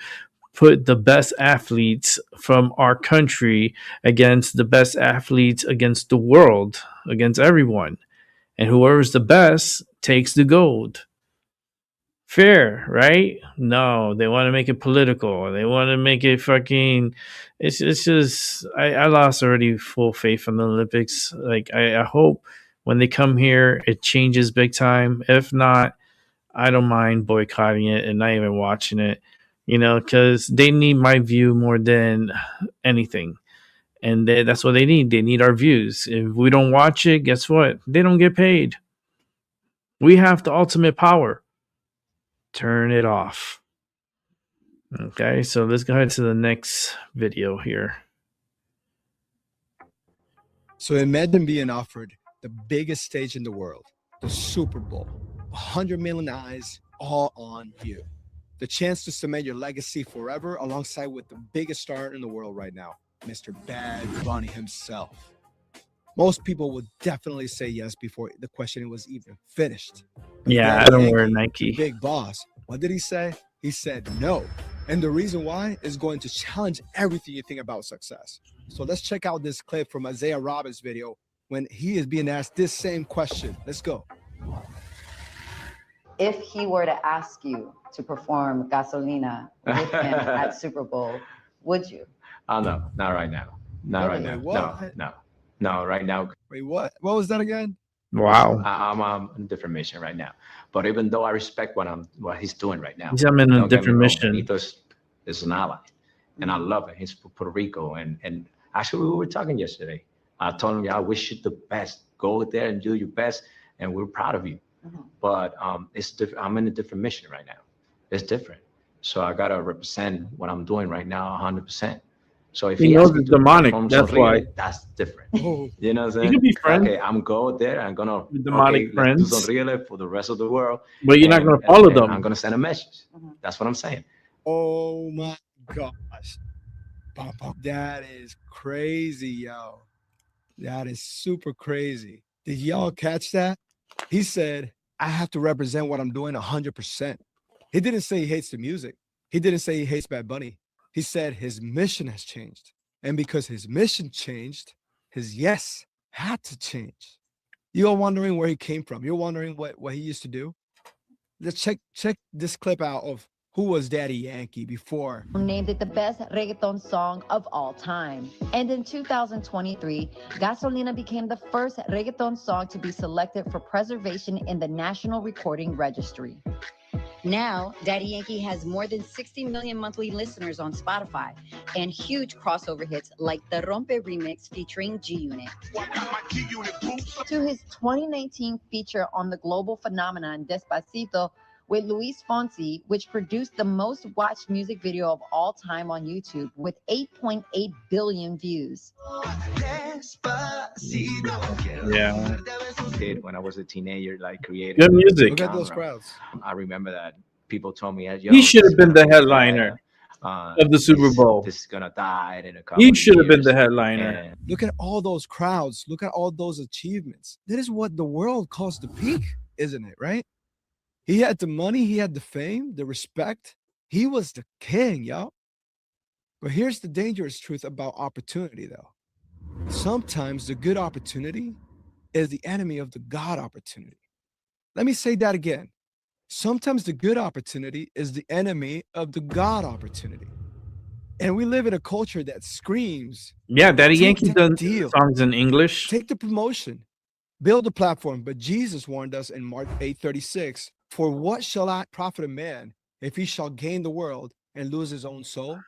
put the best athletes from our country against the best athletes against the world, against everyone, and whoever's the best takes the gold. Fair, right? No, they want to make it political. They want to make it fucking. It's just I lost already full faith in the Olympics. Like I hope when they come here it changes big time. If not, I don't mind boycotting it and not even watching it. You know, because they need my view more than anything, and that's what they need. They need our views. If we don't watch it, guess what? They don't get paid. We have the ultimate power. Turn it off. Okay, so let's go ahead to the next video here. So imagine being offered the biggest stage in the world, the Super Bowl, 100 million eyes all on you. The chance to cement your legacy forever alongside with the biggest star in the world right now, Mr. Bad Bunny himself. Most people would definitely say yes before the question was even finished. Yeah, I don't wear Nike. Big boss. What did he say? He said no. And the reason why is going to challenge everything you think about success. So let's check out this clip from Isaiah Robbins' video when he is being asked this same question. Let's go. If he were to ask you to perform Gasolina with him at Super Bowl, would you? Oh, no, not right now. Not right now. No, right now. Wait, what? What was that again? Wow. I'm on a different mission right now. But even though I respect what he's doing right now. I'm in a different mission. Benito's is an ally, and I love it. He's from Puerto Rico, and actually we were talking yesterday. I told him, I wish you the best. Go there and do your best, and we're proud of you. But it's different. I'm in a different mission right now. It's different. So I gotta represent what I'm doing right now 100%. So if he knows it's demonic, that's why. That's different. You know what I'm saying? You can be friends. Okay, I'm going there. I'm gonna demonic friends. Do Sonríele for the rest of the world. But you're not gonna follow them. I'm gonna send a message. That's what I'm saying. Oh my gosh. That is crazy, yo. That is super crazy. Did y'all catch that? He said, I have to represent what I'm doing 100%. He didn't say he hates the music. He didn't say he hates Bad Bunny. He said his mission has changed. And because his mission changed, his yes had to change. You're wondering where he came from. You're wondering what he used to do. Let's check this clip out of who was Daddy Yankee before. Named it the best reggaeton song of all time. And in 2023, Gasolina became the first reggaeton song to be selected for preservation in the National Recording Registry. Now, Daddy Yankee has more than 60 million monthly listeners on Spotify and huge crossover hits like the Rompe remix featuring G-Unit. To his 2019 feature on the global phenomenon Despacito with Luis Fonsi, which produced the most watched music video of all time on YouTube with 8.8 billion views. Yeah. Did when I was a teenager, like creating good music. Look at those crowds. I remember that people told me, he should have been the headliner of the Super Bowl. This is gonna die in a couple. He should have been the headliner. Look at all those crowds. Look at all those achievements. That is what the world calls the peak, isn't it? Right? He had the money, he had the fame, the respect. He was the king, y'all. But here's the dangerous truth about opportunity, though. Sometimes the good opportunity is the enemy of the God opportunity. Let me say that again. Sometimes the good opportunity is the enemy of the God opportunity. And we live in a culture that screams. Yeah, Daddy take Yankee the done deal. songs in English. Take the promotion. Build a platform. But Jesus warned us in Mark 8:36, for what shall I profit a man if he shall gain the world and lose his own soul?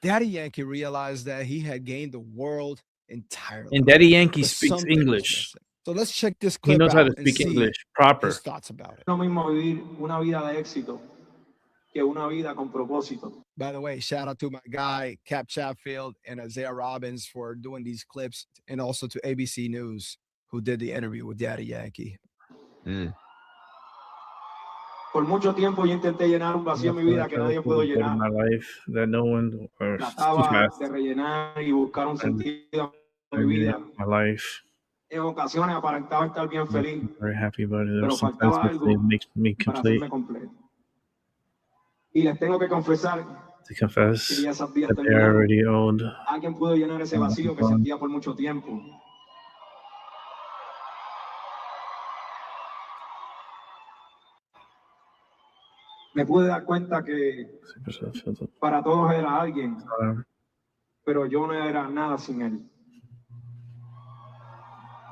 Daddy Yankee realized that he had gained the world entirely. And Daddy Yankee but speaks something was English. missing. So let's check this He clip knows how to out and speak see English proper. his thoughts about it. No mismo vivir una vida de éxito que una vida con propósito. By the way, shout out to my guy, Cap Chatfield and Isaiah Robbins for doing these clips, and also to ABC News, who did the interview with Daddy Yankee. Por mucho tiempo yo intenté llenar un vacío en mi vida que nadie pudo llenar. In my life that no one or too Trataba fast. de rellenar y buscar un sentido a mi vida. My life. En ocasiones aparentaba estar bien feliz, I'm very happy about it. pero There's faltaba sometimes algo it makes me para complete. hacerme completo. Y les tengo que confesar To confess que ya esas días that they terminaron. already owed. Alguien pudo llenar ese vacío que sentía por mucho tiempo. Me pude dar cuenta que para todos era alguien, pero yo no era nada sin él.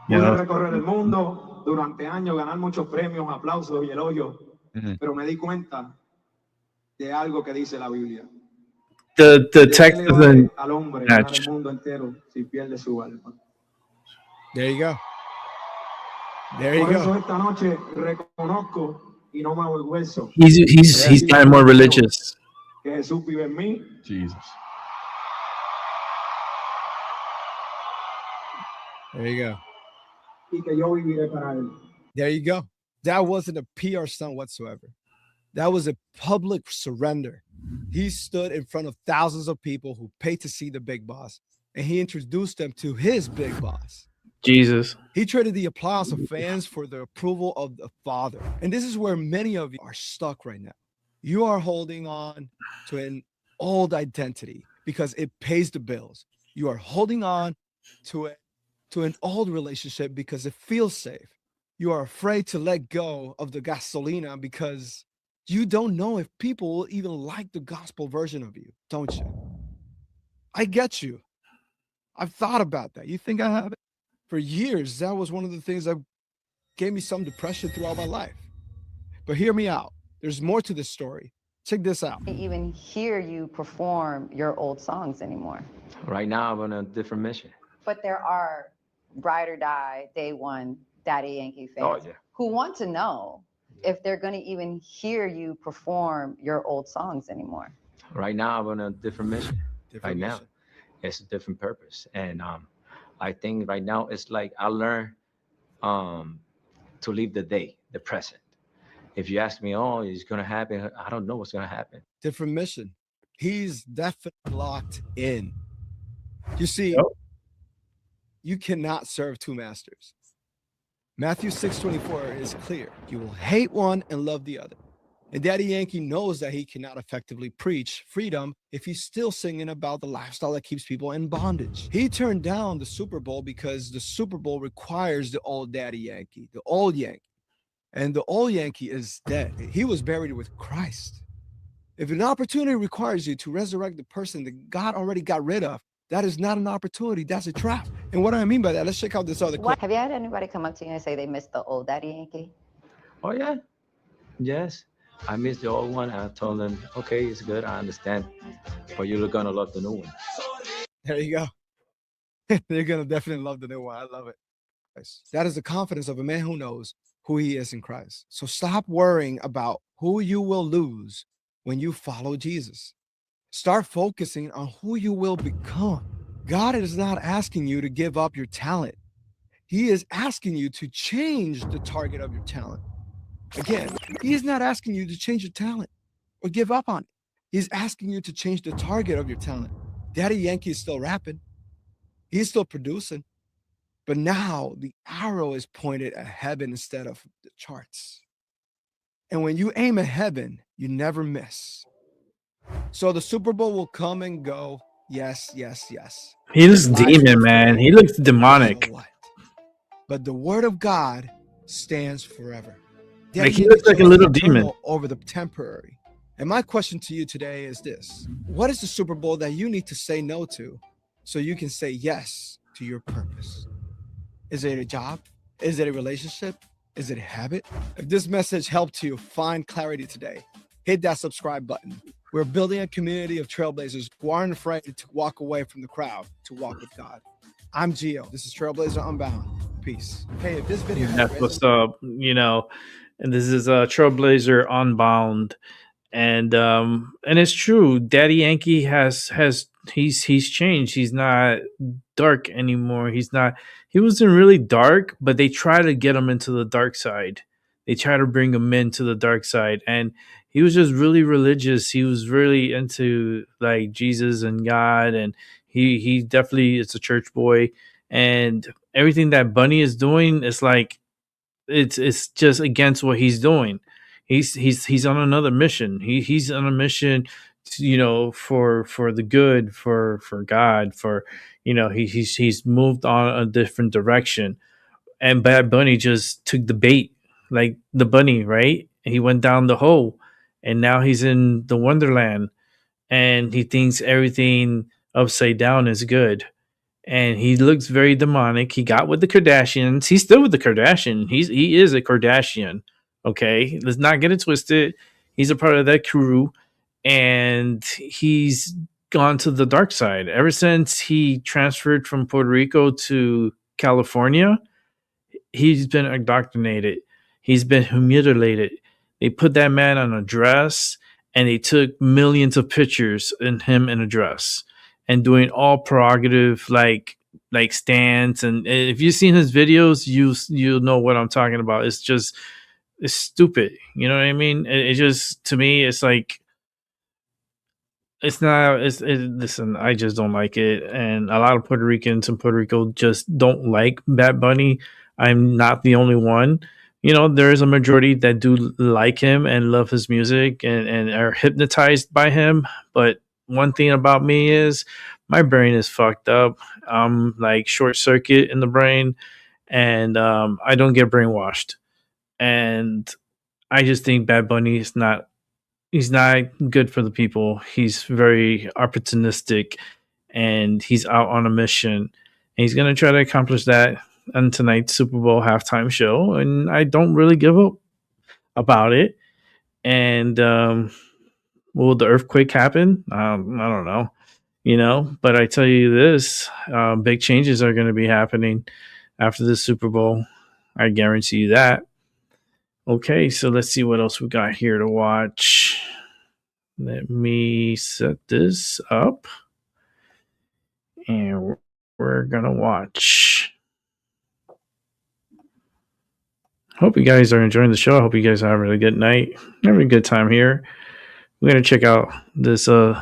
Pude recorrer el mundo durante años, ganar muchos premios, aplausos y elogios, pero me di cuenta de algo que dice la Biblia. The text doesn't al hombre match. el mundo entero si pierde su alma. There you go. There you Por eso go. esta noche reconozco y no me avergüenzo. He's gotten more religious. Que Jesús vive en mí. Jesus. There you go. Y que yo viviré para él. There you go. That wasn't a PR stunt whatsoever. That was a public surrender. He stood in front of thousands of people who paid to see the big boss, and he introduced them to his big boss. Jesus. He traded the applause of fans for the approval of the Father. And this is where many of you are stuck right now. You are holding on to an old identity because it pays the bills. You are holding on to an old relationship because it feels safe. You are afraid to let go of the gasolina because you don't know if people will even like the gospel version of you, don't you? I get you. I've thought about that. You think I haven't? For years, that was one of the things that gave me some depression throughout my life. But hear me out. There's more to this story. Check this out. I even hear you perform your old songs anymore. Right now, I'm on a different mission. But there are ride or die, day one, Daddy Yankee fans yeah. who want to know if they're going to even hear you perform your old songs anymore. Right now, I'm on a different mission. Different now, mission. it's a different purpose. And I think right now, it's like I learned to live the day, the present. If you ask me, oh, it's going to happen, I don't know what's going to happen. Different mission. He's definitely locked in. You see, you cannot serve two masters. Matthew 6:24 is clear. You will hate one and love the other. And Daddy Yankee knows that he cannot effectively preach freedom if he's still singing about the lifestyle that keeps people in bondage. He turned down the Super Bowl because the Super Bowl requires the old Daddy Yankee, the old Yankee. And the old Yankee is dead. He was buried with Christ. If an opportunity requires you to resurrect the person that God already got rid of, that is not an opportunity. That's a trap. And what do I mean by that? Let's check out this other clip. Have you had anybody come up to you and say they missed the old Daddy Yankee? Oh, yeah. Yes. I missed the old one. I told them, okay, it's good. I understand. But you're going to love the new one. There you go. They're going to definitely love the new one. I love it. That is the confidence of a man who knows who he is in Christ. So stop worrying about who you will lose when you follow Jesus. Start focusing on who you will become. God is not asking you to give up your talent. He is asking you to change the target of your talent. Again, he is not asking you to change your talent or give up on it. He's asking you to change the target of your talent. Daddy Yankee is still rapping. He's still producing. But now the arrow is pointed at heaven instead of the charts. And when you aim at heaven, you never miss. So the Super Bowl will come and go. Yes, yes, yes. He looks demon, man. He looks demonic. So what? But the word of God stands forever. Daddy he Yankee looks like a chose little the demon. eternal over the temporary. And my question to you today is this: what is the Super Bowl that you need to say no to so you can say yes to your purpose? Is it a job? Is it a relationship? Is it a habit? If this message helped you find clarity today, hit that subscribe button. We're building a community of trailblazers who aren't afraid to walk away from the crowd to walk with God. I'm Gio. This is Trailblazer Unbound. Peace. Hey, if this video That's what's up, and this is Trailblazer Unbound. And it's true. Daddy Yankee he's changed. He's not dark anymore. He wasn't really dark, but they try to get him into the dark side. They try to bring him into the dark side. And he was just really religious. He was really into like Jesus and God, and he definitely is a church boy. And everything that Bunny is doing is like it's just against what he's doing. He's on another mission. He's on a mission, for the good, for God, for he's moved on a different direction. And Bad Bunny just took the bait, like the bunny, right? He went down the hole, and now he's in the Wonderland, and he thinks everything upside down is good. And he looks very demonic. He got with the Kardashians. He's still with the Kardashian. He is a Kardashian. Okay, let's not get it twisted. He's a part of that crew, and he's gone to the dark side. Ever since he transferred from Puerto Rico to California, he's been indoctrinated. He's been humiliated. They put that man on a dress, and they took millions of pictures in him in a dress, and doing all prerogative like stands. And if you've seen his videos, you'll know what I'm talking about. It's stupid. You know what I mean? It just, to me, it's like, listen, I just don't like it. And a lot of Puerto Ricans in Puerto Rico just don't like Bad Bunny. I'm not the only one. There is a majority that do like him and love his music and are hypnotized by him. But one thing about me is my brain is fucked up. I'm like short circuit in the brain, and I don't get brainwashed. And I just think Bad Bunny he's not good for the people. He's very opportunistic, and he's out on a mission. And he's going to try to accomplish that on tonight's Super Bowl halftime show. And I don't really give up about it. And will the earthquake happen? I don't know. But I tell you this, big changes are going to be happening after the Super Bowl. I guarantee you that. Okay, so let's see what else we got here to watch. Let me set this up, and we're gonna watch. Hope you guys are enjoying the show. I hope you guys are having a good night, having a good time here. We're gonna check out this Logan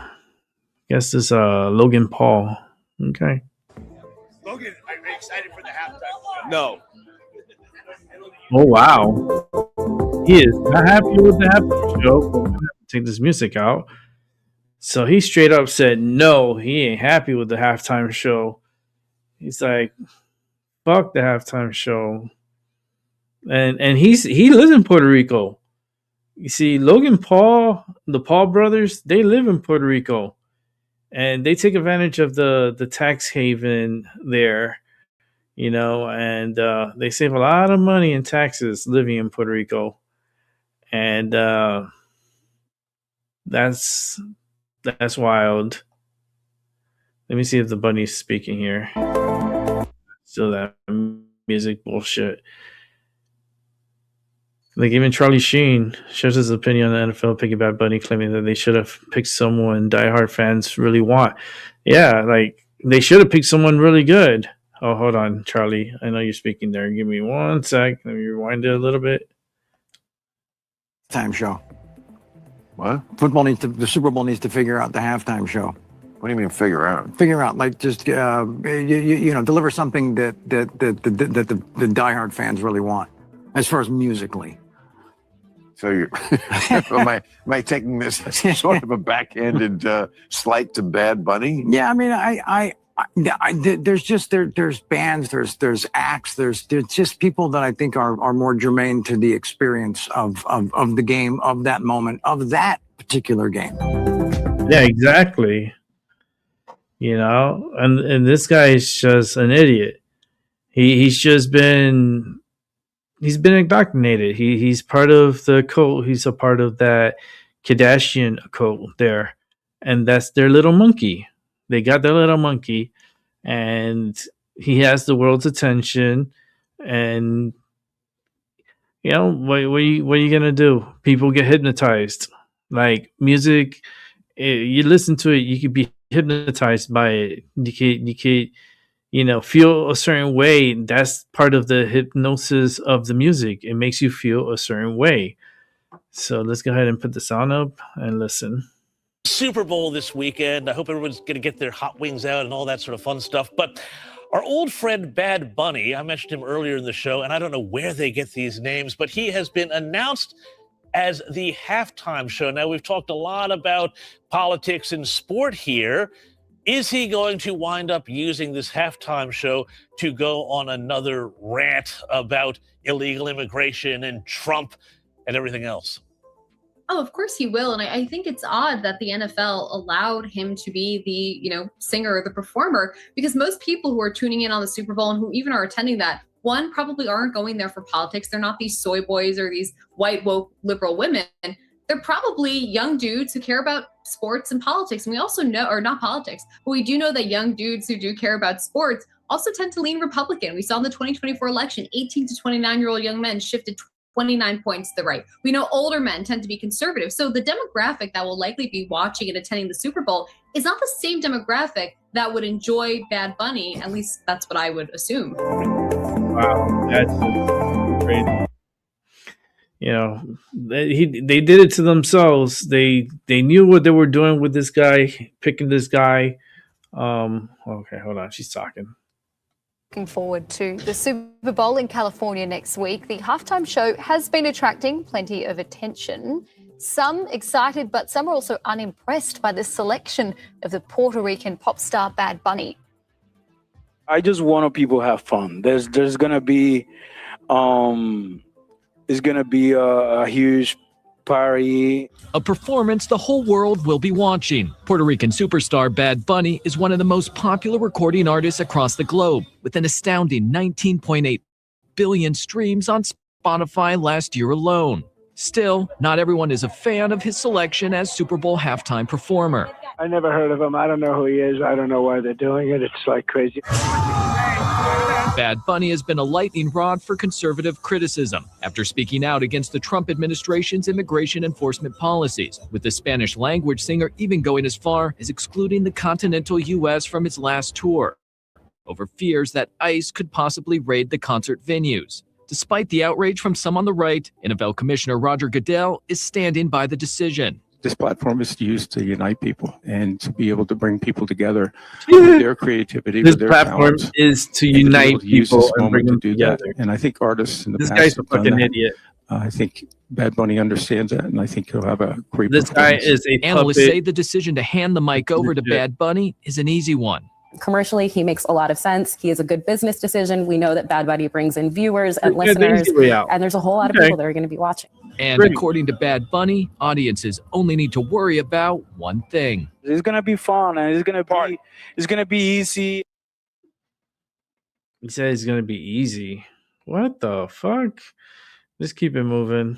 Paul. Okay. Logan, are you excited for the halftime? No. Oh wow. He is not happy with the halftime show. We're gonna have to take this music out. So he straight up said no, he ain't happy with the halftime show. He's like, fuck the halftime show. And he lives in Puerto Rico. You see, Logan Paul, the Paul brothers, they live in Puerto Rico. And they take advantage of the tax haven there, and they save a lot of money in taxes living in Puerto Rico. And that's wild. Let me see if the bunny's speaking here. Still that music bullshit. Like even Charlie Sheen shares his opinion on the NFL picking Bad Bunny, claiming that they should have picked someone diehard fans really want. Yeah, like they should have picked someone really good. Oh, hold on, Charlie. I know you're speaking there. Give me 1 sec. Let me rewind it a little bit. Time show. What? The Super Bowl needs to figure out the halftime show. What do you mean figure out? Figure out, like just deliver something that the diehard fans really want, as far as musically. So you're am I taking this as sort of a backhanded slight to Bad Bunny? Yeah, I mean, I There's bands, there's acts, there's just people that I think are more germane to the experience of the game, of that moment, of that particular game. Yeah, exactly. You know, and this guy is just an idiot. He's been indoctrinated. He's part of the cult. He's a part of that Kardashian cult there, and that's their little monkey. They got their little monkey, and he has the world's attention. And you know what are you gonna do? People get hypnotized. Like music, you listen to it, you could be hypnotized by it. You could feel a certain way. That's part of the hypnosis of the music. It makes you feel a certain way. So let's go ahead and put the sound up and listen. Super Bowl this weekend. I hope everyone's going to get their hot wings out and all that sort of fun stuff. But our old friend Bad Bunny, I mentioned him earlier in the show, and I don't know where they get these names, but he has been announced as the halftime show. Now, we've talked a lot about politics and sport here. Is he going to wind up using this halftime show to go on another rant about illegal immigration and Trump and everything else? Oh, of course he will. And I think it's odd that the NFL allowed him to be the, singer or the performer, because most people who are tuning in on the Super Bowl and who even are attending that, one, probably aren't going there for politics. They're not these soy boys or these white woke liberal women. They're probably young dudes who care about sports and politics. And we also know, or not politics, but we do know that young dudes who do care about sports also tend to lean Republican. We saw in the 2024 election, 18 to 29-year-old young men shifted 29 points to the right. We know older men tend to be conservative. So the demographic that will likely be watching and attending the Super Bowl is not the same demographic that would enjoy Bad Bunny. At least that's what I would assume. Wow, that's crazy. They did it to themselves. They knew what they were doing with this guy, picking this guy. Okay, hold on. She's talking. Looking forward to the Super Bowl in California next week. The halftime show has been attracting plenty of attention. Some excited, but some are also unimpressed by the selection of the Puerto Rican pop star Bad Bunny. I just want people to have fun. There's gonna be a huge party. A performance the whole world will be watching. Puerto Rican superstar Bad Bunny is one of the most popular recording artists across the globe, with an astounding 19.8 billion streams on Spotify last year alone. Still, not everyone is a fan of his selection as Super Bowl halftime performer. I never heard of him. I don't know who he is. I don't know why they're doing it. It's like crazy. Bad Bunny has been a lightning rod for conservative criticism after speaking out against the Trump administration's immigration enforcement policies, with the Spanish language singer even going as far as excluding the continental U.S. from its last tour over fears that ICE could possibly raid the concert venues. Despite the outrage from some on the right, NFL Commissioner Roger Goodell is standing by the decision. This platform is used to unite people and to be able to bring people together with their creativity. This with their platform talents, is to and be unite able to use people this and bring moment them to do that. together. And I think artists in the This past guy's a have done fucking that. idiot. I think Bad Bunny understands that, and I think he'll have a great This guy performance. is a Analysts puppet. say the decision to hand the mic over to Bad Bunny is an easy one. Commercially, he makes a lot of sense. He is a good business decision. We know that Bad Bunny brings in viewers and Yeah, the listeners, easy way out. and there's a whole lot of Okay. people that are going to be watching. And Great. according to Bad Bunny, audiences only need to worry about one thing. It's gonna be fun, and it's gonna be easy. He said it's gonna be easy. What the fuck? Just keep it moving.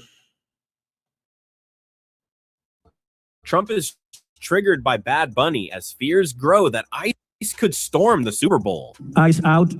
Trump is triggered by Bad Bunny as fears grow that ICE could storm the Super Bowl. Eyes out.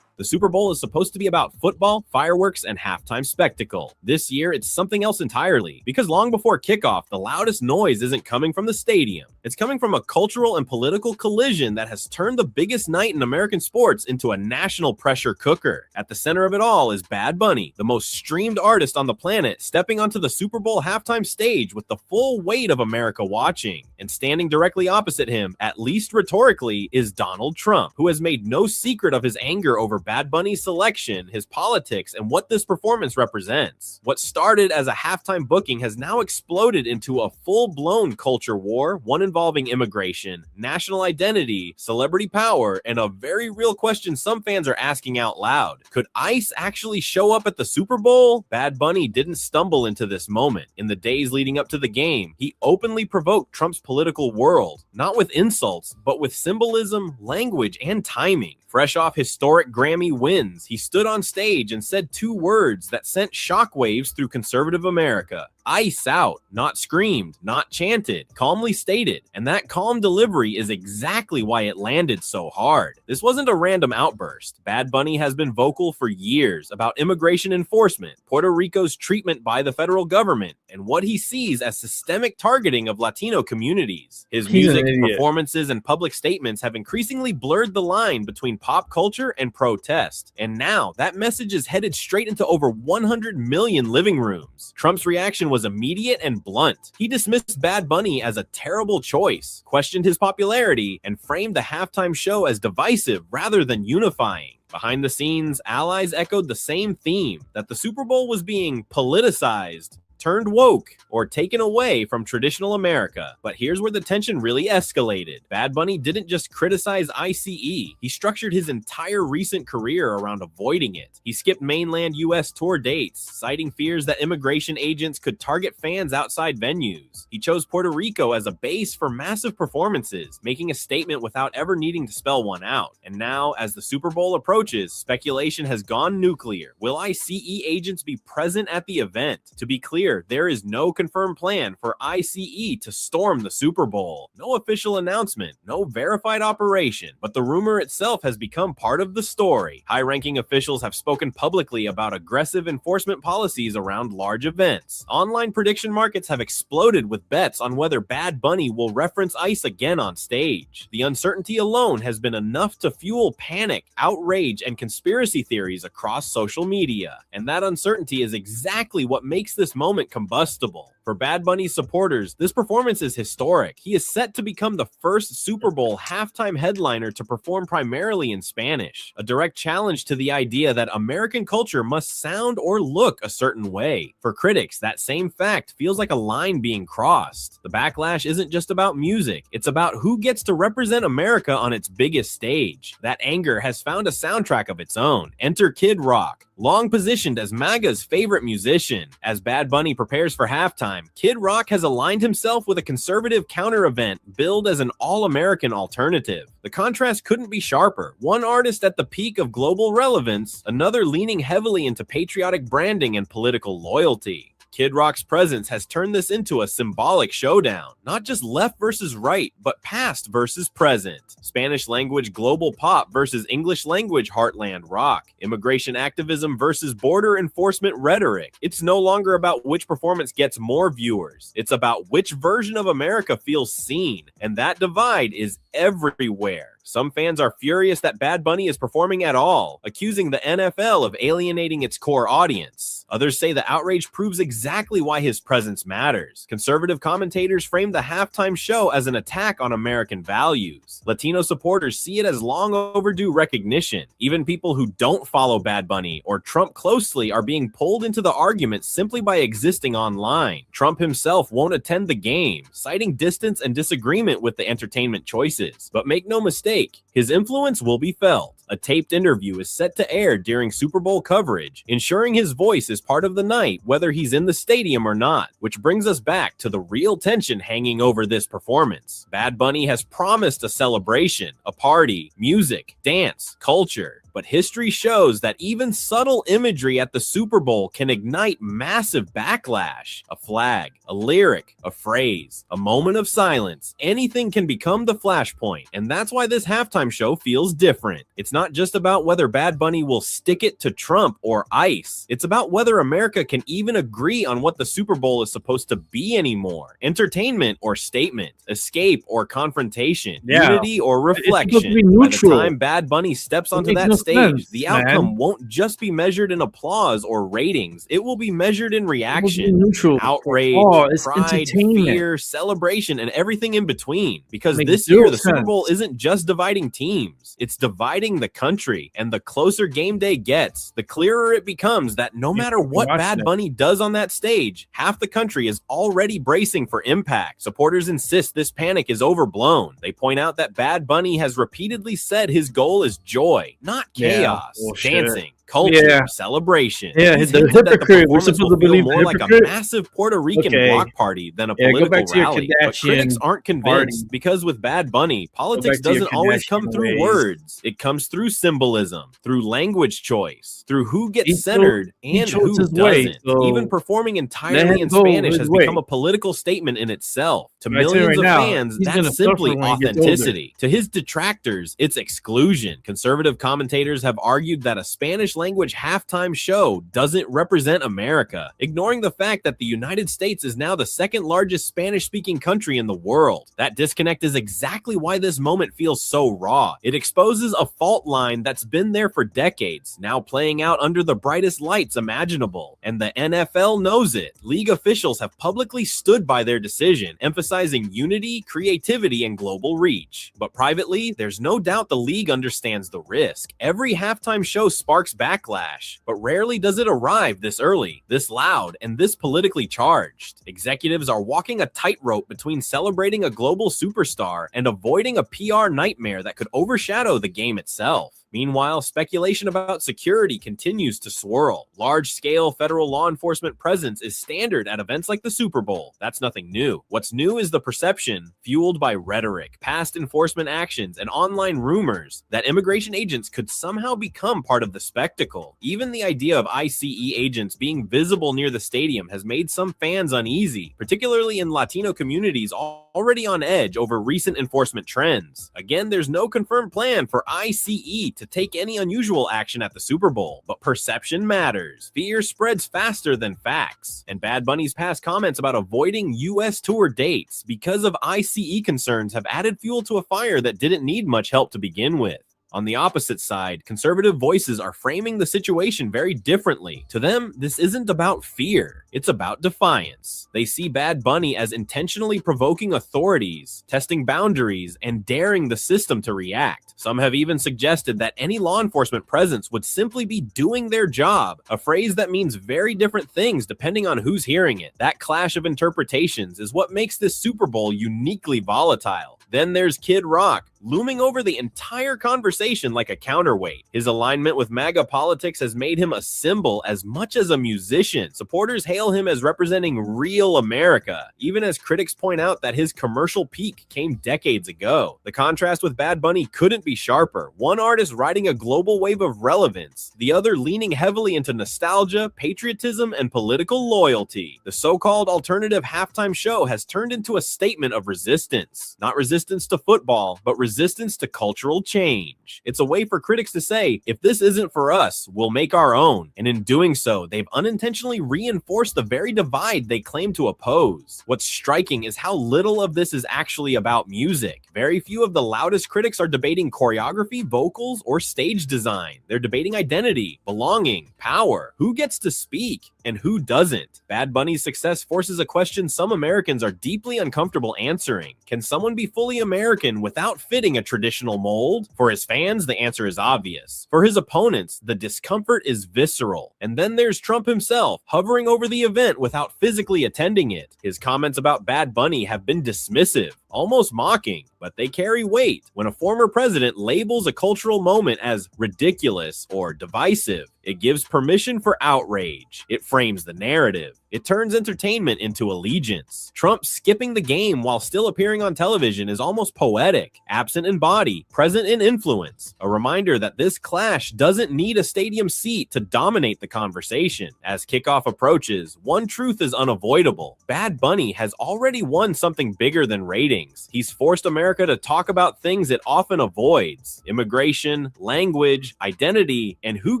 The Super Bowl is supposed to be about football, fireworks, and halftime spectacle. This year, it's something else entirely, because long before kickoff, the loudest noise isn't coming from the stadium. It's coming from a cultural and political collision that has turned the biggest night in American sports into a national pressure cooker. At the center of it all is Bad Bunny, the most streamed artist on the planet, stepping onto the Super Bowl halftime stage with the full weight of America watching. And standing directly opposite him, at least rhetorically, is Donald Trump, who has made no secret of his anger over Bad Bunny's selection, his politics, and what this performance represents. What started as a halftime booking has now exploded into a full-blown culture war, one involving immigration, national identity, celebrity power, and a very real question some fans are asking out loud. Could ICE actually show up at the Super Bowl? Bad Bunny didn't stumble into this moment. In the days leading up to the game, he openly provoked Trump's political world, not with insults, but with symbolism, language, and timing. Fresh off historic Grammy wins, he stood on stage and said 2 words that sent shockwaves through conservative America. ICE out, not screamed, not chanted, calmly stated. And that calm delivery is exactly why it landed so hard. This wasn't a random outburst. Bad Bunny has been vocal for years about immigration enforcement, Puerto Rico's treatment by the federal government, and what he sees as systemic targeting of Latino communities. His music, performances, and public statements have increasingly blurred the line between pop culture and protest. And now that message is headed straight into over 100 million living rooms. Trump's reaction was immediate and blunt. He dismissed Bad Bunny as a terrible choice, questioned his popularity, and framed the halftime show as divisive rather than unifying. Behind the scenes, allies echoed the same theme, that the Super Bowl was being politicized, turned woke, or taken away from traditional America. But here's where the tension really escalated. Bad Bunny didn't just criticize ICE, he structured his entire recent career around avoiding it. He skipped mainland US tour dates, citing fears that immigration agents could target fans outside venues. He chose Puerto Rico as a base for massive performances, making a statement without ever needing to spell one out. And now, as the Super Bowl approaches, speculation has gone nuclear. Will ICE agents be present at the event? To be clear, there is no confirmed plan for ICE to storm the Super Bowl. No official announcement, no verified operation, but the rumor itself has become part of the story. High-ranking officials have spoken publicly about aggressive enforcement policies around large events. Online prediction markets have exploded with bets on whether Bad Bunny will reference ICE again on stage. The uncertainty alone has been enough to fuel panic, outrage, and conspiracy theories across social media. And that uncertainty is exactly what makes this moment combustible. For Bad Bunny's supporters, this performance is historic. He is set to become the first Super Bowl halftime headliner to perform primarily in Spanish, a direct challenge to the idea that American culture must sound or look a certain way. For critics, that same fact feels like a line being crossed. The backlash isn't just about music, it's about who gets to represent America on its biggest stage. That anger has found a soundtrack of its own. Enter Kid Rock, long positioned as MAGA's favorite musician. As Bad Bunny prepares for halftime, Kid Rock has aligned himself with a conservative counter-event billed as an all-American alternative. The contrast couldn't be sharper. One artist at the peak of global relevance, another leaning heavily into patriotic branding and political loyalty. Kid Rock's presence has turned this into a symbolic showdown, not just left versus right, but past versus present. Spanish language global pop versus English language heartland rock. Immigration activism versus border enforcement rhetoric. It's no longer about which performance gets more viewers. It's about which version of America feels seen, and that divide is everywhere. Some fans are furious that Bad Bunny is performing at all, accusing the NFL of alienating its core audience. Others say the outrage proves exactly why his presence matters. Conservative commentators frame the halftime show as an attack on American values. Latino supporters see it as long overdue recognition. Even people who don't follow Bad Bunny or Trump closely are being pulled into the argument simply by existing online. Trump himself won't attend the game, citing distance and disagreement with the entertainment choices. But make no mistake, his influence will be felt. A taped interview is set to air during Super Bowl coverage, ensuring his voice is part of the night, whether he's in the stadium or not. Which brings us back to the real tension hanging over this performance. Bad Bunny has promised a celebration, a party, music, dance, culture. But history shows that even subtle imagery at the Super Bowl can ignite massive backlash. A flag, a lyric, a phrase, a moment of silence, anything can become the flashpoint. And that's why this halftime show feels different. It's not just about whether Bad Bunny will stick it to Trump or ICE. It's about whether America can even agree on what the Super Bowl is supposed to be anymore. Entertainment or statement, escape or confrontation, unity or reflection. By the time Bad Bunny steps onto that stage, the outcome won't just be measured in applause or ratings. It will be measured in reaction, neutral, outrage, it's pride, entertainment. fear, celebration, and everything in between. Because Makes this year, zero the Super sense. Bowl isn't just dividing teams, it's dividing the country. And the closer game day gets, the clearer it becomes that no matter what Bad Bunny does on that stage, half the country is already bracing for impact. Supporters insist this panic is overblown. They point out that Bad Bunny has repeatedly said his goal is joy, not chaos, dancing, culture, celebration. Yeah, He's the hinted that hypocrite. We're performance supposed will to feel believe more the like a hypocrite. massive Puerto Rican Okay. block party than a Yeah, go political back to your rally. But critics Kardashian aren't convinced because with Bad Bunny, politics back to your doesn't always come Kardashian through ways. words. It comes through symbolism, through language choice, through who gets He centered he and chose who his way, doesn't. so Even performing let entirely him in go Spanish his has way. become a political statement in itself. To But I tell you millions right of now, fans, he's gonna that's suffer simply when he gets older. authenticity. To his detractors, it's exclusion. Conservative commentators have argued that a Spanish language halftime show doesn't represent America, ignoring the fact that the United States is now the second largest Spanish-speaking country in the world. That disconnect is exactly why this moment feels so raw. It exposes a fault line that's been there for decades, now playing out under the brightest lights imaginable. And the NFL knows it. League officials have publicly stood by their decision, emphasizing unity, creativity, and global reach. But privately, there's no doubt the league understands the risk. Every halftime show sparks backlash, but rarely does it arrive this early, this loud, and this politically charged. Executives are walking a tightrope between celebrating a global superstar and avoiding a PR nightmare that could overshadow the game itself. Meanwhile, speculation about security continues to swirl. Large-scale federal law enforcement presence is standard at events like the Super Bowl. That's nothing new. What's new is the perception, fueled by rhetoric, past enforcement actions, and online rumors, that immigration agents could somehow become part of the spectacle. Even the idea of ICE agents being visible near the stadium has made some fans uneasy, particularly in Latino communities already on edge over recent enforcement trends. Again, there's no confirmed plan for ICE to take any unusual action at the Super Bowl, but perception matters. Fear spreads faster than facts. And Bad Bunny's past comments about avoiding U.S. tour dates because of ICE concerns have added fuel to a fire that didn't need much help to begin with. On the opposite side, conservative voices are framing the situation very differently. To them, this isn't about fear, it's about defiance. They see Bad Bunny as intentionally provoking authorities, testing boundaries, and daring the system to react. Some have even suggested that any law enforcement presence would simply be doing their job, a phrase that means very different things depending on who's hearing it. That clash of interpretations is what makes this Super Bowl uniquely volatile. Then there's Kid Rock, looming over the entire conversation like a counterweight. His alignment with MAGA politics has made him a symbol as much as a musician. Supporters hail him as representing real America, even as critics point out that his commercial peak came decades ago. The contrast with Bad Bunny couldn't be sharper. One artist riding a global wave of relevance, the other leaning heavily into nostalgia, patriotism, and political loyalty. The so-called alternative halftime show has turned into a statement of resistance. Not resistance to football, but resistance to cultural change. It's a way for critics to say, if this isn't for us, we'll make our own. And in doing so, they've unintentionally reinforced the very divide they claim to oppose. What's striking is how little of this is actually about music. Very few of the loudest critics are debating choreography, vocals, or stage design. They're debating identity, belonging, power, who gets to speak, and who doesn't. Bad Bunny's success forces a question some Americans are deeply uncomfortable answering. Can someone be fully American without fitting a traditional mold? For his fans, the answer is obvious. For his opponents, the discomfort is visceral. And then there's Trump himself, hovering over the event without physically attending it. His comments about Bad Bunny have been dismissive, almost mocking, but they carry weight. When a former president labels a cultural moment as ridiculous or divisive, it gives permission for outrage. It frames the narrative. It turns entertainment into allegiance. Trump skipping the game while still appearing on television is almost poetic, absent in body, present in influence. A reminder that this clash doesn't need a stadium seat to dominate the conversation. As kickoff approaches, one truth is unavoidable. Bad Bunny has already won something bigger than ratings. He's forced America to talk about things it often avoids: immigration, language, identity, and who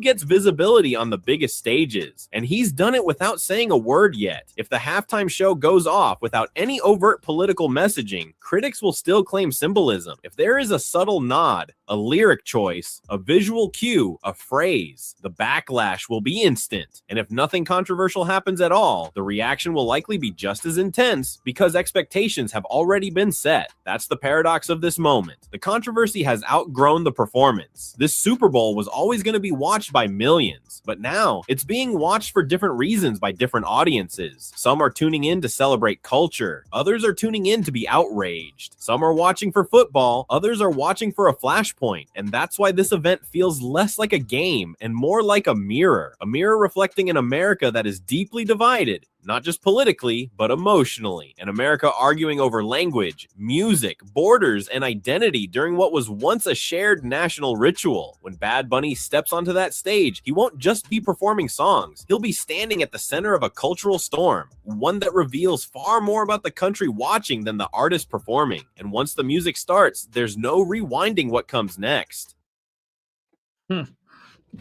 gets visibility on the biggest stages. And he's done it without saying a word yet. If the halftime show goes off without any overt political messaging, critics will still claim symbolism. If there is a subtle nod, a lyric choice, a visual cue, a phrase. The backlash will be instant. And if nothing controversial happens at all, the reaction will likely be just as intense because expectations have already been set. That's the paradox of this moment. The controversy has outgrown the performance. This Super Bowl was always going to be watched by millions, but now it's being watched for different reasons by different audiences. Some are tuning in to celebrate culture. Others are tuning in to be outraged. Some are watching for football. Others are watching for a flashpoint. And that's why this event feels less like a game and more like a mirror reflecting an America that is deeply divided. Not just politically, but emotionally. An America arguing over language, music, borders, and identity during what was once a shared national ritual. When Bad Bunny steps onto that stage, he won't just be performing songs. He'll be standing at the center of a cultural storm, one that reveals far more about the country watching than the artist performing. And once the music starts, there's no rewinding what comes next.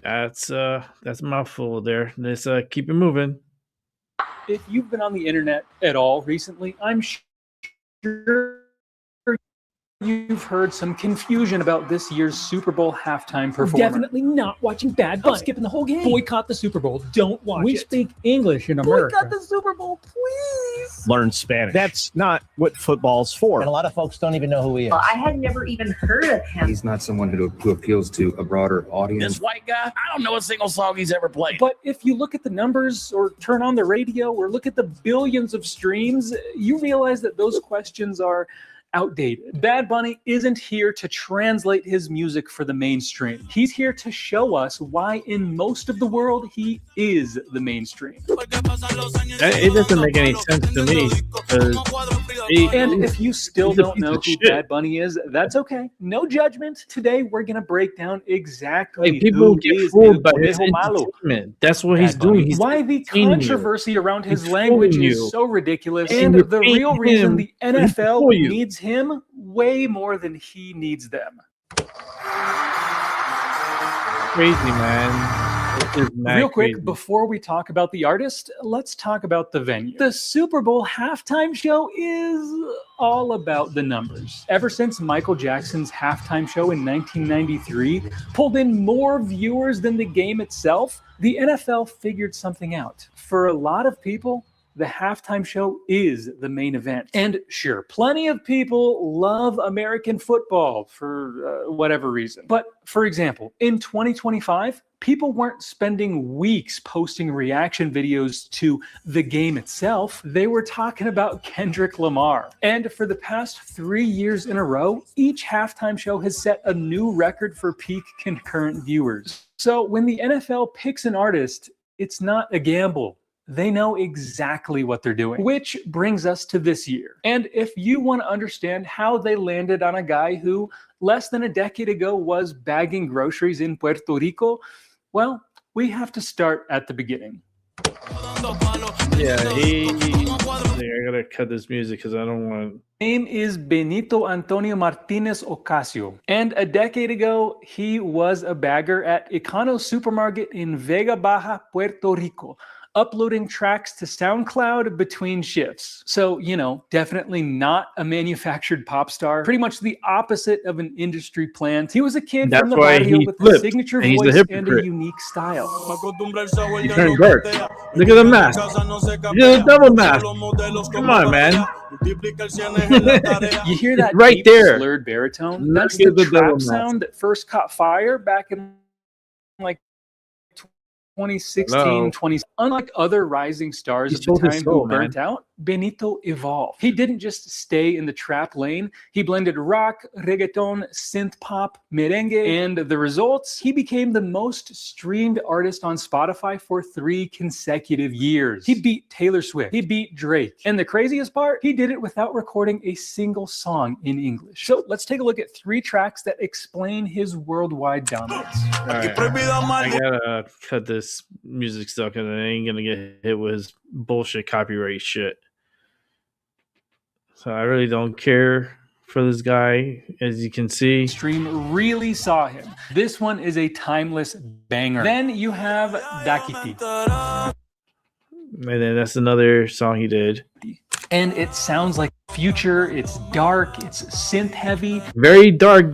That's a mouthful there. Let's keep it moving. If you've been on the internet at all recently, I'm sure you've heard some confusion about this year's Super Bowl halftime performance. Definitely not watching Bad Bunny. I'm skipping the whole game. Boycott the Super Bowl. Don't watch We it. speak English in America. Boycott the Super Bowl, please. Learn Spanish. That's not what football's for. And a lot of folks don't even know who he is. Well, I had never even heard of him. He's not someone who appeals to a broader audience. This white guy, I don't know a single song he's ever played. But if you look at the numbers or turn on the radio or look at the billions of streams, you realize that those questions are outdated. Bad Bunny isn't here to translate his music for the mainstream. He's here to show us why in most of the world he is the mainstream. It doesn't make any sense to me. And if you still don't know who Bad Bunny is, that's okay. No judgment. Today we're gonna break down exactly people who get is fooled El by his Conejo Malo. entertainment. That's what he's Bad Bunny. doing. He's Why the entertaining you. controversy around his He's language fooling is you. so ridiculous, And and you're the paying real reason him the to NFL fool you. needs him way more than he needs them. Crazy, man. It is mad Real quick, crazy. before we talk about the artist, let's talk about the venue. The Super Bowl halftime show is all about the numbers. Ever since Michael Jackson's halftime show in 1993 pulled in more viewers than the game itself, the NFL figured something out. For a lot of people, the halftime show is the main event. And sure, plenty of people love American football for whatever reason. But for example, in 2025, people weren't spending weeks posting reaction videos to the game itself. They were talking about Kendrick Lamar. And for the past 3 years in a row, each halftime show has set a new record for peak concurrent viewers. So when the NFL picks an artist, it's not a gamble. They know exactly what they're doing, which brings us to this year. And if you want to understand how they landed on a guy who less than a decade ago was bagging groceries in Puerto Rico, well, we have to start at the beginning. Yeah, I gotta cut this music because I don't want. Name is Benito Antonio Martinez Ocasio. And a decade ago, he was a bagger at Econo Supermarket in Vega Baja, Puerto Rico, uploading tracks to SoundCloud between shifts. So, definitely not a manufactured pop star. Pretty much the opposite of an industry plant. He was a kid That's from the why barrio he with a flipped, signature and he's a voice and a hypocrite. unique style. He turned dark. Look at the mask. You got a double mask. Come on, man. You hear that right deep, there. slurred baritone? Look That's at the the double trap mask. sound that first caught fire back in like 2016, Hello. 20. Unlike other rising stars He at the sold his time soul, who burnt out, Benito evolved. He didn't just stay in the trap lane. He blended rock, reggaeton, synth pop, merengue, and the results, he became the most streamed artist on Spotify for 3 consecutive years. He beat Taylor Swift. He beat Drake. And the craziest part, he did it without recording a single song in English. So let's take a look at 3 tracks that explain his worldwide dominance. All right. I gotta cut this music stuff because I ain't gonna get hit with his bullshit copyright shit. So I really don't care for this guy, as you can see. Stream really saw him. This one is a timeless banger. Then you have Dakiti. And then that's another song he did. And it sounds like Future. It's dark. It's synth heavy. Very dark,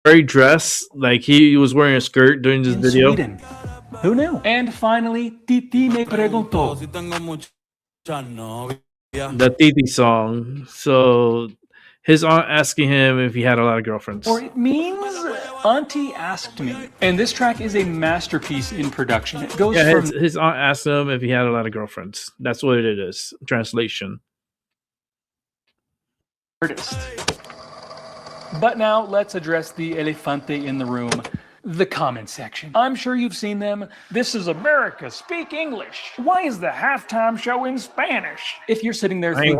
very dressed. Like he was wearing a skirt during this video. Sweden. Who knew? And finally, Titi me preguntó. The Titi song. So his aunt asking him if he had a lot of girlfriends. Or it means Auntie asked me. And this track is a masterpiece in production. It goes from his aunt asked him if he had a lot of girlfriends. That's what it is. Translation. artist. But now let's address the elefante in the room. The comment section. I'm sure you've seen them. This is America. Speak English. Why is the halftime show in Spanish? If you're sitting there thinking,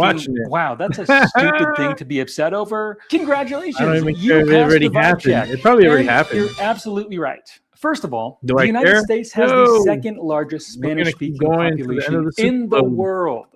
wow, that's a stupid thing to be upset over, congratulations. I don't even You care if it passed already the vibe happened. check. It probably already And happened. You're absolutely right. First of all, Do the I United care? States has No. the second largest We're gonna keep Spanish-speaking going to the end population of the in Super the Bowl. world.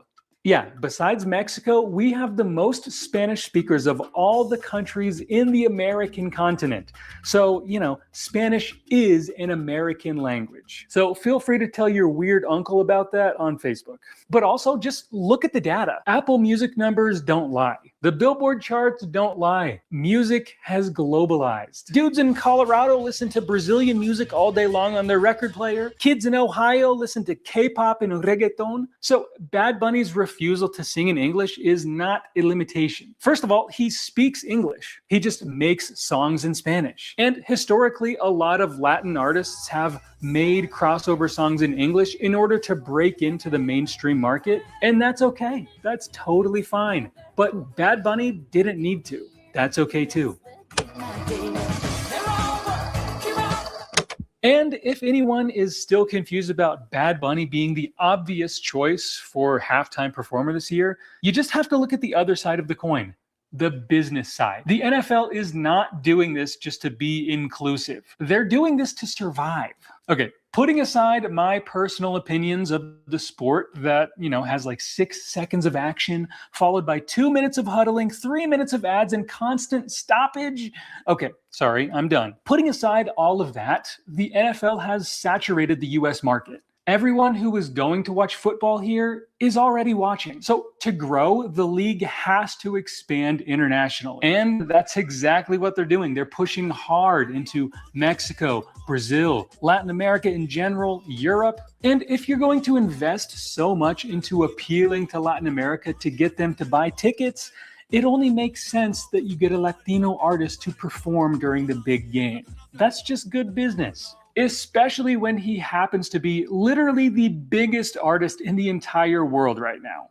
Yeah, besides Mexico, we have the most Spanish speakers of all the countries in the American continent. So, you know, Spanish is an American language. So feel free to tell your weird uncle about that on Facebook. But also just look at the data. Apple Music numbers don't lie. The Billboard charts don't lie. Music has globalized. Dudes in Colorado listen to Brazilian music all day long on their record player. Kids in Ohio listen to K-pop and reggaeton. So Bad Bunny's refusal to sing in English is not a limitation. First of all, he speaks English. He just makes songs in Spanish. And historically, a lot of Latin artists have made crossover songs in English in order to break into the mainstream market. And that's okay. That's totally fine. But Bad Bunny didn't need to. That's okay too. And if anyone is still confused about Bad Bunny being the obvious choice for halftime performer this year, you just have to look at the other side of the coin. The business side. The NFL is not doing this just to be inclusive. They're doing this to survive. Okay, putting aside my personal opinions of the sport that, you know, has like 6 seconds of action, followed by 2 minutes of huddling, 3 minutes of ads, and constant stoppage. Okay, sorry, I'm done. Putting aside all of that, the NFL has saturated the US market. Everyone who is going to watch football here is already watching. So to grow, the league has to expand internationally. And that's exactly what they're doing. They're pushing hard into Mexico, Brazil, Latin America in general, Europe. And if you're going to invest so much into appealing to Latin America to get them to buy tickets, it only makes sense that you get a Latino artist to perform during the big game. That's just good business. Especially when he happens to be literally the biggest artist in the entire world right now.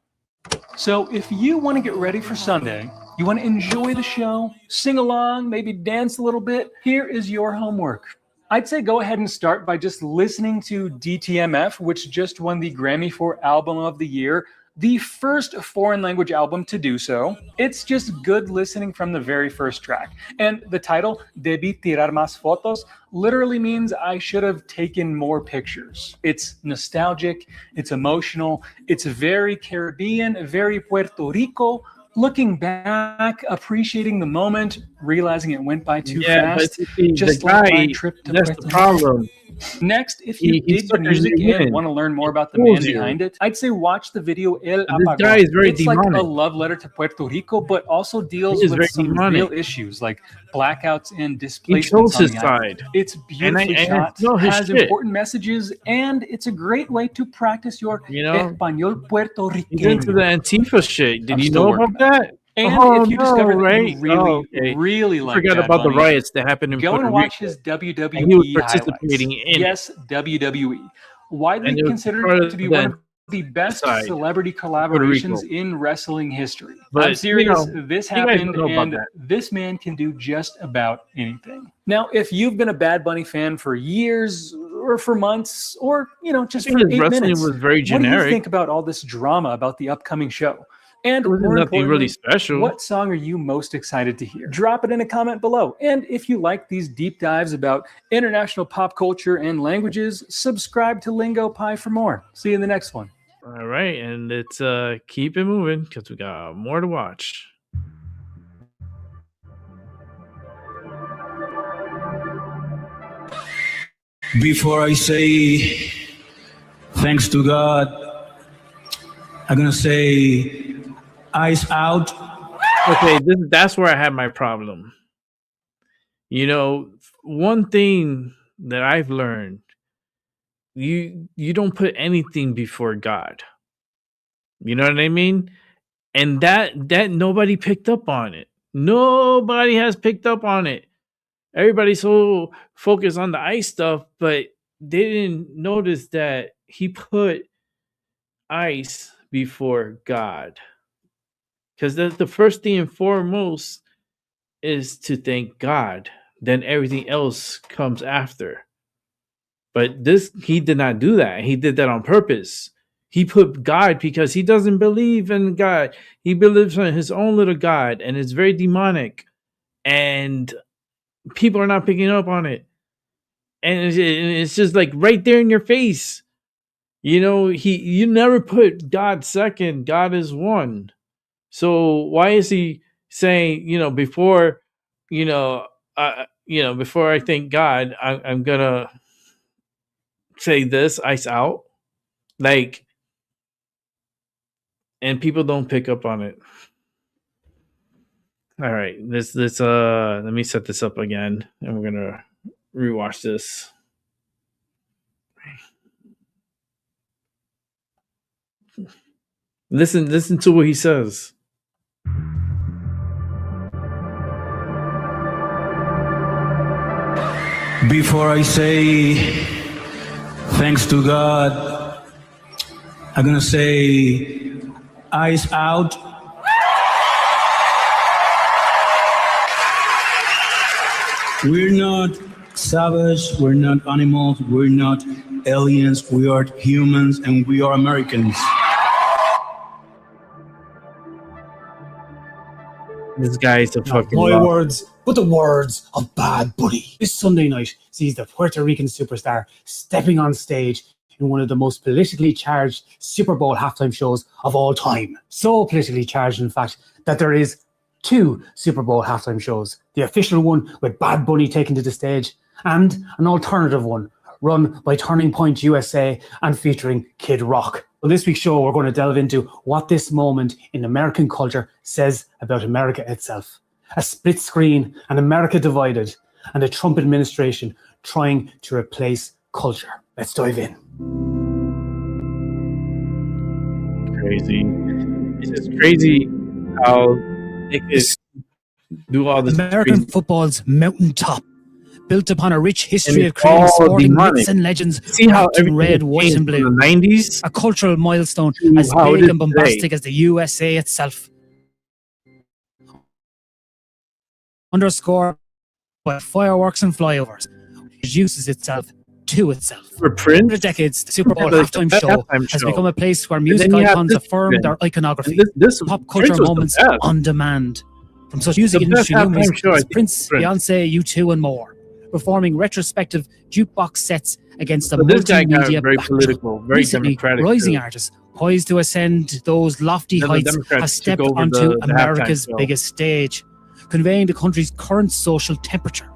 So if you want to get ready for Sunday, you want to enjoy the show, sing along, maybe dance a little bit, here is your homework. I'd say go ahead and start by just listening to DTMF, which just won the Grammy for Album of the Year, the first foreign language album to do so. It's just good listening from the very first track. And the title, Debí tirar más fotos, literally means I should have taken more pictures. It's nostalgic, it's emotional, it's very Caribbean, very Puerto Rico. Looking back, appreciating the moment, realizing it went by too fast. But see, just the like guy, my trip to that's Puerto the problem. Next, if you dig the music and want to learn more about the man behind it, I'd say watch the video El Apagón. Guy is very it's demonic. like a love letter to Puerto Rico, but also deals He is with very some demonic. real issues like blackouts and He displacements chose on his the island. side. It's beautifully And shot, it's not his has shit. important messages, and it's a great way to practice your Español Puerto He's Rican. into the Antifa shit. Did I'm you still know about working on that? And Oh, if you no, discover that right? you really, Oh, okay. really I like forgot Bad about the Bunny, riots that happened in go Puerto and watch Rico. his WWE And he was highlights. participating in it. Yes, WWE. Widely And it was considered part of to be the one of the best side, celebrity Rico. collaborations in wrestling history. But, I'm serious. you know, This you guys happened, don't know about and that. this man can do just about anything. Now, if you've been a Bad Bunny fan for years or for months or, you know, just I think for his 8 wrestling minutes, was very what do you generic. think about all this drama about the upcoming show? And There wasn't more nothing really importantly, special. what song are you most excited to hear? Drop it in a comment below. And if you like these deep dives about international pop culture and languages, subscribe to Lingo Pie for more. See you in the next one. All right, and let's keep it moving because we got more to watch. Before I say thanks to God, I'm gonna say eyes out. Okay, that's where I had my problem. You know, one thing that I've learned, you don't put anything before God. You know what I mean? And that nobody picked up on it. Nobody has picked up on it. Everybody's so focused on the ice stuff, but they didn't notice that he put ice before God. Because the first thing and foremost is to thank God. Then everything else comes after. But he did not do that. He did that on purpose. He put God because he doesn't believe in God. He believes in his own little God, and it's very demonic. And people are not picking up on it. And it's just like right there in your face. You know, you never put God second. God is one. So why is he saying, before I thank God, I'm gonna say this, ice out, like, and people don't pick up on it. All right, let's let me set this up again, and we're gonna rewatch this. Listen to what he says. Before I say thanks to God, I'm gonna say eyes out. We're not savage, we're not animals, we're not aliens, we are humans and we are Americans. This guy is a fucking My rock. words, but the words of Bad Bunny. This Sunday night sees the Puerto Rican superstar stepping on stage in one of the most politically charged Super Bowl halftime shows of all time. So politically charged, in fact, that there is 2 Super Bowl halftime shows. The official one with Bad Bunny taking to the stage, and an alternative one run by Turning Point USA and featuring Kid Rock. On this week's show, we're going to delve into what this moment in American culture says about America itself. A split screen, an America divided, and a Trump administration trying to replace culture. Let's dive in. Crazy. It's just crazy how they could do all this. American crazy. football's mountaintop, built upon a rich history And of it's creating all sporting demonic. myths and legends, See how wrapped in everything red, has white, changed and blue. from the 90s? A cultural milestone to as how it big is and bombastic today. as the USA itself. Underscored by fireworks and flyovers, which uses itself to itself. For Prince, For decades, the Super Bowl the halftime show halftime has show. become a place where And music then you have icons this affirm Prince. their iconography, And this pop Prince culture was the moments best. on demand. From such music The best industry luminaries halftime show, I as think, Prince, Prince. Beyonce, U2, and more, performing retrospective jukebox sets against a But this guy got multimedia very backdrop. political, very Recently, democratic. rising too. artists poised to ascend those lofty Then the heights Democrats have took stepped over onto the America's halftime show. biggest stage, conveying the country's current social temperature.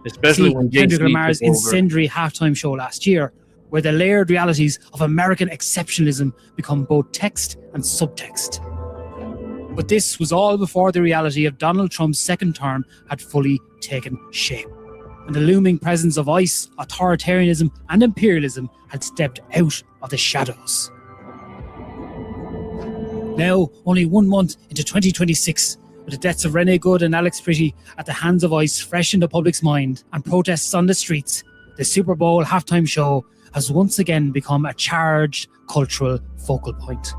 Especially See when Kendrick Jay-Z Lamar's took over. incendiary halftime show last year, where the layered realities of American exceptionalism become both text and subtext. But this was all before the reality of Donald Trump's second term had fully taken shape, and the looming presence of ICE, authoritarianism, and imperialism had stepped out of the shadows. Now, only 1 month into 2026, with the deaths of Rene Good and Alex Pretty at the hands of ICE fresh in the public's mind and protests on the streets, the Super Bowl halftime show has once again become a charged cultural focal point.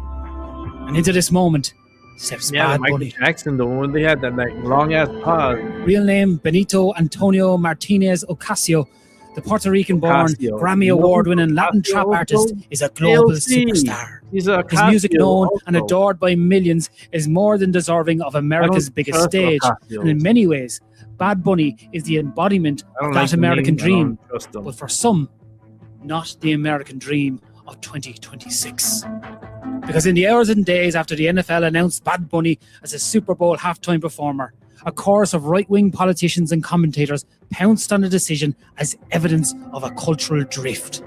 And into this moment steps Yeah, Bad Michael Bunny. Jackson, the one they had that like long ass pause. Real name Benito Antonio Martinez Ocasio, the Puerto Rican-born, Ocasio. Grammy Award-winning Latin trap Ocasio artist, is a global AOC. superstar. He's a His music, Ocasio known also. and adored by millions, is more than deserving of America's biggest trust stage. Ocasio. And in many ways, Bad Bunny is the embodiment I don't of that like the American name, I dream. don't trust him. But for some, not the American dream of 2026. Because in the hours and days after the NFL announced Bad Bunny as a Super Bowl halftime performer, a chorus of right-wing politicians and commentators pounced on the decision as evidence of a cultural drift.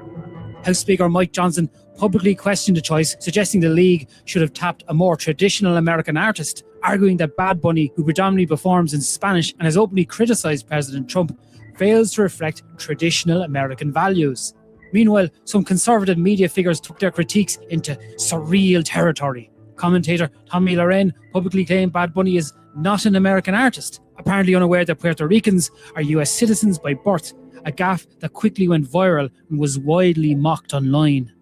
House Speaker Mike Johnson publicly questioned the choice, suggesting the league should have tapped a more traditional American artist, arguing that Bad Bunny, who predominantly performs in Spanish and has openly criticized President Trump, fails to reflect traditional American values. Meanwhile, some conservative media figures took their critiques into surreal territory. Commentator Tommy Loren publicly claimed Bad Bunny is not an American artist, apparently unaware that Puerto Ricans are US citizens by birth, a gaffe that quickly went viral and was widely mocked online.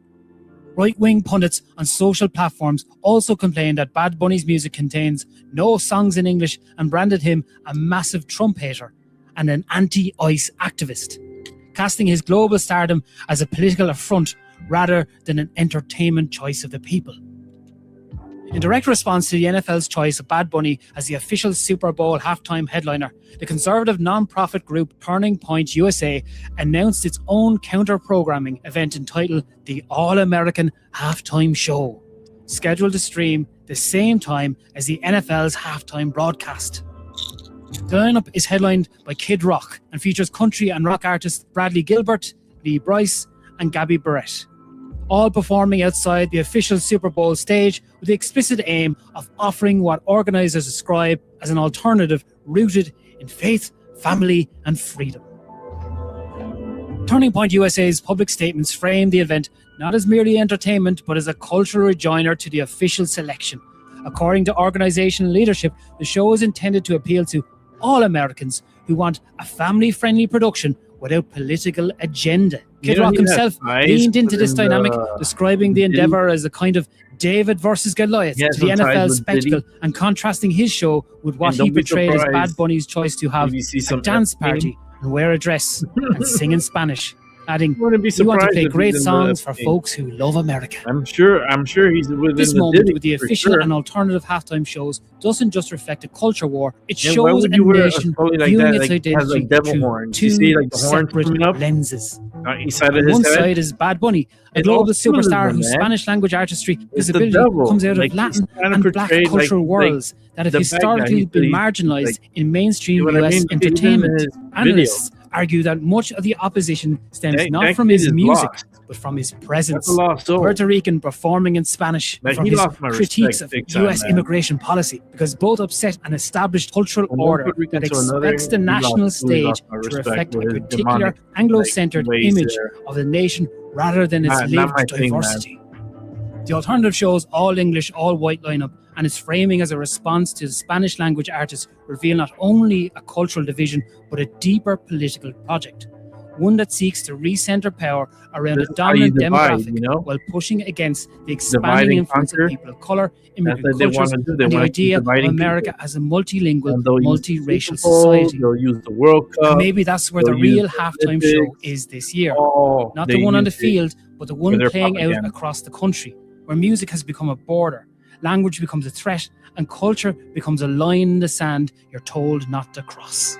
Right-wing pundits on social platforms also complained that Bad Bunny's music contains no songs in English and branded him a massive Trump hater and an anti-ICE activist, casting his global stardom as a political affront rather than an entertainment choice of the people. In direct response to the NFL's choice of Bad Bunny as the official Super Bowl halftime headliner, the conservative non-profit group Turning Point USA announced its own counter-programming event entitled the All-American Halftime Show, scheduled to stream the same time as the NFL's halftime broadcast. The lineup is headlined by Kid Rock and features country and rock artists Bradley Gilbert, Lee Brice, and Gabby Barrett, all performing outside the official Super Bowl stage with the explicit aim of offering what organizers describe as an alternative rooted in faith, family, and freedom. Turning Point USA's public statements frame the event not as merely entertainment, but as a cultural rejoinder to the official selection. According to organization leadership, the show is intended to appeal to all Americans who want a family-friendly production without political agenda. Kid Rock himself leaned into this dynamic, describing the endeavor as a kind of David versus Goliath to the NFL spectacle and contrasting his show with what he portrayed as Bad Bunny's choice to have a dance party and wear a dress and sing in Spanish, adding, "We want to play great songs for folks who love America." I'm sure he's within this moment with the official and alternative halftime shows doesn't just reflect a culture war, it shows a nation viewing its identity through two separate lenses. On one side is Bad Bunny, a global superstar whose Spanish-language artistry visibility comes out of Latin and Black cultural worlds that have historically been marginalized in mainstream US entertainment. Analysts argue that much of the opposition stems not from his music, but from his presence. Puerto Rican performing in Spanish, from his critiques of US immigration policy, because both upset an established cultural order that expects the national stage to reflect a particular Anglo-centered image of the nation rather than its lived diversity. The alternative show's all-English, all-white lineup and its framing as a response to the Spanish-language artists reveal not only a cultural division, but a deeper political project. One that seeks to recenter power around a dominant demographic while pushing against the expanding influence of people of color, immigrant cultures, and the idea of America as a multilingual, multiracial society. They'll use the World Cup. And maybe that's where the real halftime show is this year. Not the one on the field, but the one playing out across the country, where music has become a border, language becomes a threat, and culture becomes a line in the sand you're told not to cross.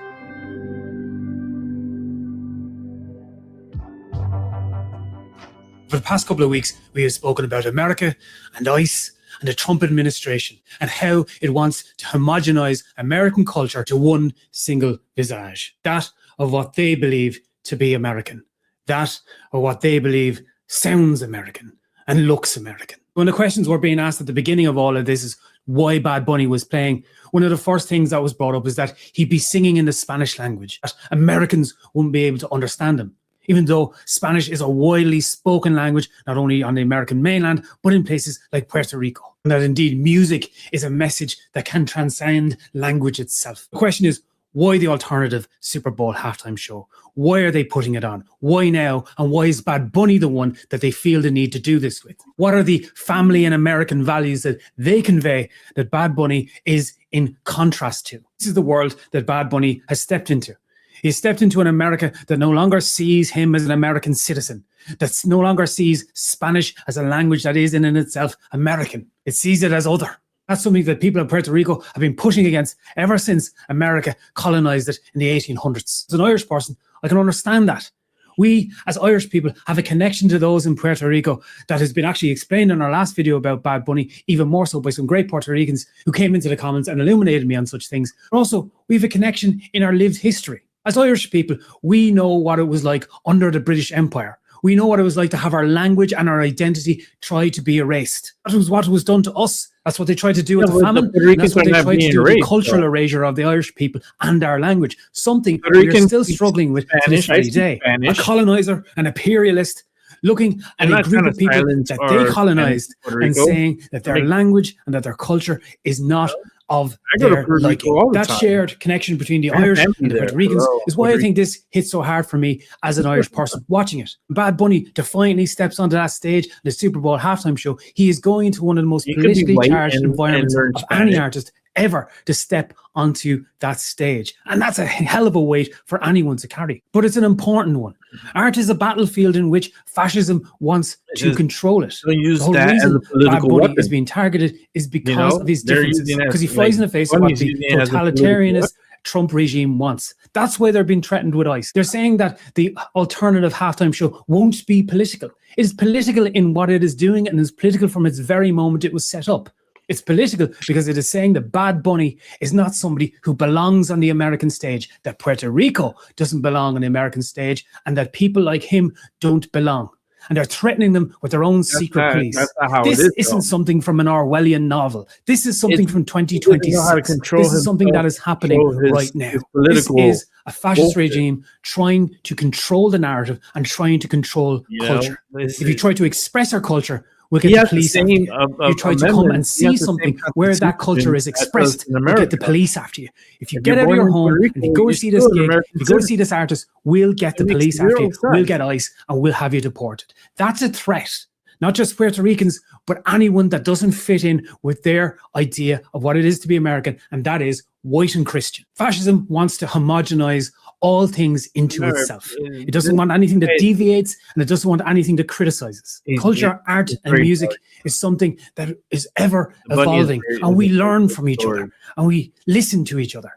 For the past couple of weeks, we have spoken about America and ICE and the Trump administration and how it wants to homogenize American culture to one single visage, that of what they believe to be American, that of what they believe sounds American and looks American. One of the questions were being asked at the beginning of all of this is why Bad Bunny was playing. One of the first things that was brought up is that he'd be singing in the Spanish language, that Americans wouldn't be able to understand him, even though Spanish is a widely spoken language, not only on the American mainland, but in places like Puerto Rico. And that indeed music is a message that can transcend language itself. The question is, why the alternative Super Bowl halftime show? Why are they putting it on? Why now? And why is Bad Bunny the one that they feel the need to do this with? What are the family and American values that they convey that Bad Bunny is in contrast to? This is the world that Bad Bunny has stepped into. He stepped into an America that no longer sees him as an American citizen, that no longer sees Spanish as a language that is in and itself American. It sees it as other. That's something that people in Puerto Rico have been pushing against ever since America colonized it in the 1800s. As an Irish person, I can understand that. We, as Irish people, have a connection to those in Puerto Rico that has been actually explained in our last video about Bad Bunny, even more so by some great Puerto Ricans who came into the comments and illuminated me on such things. But also, we have a connection in our lived history. As Irish people, we know what it was like under the British Empire. We know what it was like to have our language and our identity try to be erased. That was what was done to us. That's what they tried to do with the famine. And that's what they tried to do with the cultural erasure of the Irish people and our language. Something we're still struggling with to this very day. A colonizer, an imperialist, looking at a group of people that they colonized and saying that their language and that their culture is not of their liking. That shared connection between the Irish and the Puerto Ricans is why I think this hits so hard for me as an Irish person watching it. Bad Bunny defiantly steps onto that stage, the Super Bowl halftime show. He is going into one of the most politically charged environments of any artist ever to step onto that stage. And that's a hell of a weight for anyone to carry. But it's an important one. Art is a battlefield in which fascism wants to control it. They use the whole that reason as a political Bad Bunny weapon. is being targeted is because of these differences. Because he flies in the face of what the Bunny's using it as a totalitarianist Trump regime wants. That's why they're being threatened with ICE. They're saying that the alternative halftime show won't be political. It is political in what it is doing, and it's political from its very moment it was set up. It's political because it is saying that Bad Bunny is not somebody who belongs on the American stage, that Puerto Rico doesn't belong on the American stage, and that people like him don't belong. And they're threatening them with their own secret police. This isn't something from an Orwellian novel. This is something from 2026. This is something that is happening right now. This is a fascist regime trying to control the narrative and trying to control culture. If you try to express our culture, we'll get the police after you. You try to come and see something where that culture is expressed, we'll get the police after you. If you get out of your home and you go to see this gig, if you go to see this artist, we'll get the police after you. We'll get ICE and we'll have you deported. That's a threat. Not just Puerto Ricans, but anyone that doesn't fit in with their idea of what it is to be American, and that is white and Christian. Fascism wants to homogenize all things into itself. It doesn't want anything that deviates, and it doesn't want anything that criticizes. Culture, art, and music is something that is ever evolving, and we learn from each other, and we listen to each other.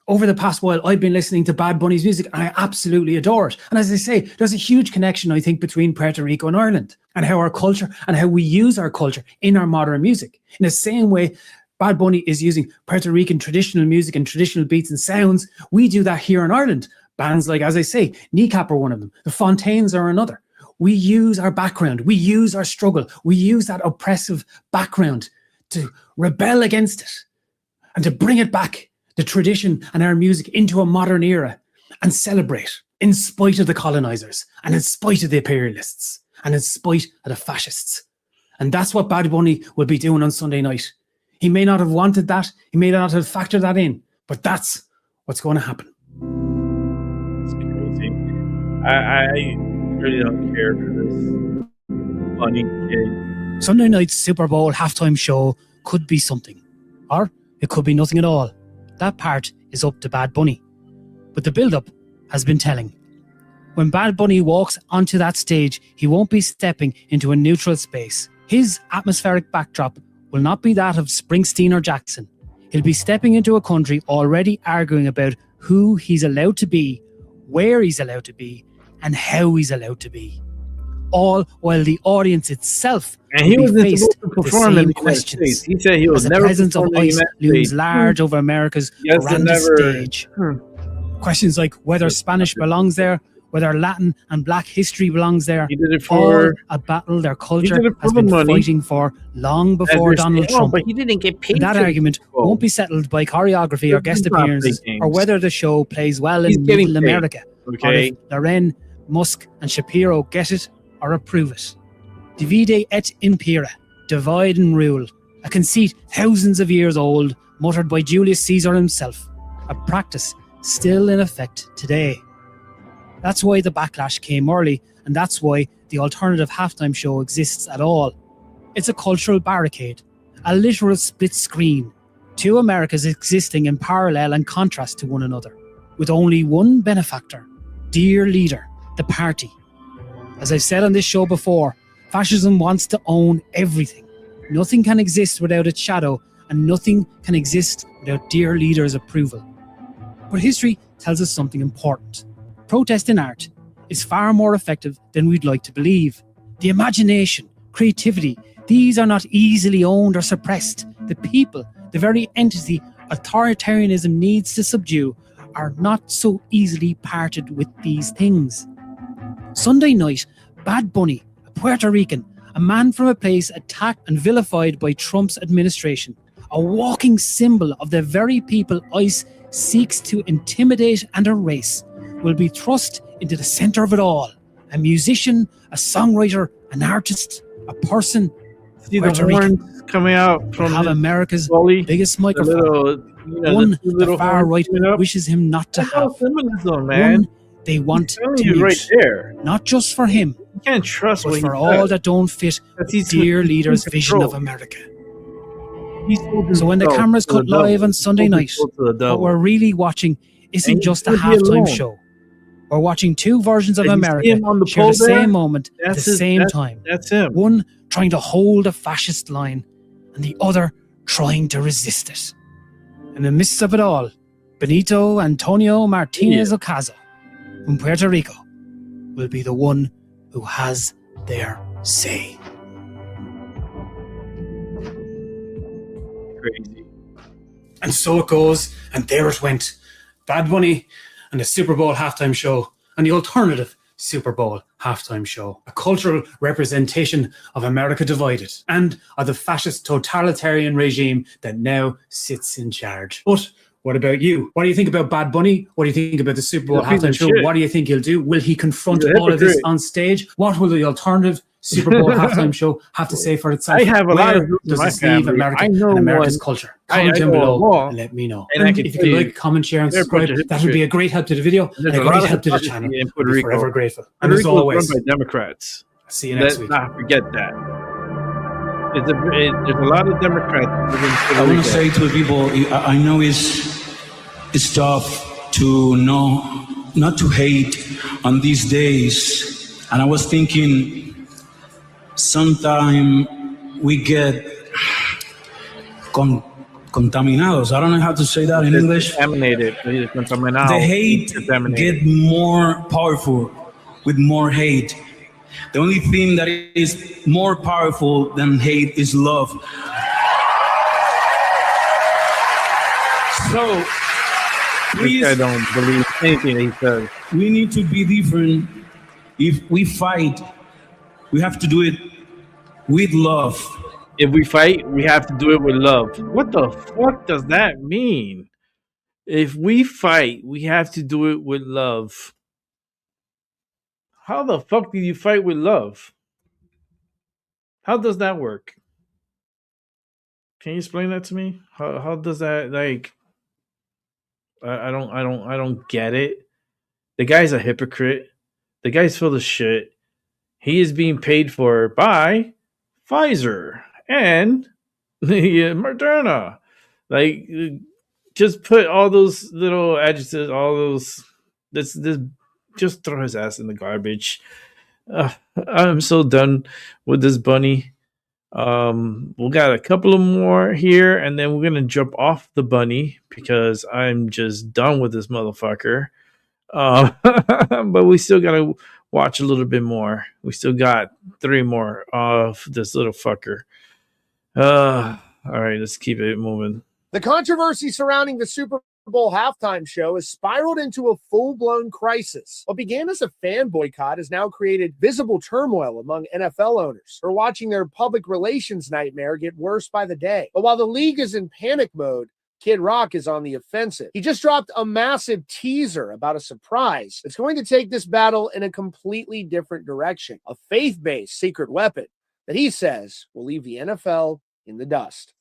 Over the past while, I've been listening to Bad Bunny's music, and I absolutely adore it. And as I say, there's a huge connection, I think, between Puerto Rico and Ireland, and how our culture and how we use our culture in our modern music. In the same way, Bad Bunny is using Puerto Rican traditional music and traditional beats and sounds. We do that here in Ireland. Bands like, as I say, Kneecap are one of them. The Fontaines are another. We use our background. We use our struggle. We use that oppressive background to rebel against it and to bring it back, the tradition and our music, into a modern era and celebrate in spite of the colonizers and in spite of the imperialists and in spite of the fascists. And that's what Bad Bunny will be doing on Sunday night. He may not have wanted that. He may not have factored that in, but that's what's going to happen. It's crazy. I really don't care for this funny kid. Sunday night's Super Bowl halftime show could be something, or it could be nothing at all. That part is up to Bad Bunny. But the build-up has been telling. When Bad Bunny walks onto that stage, he won't be stepping into a neutral space. His atmospheric backdrop will not be that of Springsteen or Jackson. He'll be stepping into a country already arguing about who he's allowed to be, where he's allowed to be, and how he's allowed to be. All while the audience itself will be faced with the same questions. He said he was as the never presence of performing ICE in that looms state. large over America's grandest stage. Questions like whether Spanish belongs there, whether Latin and Black history belongs there. He did it for all a battle their culture did it for has the been money. fighting for long before Donald Trump. But he didn't get paid. And that for argument it. won't be settled by choreography or guest He's not appearances playing or games. whether the show plays well He's in getting Middle paid, America. Or okay? if Loren, Musk and Shapiro get it or approve it. Divide et impera, divide and rule. A conceit thousands of years old, muttered by Julius Caesar himself. A practice still in effect today. That's why the backlash came early, and that's why the alternative halftime show exists at all. It's a cultural barricade, a literal split screen, two Americas existing in parallel and contrast to one another, with only one benefactor, dear leader, the party. As I've said on this show before, fascism wants to own everything. Nothing can exist without its shadow, and nothing can exist without dear leader's approval. But history tells us something important. Protest in art is far more effective than we'd like to believe. The imagination, creativity, these are not easily owned or suppressed. The people, the very entity authoritarianism needs to subdue, are not so easily parted with these things. Sunday night, Bad Bunny, a Puerto Rican, a man from a place attacked and vilified by Trump's administration, a walking symbol of the very people ICE seeks to intimidate and erase, will be thrust into the center of it all. A musician, a songwriter, an artist, a person. See the horns coming out from have America's biggest microphone. The far right wishes him not to have. Symbolism, man. One they want to you mute. right there. Not just for him, You can't trust but what for he all says. that don't fit he's dear in leader's vision control. of America. He's holding So when the himself cameras to the cut live devil. on Sunday Holding night, himself to the what devil. we're really watching isn't And just a he's gonna be halftime alone. show. We're watching two versions of Did you see America him on the share pole the there? same moment at That's the his- same that's- time. That's him. One trying to hold a fascist line, and the other trying to resist it. In the midst of it all, Benito Antonio Martinez Ocasio from Puerto Rico will be the one who has their say. Crazy. And so it goes, and there it went. Bad Bunny and the Super Bowl halftime show, and the alternative Super Bowl halftime show. A cultural representation of America divided, and of the fascist totalitarian regime that now sits in charge. But what about you? What do you think about Bad Bunny? What do you think about the Super Bowl He's a piece halftime of show? shit. What do you think he'll do? Will he confront He's a all of this hypocrite. on stage? What will the alternative Super Bowl halftime show have to say for itself? I have a lot Where of groups in does my this leave family. America I know and America's one- culture? I Comment down know a below law, and let me know. and I And can if you tell could you, like, comment, share, and they're a bunch subscribe, of that would be a hypocrites. great help to the video There's and a a lot great of help to the hypocrisy channel. in I'll Puerto be Rico. forever grateful. Puerto And as Rico is always, run by Democrats. see you next Let's week. not forget that. There's a lot of Democrats within I Puerto want Rico. to say to the people, I know it's tough to know, not to hate on these days. And I was thinking, sometime we get contaminados. I don't know how to say that in English. Contaminated. Contaminado. The hate Contaminated. get more powerful with more hate. The only thing that is more powerful than hate is love. So, please, This guy don't believe anything he says. we need to be different. If we fight, we have to do it with love. If we fight, we have to do it with love. What the fuck does that mean? If we fight, we have to do it with love. How the fuck do you fight with love? How does that work? Can you explain that to me? How does that, like, I don't get it. The guy's a hypocrite. The guy's full of shit. He is being paid for by Pfizer and Moderna. Like, just put all those little adjectives, all those this just throw his ass in the garbage. I'm so done with this bunny. We got a couple of more here, and then we're gonna jump off the bunny because I'm just done with this motherfucker. But we still gotta watch a little bit more. We still got 3 more of this little fucker. All right, let's keep it moving. The controversy surrounding the Super Bowl halftime show has spiraled into a full-blown crisis. What began as a fan boycott has now created visible turmoil among NFL owners who are watching their public relations nightmare get worse by the day. But while the league is in panic mode, Kid Rock is on the offensive. He just dropped a massive teaser about a surprise that's going to take this battle in a completely different direction. A faith-based secret weapon that he says will leave the NFL in the dust.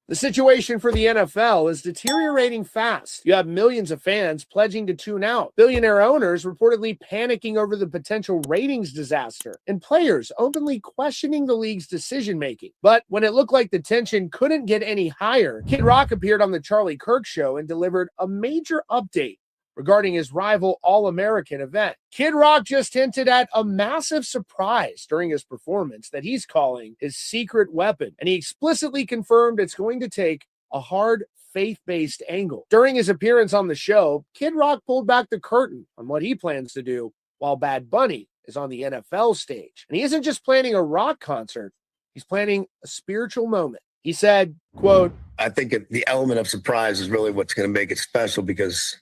The situation for the NFL is deteriorating fast. You have millions of fans pledging to tune out, billionaire owners reportedly panicking over the potential ratings disaster, and players openly questioning the league's decision-making. But when it looked like the tension couldn't get any higher, Kid Rock appeared on the Charlie Kirk Show and delivered a major update regarding his rival All-American event. Kid Rock just hinted at a massive surprise during his performance that he's calling his secret weapon, and he explicitly confirmed it's going to take a hard faith-based angle. During his appearance on the show, Kid Rock pulled back the curtain on what he plans to do while Bad Bunny is on the NFL stage. And he isn't just planning a rock concert, he's planning a spiritual moment. He said, quote, I think the element of surprise is really what's going to make it special, because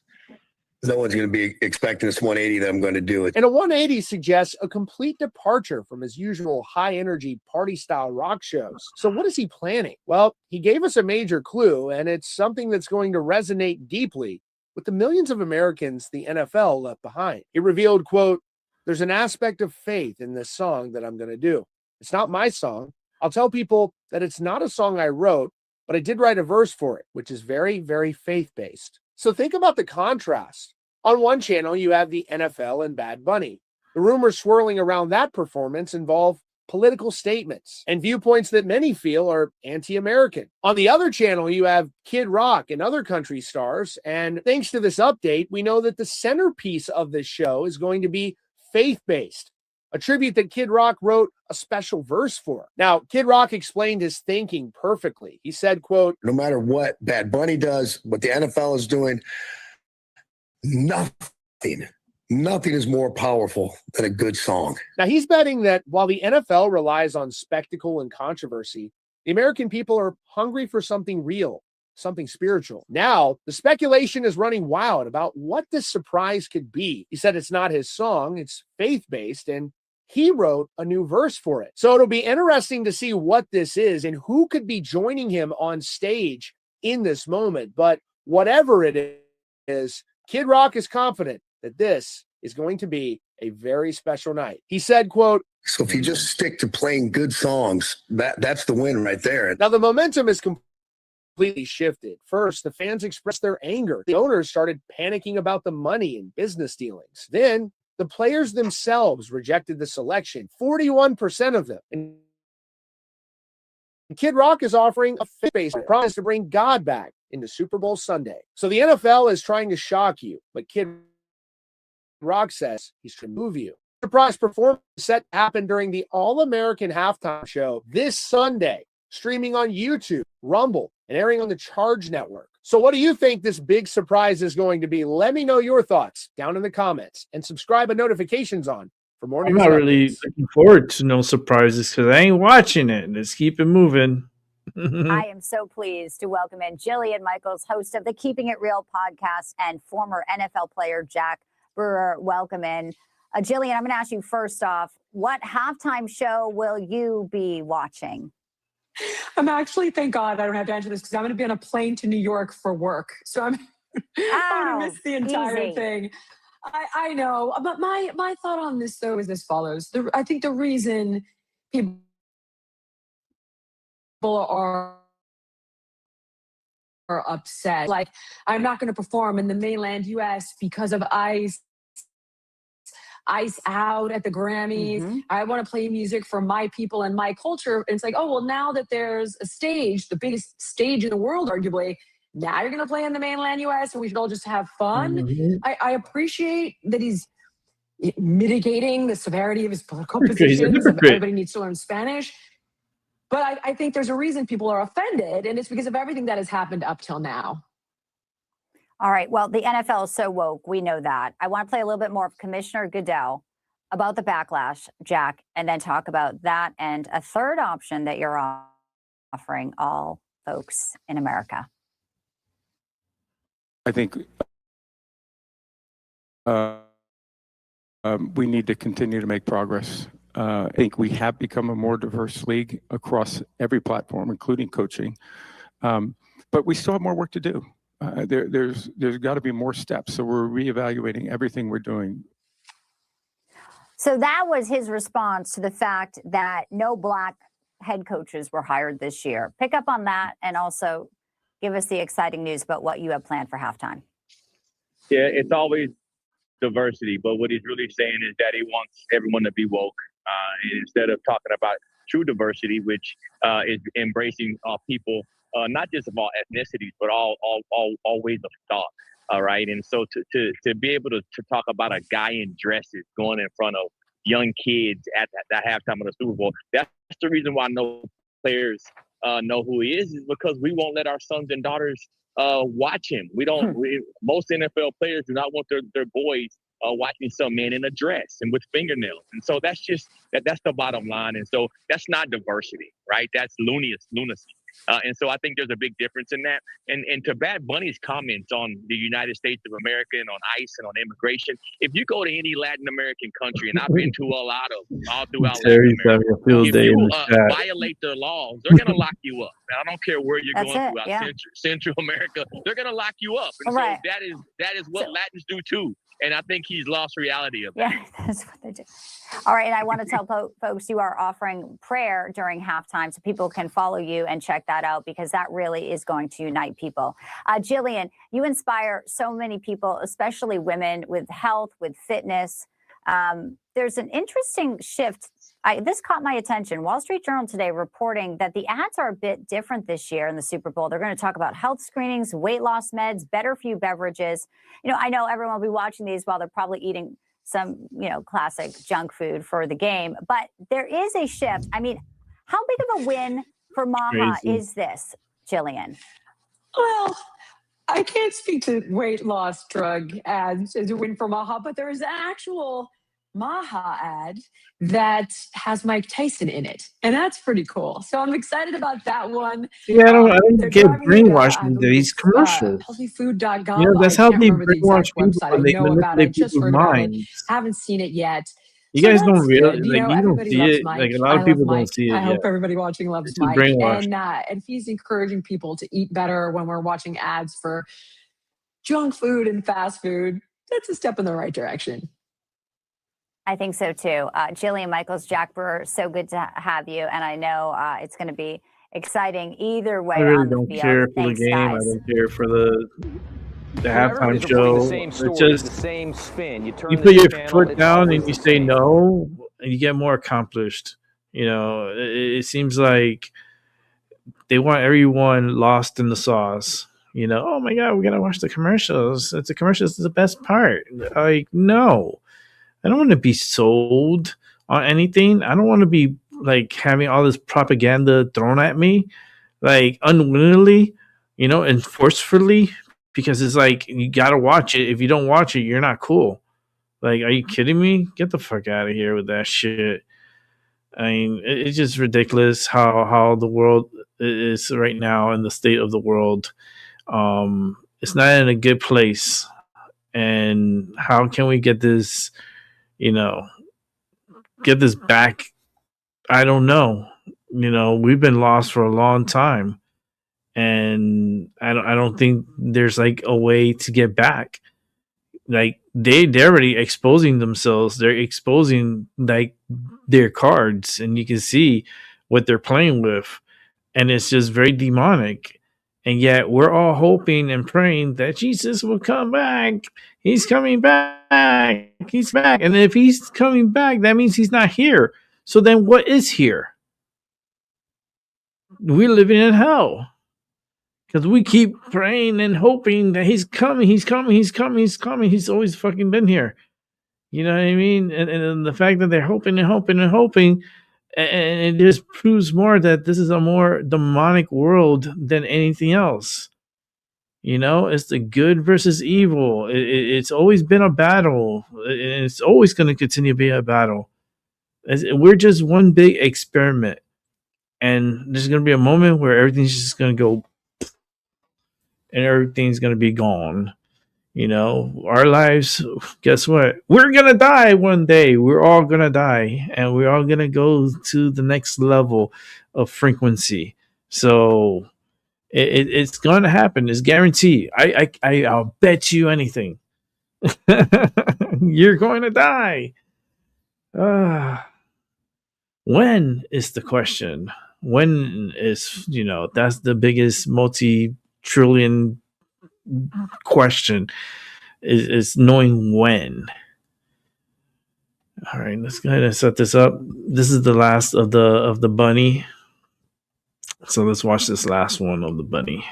No one's going to be expecting this 180 that I'm going to do it. And a 180 suggests a complete departure from his usual high-energy party-style rock shows. So what is he planning? Well, he gave us a major clue, and it's something that's going to resonate deeply with the millions of Americans the NFL left behind. He revealed, quote, "There's an aspect of faith in this song that I'm going to do. It's not my song. I'll tell people that it's not a song I wrote, but I did write a verse for it, which is very, very faith-based." So think about the contrast. On one channel, you have the NFL and Bad Bunny. The rumors swirling around that performance involve political statements and viewpoints that many feel are anti-American. On the other channel, you have Kid Rock and other country stars. And thanks to this update, we know that the centerpiece of this show is going to be faith-based, a tribute that Kid Rock wrote a special verse for. Now, Kid Rock explained his thinking perfectly. He said, quote, No matter what Bad Bunny does, what the NFL is doing, nothing is more powerful than a good song. Now, he's betting that while the NFL relies on spectacle and controversy, the American people are hungry for something real, something spiritual. Now, the speculation is running wild about what this surprise could be. He said it's not his song, it's faith-based, and he wrote a new verse for it. So it'll be interesting to see what this is and who could be joining him on stage in this moment. But whatever it is, Kid Rock is confident that this is going to be a very special night. He said, quote, So if you just stick to playing good songs, that's the win right there. Now, the momentum is completely shifted. First, the fans expressed their anger. The owners started panicking about the money and business dealings. Then the players themselves rejected the selection, 41% of them. And Kid Rock is offering a faith-based promise to bring God back into Super Bowl Sunday. So the NFL is trying to shock you, but Kid Rock says he's trying to move you. Surprise performance set happened during the All-American Halftime Show this Sunday, streaming on YouTube, Rumble, and airing on the Charge Network. So what do you think this big surprise is going to be? Let me know your thoughts down in the comments and subscribe and notifications on for more news. I'm not really looking forward to no surprises because I ain't watching it. Let's keep it moving. I am so pleased to welcome in Jillian Michaels, host of the Keeping It Real podcast, and former NFL player Jack Brewer. Welcome in. Jillian, I'm going to ask you first off, what halftime show will you be watching? I'm actually, thank God I don't have to answer this because I'm going to be on a plane to New York for work. So I'm going to miss the entire thing. I know. But my thought on this, though, is as follows. I think the reason people are upset, like, I'm not going to perform in the mainland U.S. because of ICE out at the Grammys. Mm-hmm. I want to play music for my people and my culture. And it's like, oh, well, now that there's a stage, the biggest stage in the world, arguably, now you're going to play in the mainland U.S. and we should all just have fun. Mm-hmm. I appreciate that he's mitigating the severity of his political positions. Everybody needs to learn Spanish. But I think there's a reason people are offended, and it's because of everything that has happened up till now. All right. Well, the NFL is so woke. We know that. I want to play a little bit more of Commissioner Goodell about the backlash, Jack, and then talk about that and a third option that you're offering all folks in America. I think we need to continue to make progress. I think we have become a more diverse league across every platform, including coaching. But we still have more work to do. There's got to be more steps. So we're reevaluating everything we're doing. So that was his response to the fact that no Black head coaches were hired this year. Pick up on that and also give us the exciting news about what you have planned for halftime. Yeah, it's always diversity, but what he's really saying is that he wants everyone to be woke. And instead of talking about true diversity, which is embracing people, not just of all ethnicities, but all ways of thought. All right. And so to be able to talk about a guy in dresses going in front of young kids at that halftime of the Super Bowl, that's the reason why no players know who he is because we won't let our sons and daughters watch him. We don't. Most NFL players do not want their boys watching some man in a dress and with fingernails. And so that's just that's the bottom line. And so that's not diversity, right? That's lunacy. And so I think there's a big difference in that. And to Bad Bunny's comments on the United States of America and on ICE and on immigration, if you go to any Latin American country, and I've been to a lot of them all throughout Latin America, if you violate their laws, they're going to lock you up. And I don't care where you're going throughout Central America, they're going to lock you up. And so that is what Latins do too. And I think he's lost reality of that. Yeah, that's what they do. All right, and I want to tell folks you are offering prayer during halftime so people can follow you and check that out because that really is going to unite people. Jillian, you inspire so many people, especially women, with health, with fitness. There's an interesting shift. This caught my attention. Wall Street Journal today reporting that the ads are a bit different this year in the Super Bowl. They're going to talk about health screenings, weight loss meds, better for you beverages. You know, I know everyone will be watching these while they're probably eating some, classic junk food for the game. But there is a shift. I mean, how big of a win for Maha is this, Jillian? Well, I can't speak to weight loss drug ads as a win for Maha, but there is an actual Maha ad that has Mike Tyson in it, and that's pretty cool. So I'm excited about that one. Yeah, I don't get brainwashed into these commercials. Healthyfood.gov. That's how they brainwash people. I They know about it. Just heard about it. minds. Haven't seen it yet. You guys don't realize, you don't see it. Mike. Like a lot of people don't see it. I hope everybody watching loves Mike. And he's encouraging people to eat better when we're watching ads for junk food and fast food. That's a step in the right direction. I think so too. Jillian Michaels, Jack Brewer, so good to have you. And I know it's going to be exciting either way. I really on the don't field. care for Thanks, the game. guys. I don't care for the halftime show. It's just you put your foot down and you say no, and you get more accomplished. It seems like they want everyone lost in the sauce. Oh my God, we gotta watch the commercials. The commercials is the best part. Like, no. I don't want to be sold on anything. I don't want to be like having all this propaganda thrown at me, like unwillingly, and forcefully, because it's like, you got to watch it. If you don't watch it, you're not cool. Like, are you kidding me? Get the fuck out of here with that shit. I mean, it's just ridiculous how the world is right now and the state of the world. It's not in a good place. And how can we get this, get this back? I don't know. We've been lost for a long time, and I don't think there's like a way to get back. Like they're already exposing themselves. They're exposing like their cards, and you can see what they're playing with, and it's just very demonic. And yet we're all hoping and praying that Jesus will come back. He's coming back. He's back. And if he's coming back, that means he's not here. So then what is here? We're living in hell. Because we keep praying and hoping that he's coming. He's coming. He's coming. He's coming. He's always fucking been here. You know what I mean? And the fact that they're hoping and hoping and hoping, and it just proves more that this is a more demonic world than anything else. It's the good versus evil. It's always been a battle, and it's always going to continue to be a battle. We're just one big experiment, and there's going to be a moment where everything's just going to go, and everything's going to be gone. Our lives, guess what? We're going to die one day. We're all going to die, and we're all going to go to the next level of frequency. So it's going to happen. It's guaranteed. I'll bet you anything. You're going to die. When is the question? When is, that's the biggest multi-trillion question is knowing when. All right, let's go ahead and set this up. This is the last of the bunny. So let's watch this last one of the bunny.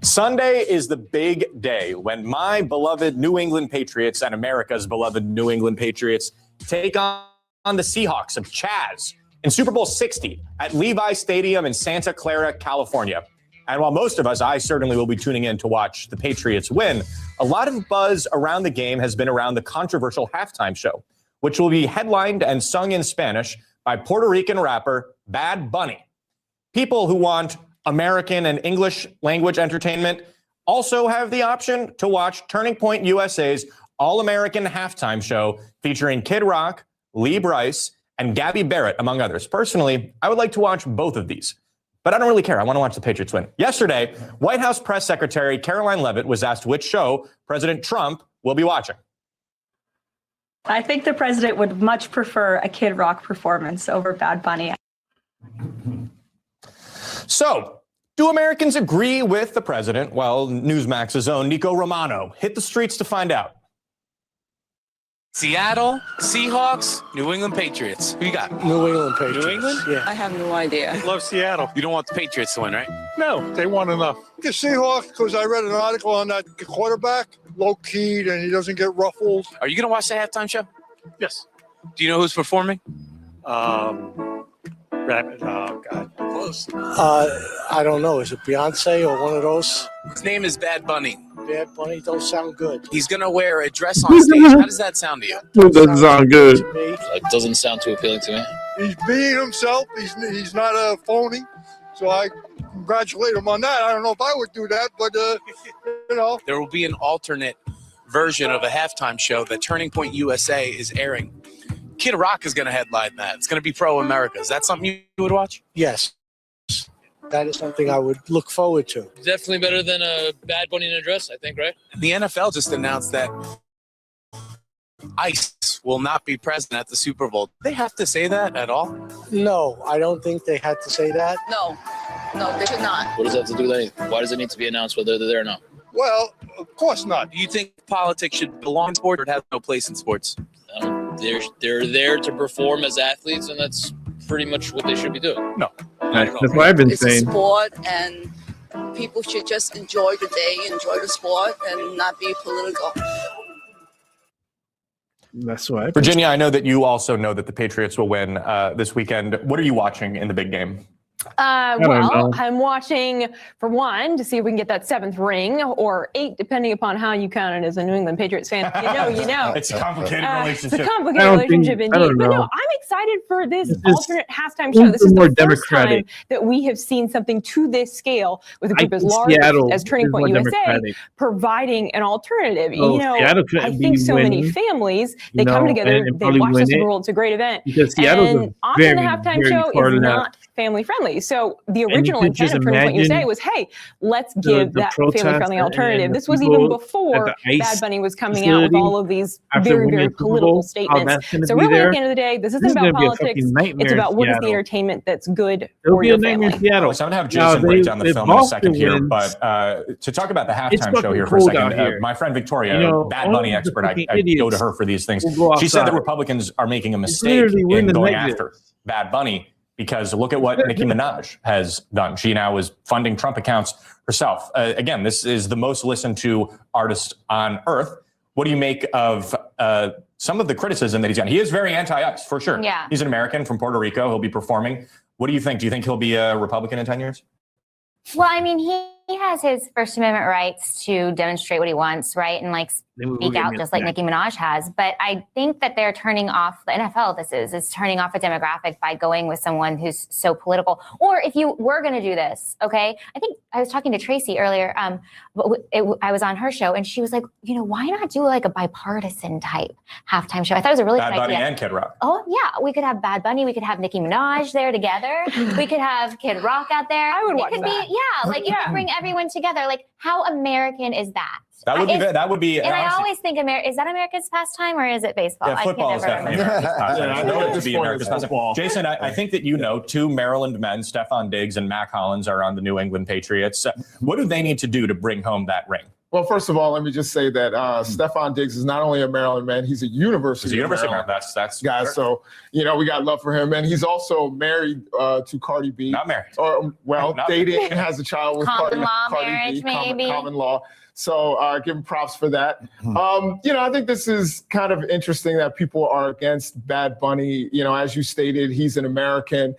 Sunday is the big day when my beloved New England Patriots and America's beloved New England Patriots take on the Seahawks of Chaz in Super Bowl 60 at Levi Stadium in Santa Clara, California. And while most of us, I certainly will be tuning in to watch the Patriots win, a lot of buzz around the game has been around the controversial halftime show, which will be headlined and sung in Spanish by Puerto Rican rapper Bad Bunny. people who want American and English language entertainment also have the option to watch Turning Point USA's All-American Halftime Show featuring Kid Rock, Lee Brice, and Gabby Barrett, among others. Personally, I would like to watch both of these, but I don't really care. I want to watch the Patriots win. Yesterday, White House Press Secretary Caroline Leavitt was asked which show President Trump will be watching. I think the president would much prefer a Kid Rock performance over Bad Bunny. So, do Americans agree with the president? Well, Newsmax's own Nico Romano hit the streets to find out. Seattle, Seahawks, New England Patriots. Who you got? New England Patriots. New England? Yeah. I have no idea. Love Seattle. You don't want the Patriots to win, right? No, they won enough. The Seahawks, because I read an article on that quarterback, low-keyed, and he doesn't get ruffled. Are you going to watch the halftime show? Yes. Do you know who's performing? Rabbit. Oh, God. Close. I don't know. Is it Beyonce or one of those? His name is Bad Bunny. Bad Bunny don't sound good. He's going to wear a dress on stage. How does that sound to you? It doesn't sound good. It doesn't sound too appealing to me. He's being himself. He's not a phony. So I congratulate him on that. I don't know if I would do that, but, you know. There will be an alternate version of a halftime show that Turning Point USA is airing. Kid Rock is going to headline that. It's going to be pro-America. Is that something you would watch? Yes. That is something I would look forward to. Definitely better than a Bad Bunny in a dress, I think, right? The NFL just announced that ICE will not be present at the Super Bowl. Do they have to say that at all? No, I don't think they had to say that. No, they should not. What does that have to do with anything? Why does it need to be announced whether they're there or not? Well, of course not. Do you think politics should belong in sports or have no place in sports? They're there to perform as athletes, and that's pretty much what they should be doing. No. That's what I've been saying. It's a sport, and people should just enjoy the day, enjoy the sport, and not be political. That's why. Virginia, I know that you also know that the Patriots will win this weekend. What are you watching in the big game? Well, I'm watching, for one, to see if we can get that 7th ring, or 8, depending upon how you count it as a New England Patriots fan. You know. It's a complicated relationship. It's a complicated relationship indeed. But no, I'm excited for this alternate halftime show. This is the first time that we have seen something to this scale with a group as large as Turning Point USA providing an alternative. I think so many families, they come together, they watch the Super Bowl. It's a great event. And often the halftime show is not family friendly. So the original intent of Turning Point USA was, hey, let's give that family-friendly alternative. This was even before Bad Bunny was coming out with all of these very, very political statements. So really, at the end of the day, this isn't about politics. It's about what is the entertainment that's good for your family. So I'm going to have Jason break down the film in a second here. But to talk about the halftime show here for a second, my friend Victoria, Bad Bunny expert, I go to her for these things. She said that Republicans are making a mistake in going after Bad Bunny, because look at what Nicki Minaj has done. She now is funding Trump accounts herself. Again, this is the most listened to artist on earth. What do you make of some of the criticism that he's done? He is very anti-ICE, for sure. Yeah. He's an American from Puerto Rico. He'll be performing. What do you think? Do you think he'll be a Republican in 10 years? Well, I mean, he has his First Amendment rights to demonstrate what he wants, right? And speak out just like Nicki Minaj has. But I think that they're turning off, the NFL is turning off a demographic by going with someone who's so political. Or if you were going to do this, okay? I think I was talking to Tracy earlier. I was on her show and she was like, why not do a bipartisan type halftime show? I thought it was a really good idea. Bad Bunny and Kid Rock. Oh, yeah. We could have Bad Bunny. We could have Nicki Minaj there together. We could have Kid Rock out there. I would watch that. You could bring everyone together. How American is that? That would be. And I always think, is that America's pastime or is it baseball? Yeah, football is definitely America's pastime. I know it to be America's pastime. Jason, I think that two Maryland men, Stephon Diggs and Mac Hollins, are on the New England Patriots. What do they need to do to bring home that ring? Well, first of all, let me just say that Stephon Diggs is not only a Maryland man, he's a University of Maryland. That's guys. Sure. So, we got love for him. And he's also married to Cardi B. Not married. Dated and has a child with Cardi marriage, B. Maybe. Common law. So give him props for that. I think this is kind of interesting that people are against Bad Bunny. As you stated, he's an American.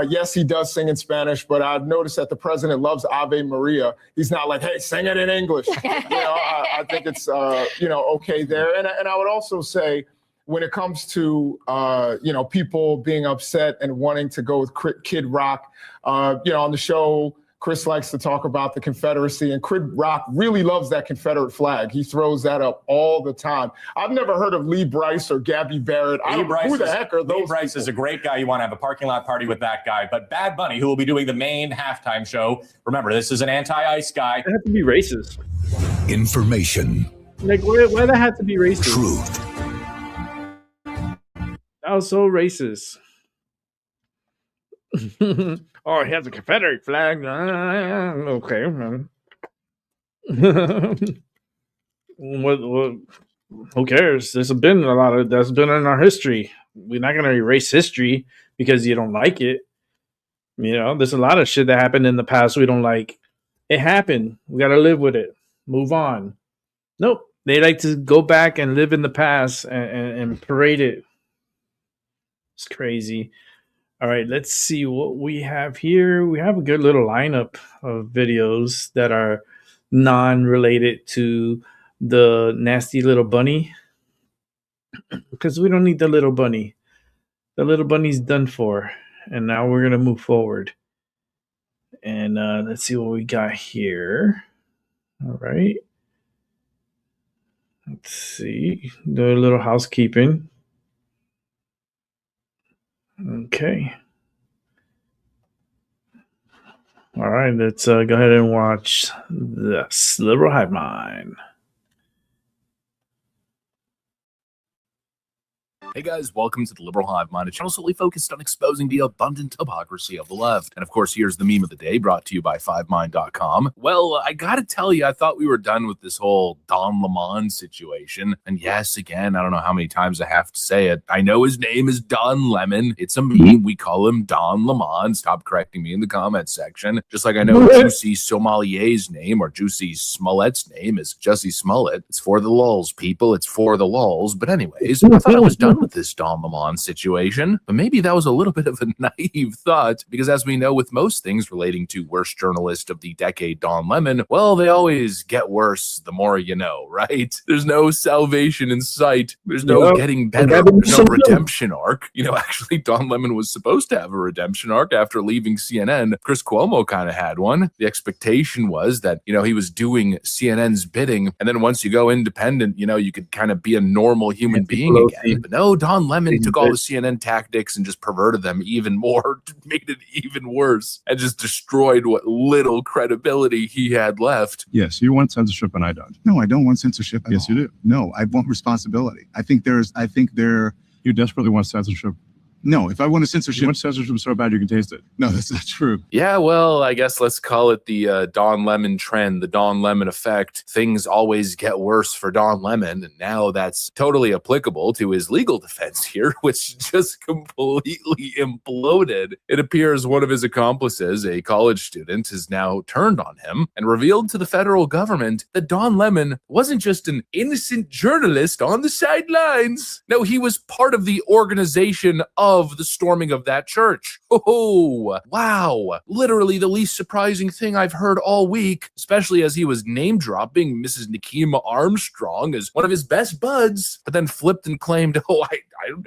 Yes, he does sing in Spanish, but I've noticed that the president loves Ave Maria. He's not like, hey, sing it in English. I think it's, okay there. And I would also say, when it comes to, people being upset and wanting to go with Kid Rock, on the show, Chris likes to talk about the Confederacy, and Kid Rock really loves that Confederate flag. He throws that up all the time. I've never heard of Lee Brice or Gabby Barrett. Who the heck are those? Lee Brice is a great guy. You want to have a parking lot party with that guy. But Bad Bunny, who will be doing the main halftime show, remember, this is an anti-ICE guy. It have to be racist. Information. Like, why that have to be racist? Truth. That was so racist. Oh, he has a Confederate flag. Okay. What? Who cares? There's been a lot of that's been in our history. We're not going to erase history because you don't like it. There's a lot of shit that happened in the past we don't like. It happened. We got to live with it. Move on. Nope. They like to go back and live in the past and parade it. It's crazy. All right, let's see what we have here. We have a good little lineup of videos that are non-related to the nasty little bunny. Because we don't need the little bunny. The little bunny's done for. And now we're going to move forward. And let's see what we got here. All right. Let's see. Do a little housekeeping. Okay. All right, let's go ahead and watch this Liberal Hive Mind. Hey guys, welcome to the Liberal Hive Mind, a channel solely focused on exposing the abundant hypocrisy of the left. And of course, here's the meme of the day brought to you by 5mind.com. Well, I gotta tell you, I thought we were done with this whole Don Lemon situation. And yes, again, I don't know how many times I have to say it. I know his name is Don Lemon. It's a meme. We call him Don Lemon. Stop correcting me in the comments section. Just like I know Juicy Sommelier's name or Juicy Smollett's name is Jussie Smollett. It's for the lulz, people. It's for the lulz. But anyways, I thought I was done with this Don Lemon situation, but maybe that was a little bit of a naive thought, because as we know with most things relating to worst journalist of the decade, Don Lemon, well, they always get worse the more you know, right? There's no salvation in sight. There's no getting better. There's no redemption arc. Actually, Don Lemon was supposed to have a redemption arc after leaving CNN. Chris Cuomo kind of had one. The expectation was that, he was doing CNN's bidding, and then once you go independent, you could kind of be a normal human being again. But no, Don Lemon took all the CNN tactics and just perverted them even more, made it even worse, and just destroyed what little credibility he had left. Yes, you want censorship and I don't. No, I don't want censorship. Yes, you do. No, I want responsibility. You desperately want censorship. No, if I want a censorship, want censorship so bad you can taste it. No, that's not true. Yeah, well, I guess let's call it the Don Lemon trend, the Don Lemon effect. Things always get worse for Don Lemon, and now that's totally applicable to his legal defense here, which just completely imploded. It appears one of his accomplices, a college student, has now turned on him and revealed to the federal government that Don Lemon wasn't just an innocent journalist on the sidelines. No, he was part of the organization of the storming of that church. Oh, wow. Literally the least surprising thing I've heard all week, especially as he was name-dropping Mrs. Nikema Armstrong as one of his best buds, but then flipped and claimed,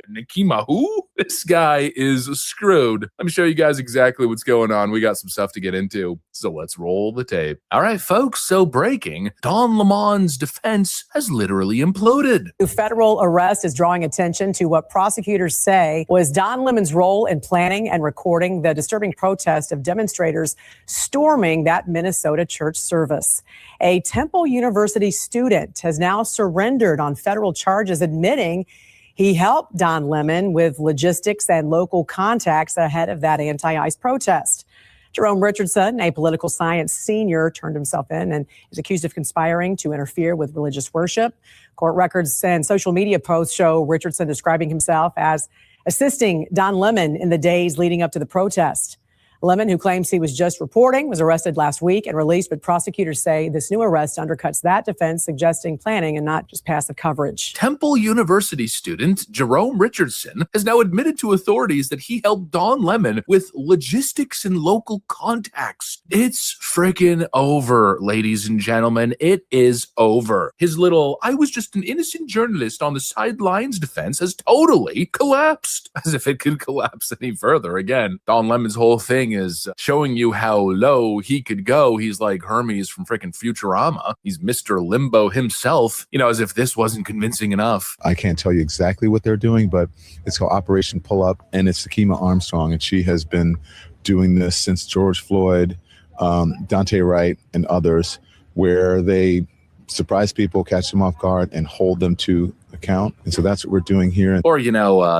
Nikema who? This guy is screwed. Let me show you guys exactly what's going on. We got some stuff to get into, so let's roll the tape. All right, folks, so breaking, Don Lemon's defense has literally imploded. The federal arrest is drawing attention to what prosecutors say was Don Lemon's role in planning and recording the disturbing protest of demonstrators storming that Minnesota church service. A Temple University student has now surrendered on federal charges, admitting he helped Don Lemon with logistics and local contacts ahead of that anti-ICE protest. Jerome Richardson, a political science senior, turned himself in and is accused of conspiring to interfere with religious worship. Court records and social media posts show Richardson describing himself as assisting Don Lemon in the days leading up to the protest. Lemon, who claims he was just reporting, was arrested last week and released, but prosecutors say this new arrest undercuts that defense, suggesting planning and not just passive coverage. Temple University student Jerome Richardson has now admitted to authorities that he helped Don Lemon with logistics and local contacts. It's freaking over, ladies and gentlemen. It is over. His little, I was just an innocent journalist on the sidelines defense has totally collapsed. As if it could collapse any further. Again, Don Lemon's whole thing is showing you how low he could go. He's like Hermes from freaking Futurama. He's Mr. Limbo himself, as if this wasn't convincing enough. I can't tell you exactly what they're doing, but it's called Operation Pull Up, and it's Takima Armstrong, and she has been doing this since George Floyd, Dante Wright, and others, where they surprise people, catch them off guard, and hold them to account. And so that's what we're doing here. Or,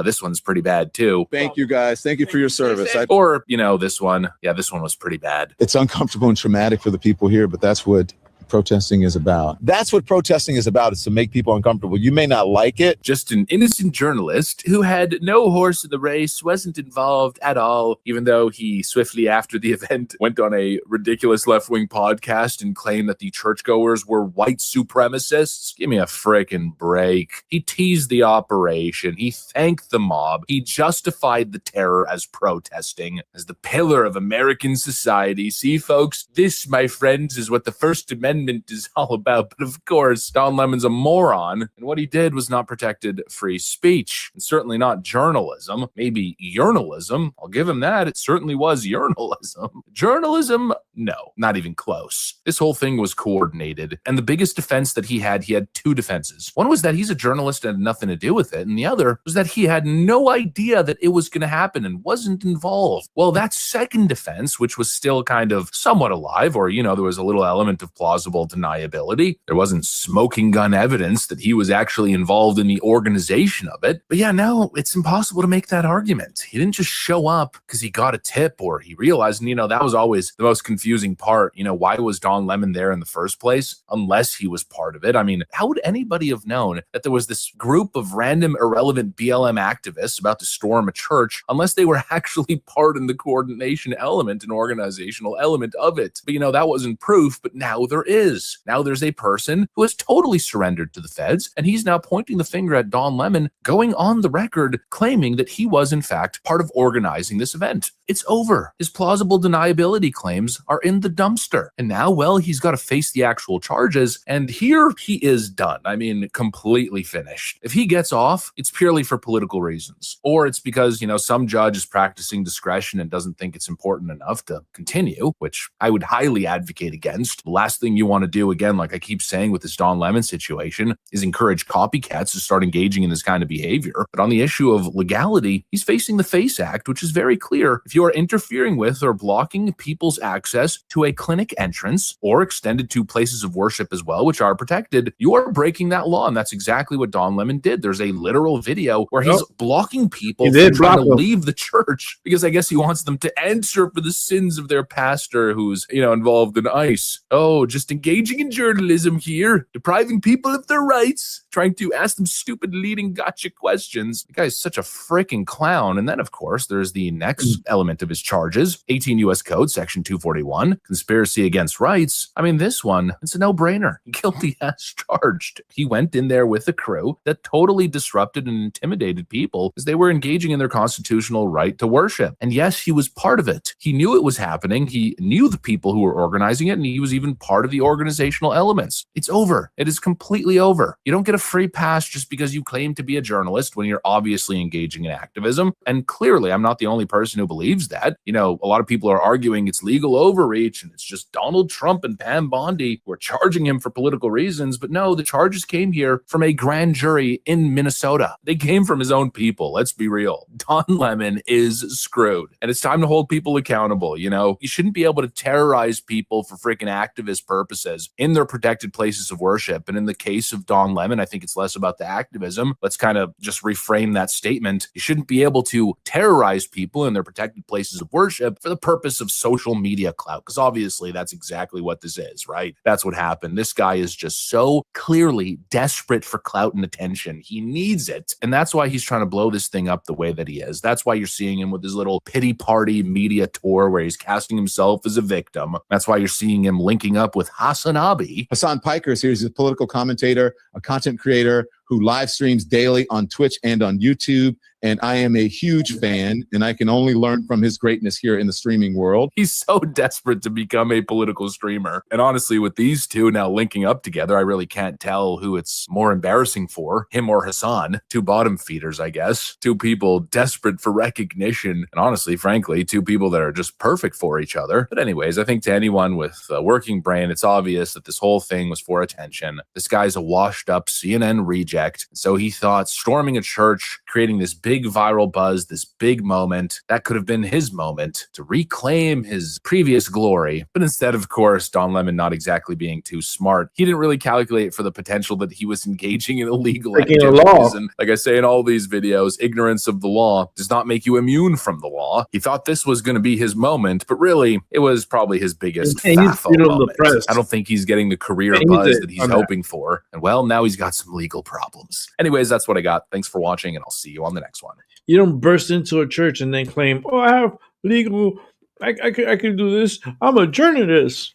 this one's pretty bad too. Thank you, guys. Thank you for your service. Or, this one. Yeah, this one was pretty bad. It's uncomfortable and traumatic for the people here, but that's what protesting is about. That's what protesting is about, is to make people uncomfortable. You may not like it. Just an innocent journalist who had no horse in the race, wasn't involved at all, even though he swiftly after the event went on a ridiculous left-wing podcast and claimed that the churchgoers were white supremacists. Give me a frickin' break. He teased the operation. He thanked the mob. He justified the terror as protesting, as the pillar of American society. See, folks, this, my friends, is what the First Amendment is all about. But of course, Don Lemon's a moron, and what he did was not protected free speech, and certainly not journalism. Maybe journalism. I'll give him that. It certainly was journalism. Journalism? No, not even close. This whole thing was coordinated, and the biggest defense that he had two defenses. One was that he's a journalist and had nothing to do with it, and the other was that he had no idea that it was going to happen and wasn't involved. Well, that second defense, which was still kind of somewhat alive, or, there was a little element of plausible deniability. There wasn't smoking gun evidence that he was actually involved in the organization of it. But yeah, no, it's impossible to make that argument. He didn't just show up because he got a tip or he realized, and that was always the most confusing part. Why was Don Lemon there in the first place unless he was part of it? I mean, how would anybody have known that there was this group of random irrelevant BLM activists about to storm a church unless they were actually part in the coordination element and organizational element of it? But that wasn't proof, but now there is. Now there's a person who has totally surrendered to the feds, and he's now pointing the finger at Don Lemon, going on the record claiming that he was in fact part of organizing this event. It's over. His plausible deniability claims are in the dumpster. And now, well, he's got to face the actual charges, and here he is done. I mean, completely finished. If he gets off, it's purely for political reasons, or it's because, some judge is practicing discretion and doesn't think it's important enough to continue, which I would highly advocate against. The last thing you want to do, again, like I keep saying with this Don Lemon situation, is encourage copycats to start engaging in this kind of behavior. But on the issue of legality, he's facing the FACE Act, which is very clear. If you are interfering with or blocking people's access to a clinic entrance or extended to places of worship as well, which are protected, you are breaking that law. And that's exactly what Don Lemon did. There's a literal video where he's blocking people from trying to leave the church because I guess he wants them to answer for the sins of their pastor who's, involved in ICE. Oh, just engaging in journalism here, depriving people of their rights, trying to ask them stupid leading gotcha questions. The guy's such a freaking clown. And then, of course, there's the next element of his charges, 18 U.S. Code, Section 241, conspiracy against rights. I mean, this one, it's a no-brainer. Guilty as charged. He went in there with a crew that totally disrupted and intimidated people as they were engaging in their constitutional right to worship. And yes, he was part of it. He knew it was happening. He knew the people who were organizing it, and he was even part of the organizational elements. It's over. It is completely over. You don't get a free pass just because you claim to be a journalist when you're obviously engaging in activism. And clearly, I'm not the only person who believes that. A lot of people are arguing it's legal overreach and it's just Donald Trump and Pam Bondi who are charging him for political reasons. But no, the charges came here from a grand jury in Minnesota. They came from his own people. Let's be real. Don Lemon is screwed. And it's time to hold people accountable. You shouldn't be able to terrorize people for freaking activist purposes purposes in their protected places of worship. And in the case of Don Lemon, I think it's less about the activism. Let's kind of just reframe that statement. You shouldn't be able to terrorize people in their protected places of worship for the purpose of social media clout, because obviously that's exactly what this is, right? That's what happened. This guy is just so clearly desperate for clout and attention. He needs it. And that's why he's trying to blow this thing up the way that he is. That's why you're seeing him with his little pity party media tour where he's casting himself as a victim. That's why you're seeing him linking up with Hassan Abi. Hassan Piker is here. He's a political commentator, a content creator who live streams daily on Twitch and on YouTube. And I am a huge fan, and I can only learn from his greatness here in the streaming world. He's so desperate to become a political streamer. And honestly, with these two now linking up together, I really can't tell who it's more embarrassing for, him or Hassan. Two bottom feeders, I guess. Two people desperate for recognition. And honestly, frankly, two people that are just perfect for each other. But anyways, I think to anyone with a working brain, it's obvious that this whole thing was for attention. This guy's a washed up CNN reject. So he thought storming a church, creating this big viral buzz, this big moment, that could have been his moment to reclaim his previous glory. But instead, of course, Don Lemon not exactly being too smart, he didn't really calculate for the potential that he was engaging in illegal activities. And like I say in all these videos, ignorance of the law does not make you immune from the law. He thought this was going to be his moment, but really, it was probably his biggest FAFO moment. I don't think he's getting the career buzz that he's hoping for. And well, now he's got some legal problems. Anyways, that's what I got. Thanks for watching, and I'll see you on the next one. You don't burst into a church and then claim, "Oh, I have legal. I can do this. I'm a journalist."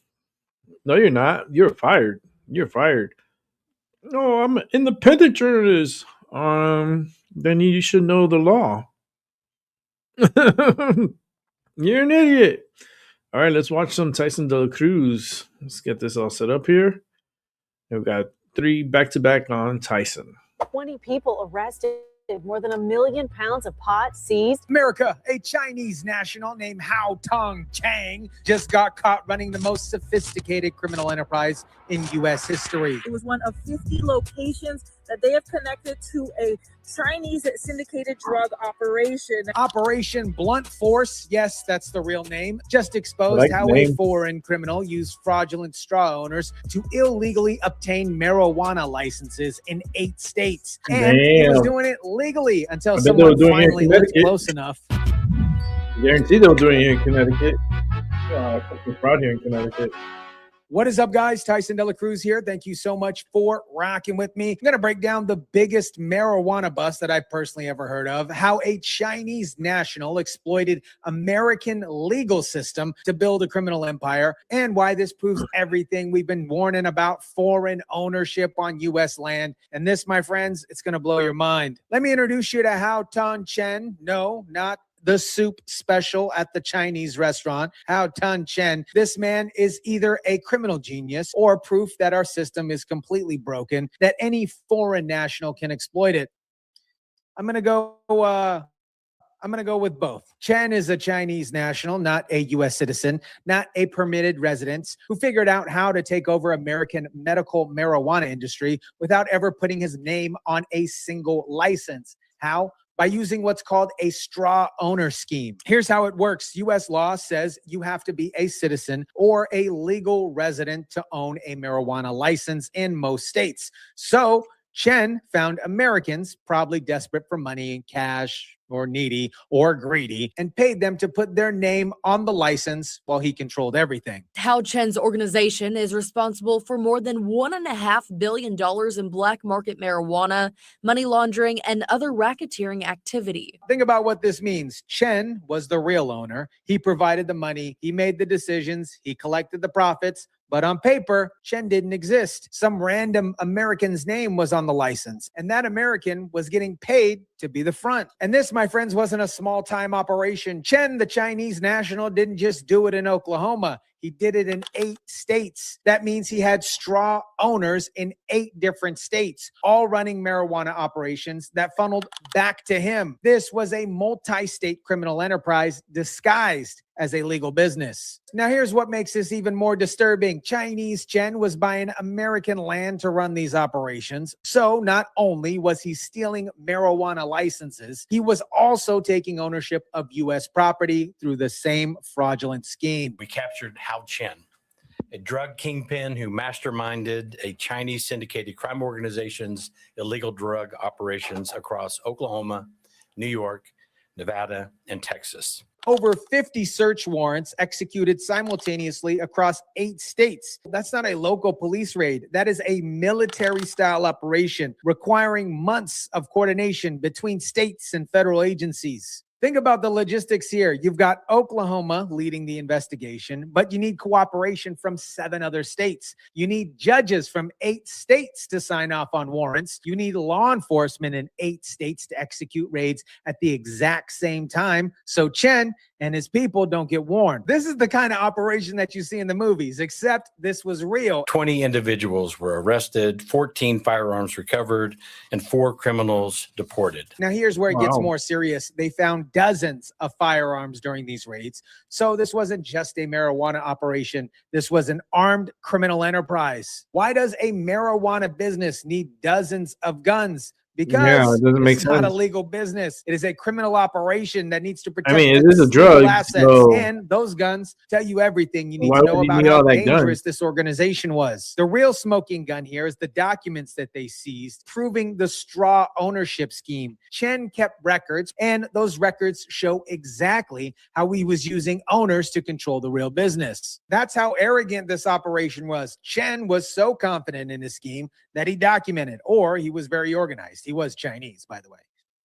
No, you're not. You're fired. You're fired. No, I'm an independent journalist. Then you should know the law. You're an idiot. All right, let's watch some Tyson De La Cruz. Let's get this all set up here. We've got 3 back-to-back on Tyson. 20 people arrested. More than 1 million pounds of pot seized. America, a Chinese national named Hao Tong Chang just got caught running the most sophisticated criminal enterprise in U.S. history. It was one of 50 locations that they have connected to a Chinese syndicated drug operation. Operation Blunt Force, yes, that's the real name, just exposed how a foreign criminal used fraudulent straw owners to illegally obtain marijuana licenses in 8 states. And he was doing it legally until someone finally looked close enough. Guaranteed they were doing it here in Connecticut. Fucking fraud here in Connecticut. What is up, guys? Tyson De La Cruz here. Thank you so much for rocking with me. I'm going to break down the biggest marijuana bust that I've personally ever heard of, how a Chinese national exploited American legal system to build a criminal empire, and why this proves everything we've been warning about foreign ownership on U.S. land. And this, my friends, it's going to blow your mind. Let me introduce you to Hao Tong Chen. No, not the soup special at the Chinese restaurant, Hao Tong Chen. This man is either a criminal genius or proof that our system is completely broken, that any foreign national can exploit it. I'm going to go with both. Chen is a Chinese national, not a U.S. citizen, not a permitted resident, who figured out how to take over American medical marijuana industry without ever putting his name on a single license. How? By using what's called a straw owner scheme. Here's how it works. U.S. law says you have to be a citizen or a legal resident to own a marijuana license in most states. So Chen found Americans probably desperate for money, cash, or needy, or greedy, and paid them to put their name on the license while he controlled everything. Hao Chen's organization is responsible for more than $1.5 billion in black market marijuana, money laundering, and other racketeering activity. Think about what this means. Chen was the real owner. He provided the money. He made the decisions. He collected the profits. But on paper, Chen didn't exist. Some random American's name was on the license, and that American was getting paid to be the front. And this, my friends, wasn't a small-time operation. Chen, the Chinese national, didn't just do it in Oklahoma. He did it in 8 states. That means he had straw owners in 8 different states, all running marijuana operations that funneled back to him. This was a multi-state criminal enterprise disguised as a legal business. Now, here's what makes this even more disturbing. Chinese Chen was buying American land to run these operations. So not only was he stealing marijuana licenses, he was also taking ownership of U.S. property through the same fraudulent scheme. We captured Hao Chen, a drug kingpin who masterminded a Chinese syndicated crime organization's illegal drug operations across Oklahoma, New York, Nevada, and Texas. Over 50 search warrants executed simultaneously across 8 states. That's not a local police raid. That is a military-style operation requiring months of coordination between states and federal agencies. Think about the logistics here. You've got Oklahoma leading the investigation, but you need cooperation from 7 other states. You need judges from 8 states to sign off on warrants. You need law enforcement in 8 states to execute raids at the exact same time, so Chen and his people don't get warned. This is the kind of operation that you see in the movies, except this was real. 20 individuals were arrested, 14 firearms recovered, and 4 criminals deported. Now, here's where it gets more serious. They found dozens of firearms during these raids. So this wasn't just a marijuana operation. This was an armed criminal enterprise. Why does a marijuana business need dozens of guns? Because it doesn't make it's not a sense. legal business. It is a criminal operation that needs to protect it its is a drug, legal assets. so- And those guns tell you everything you need Why to know would you about need how all that dangerous gun? this organization was. The real smoking gun here is the documents that they seized, proving the straw ownership scheme. Chen kept records, and those records show exactly how he was using owners to control the real business. That's how arrogant this operation was. Chen was so confident in his scheme that he documented, or he was very organized. He was Chinese, by the way.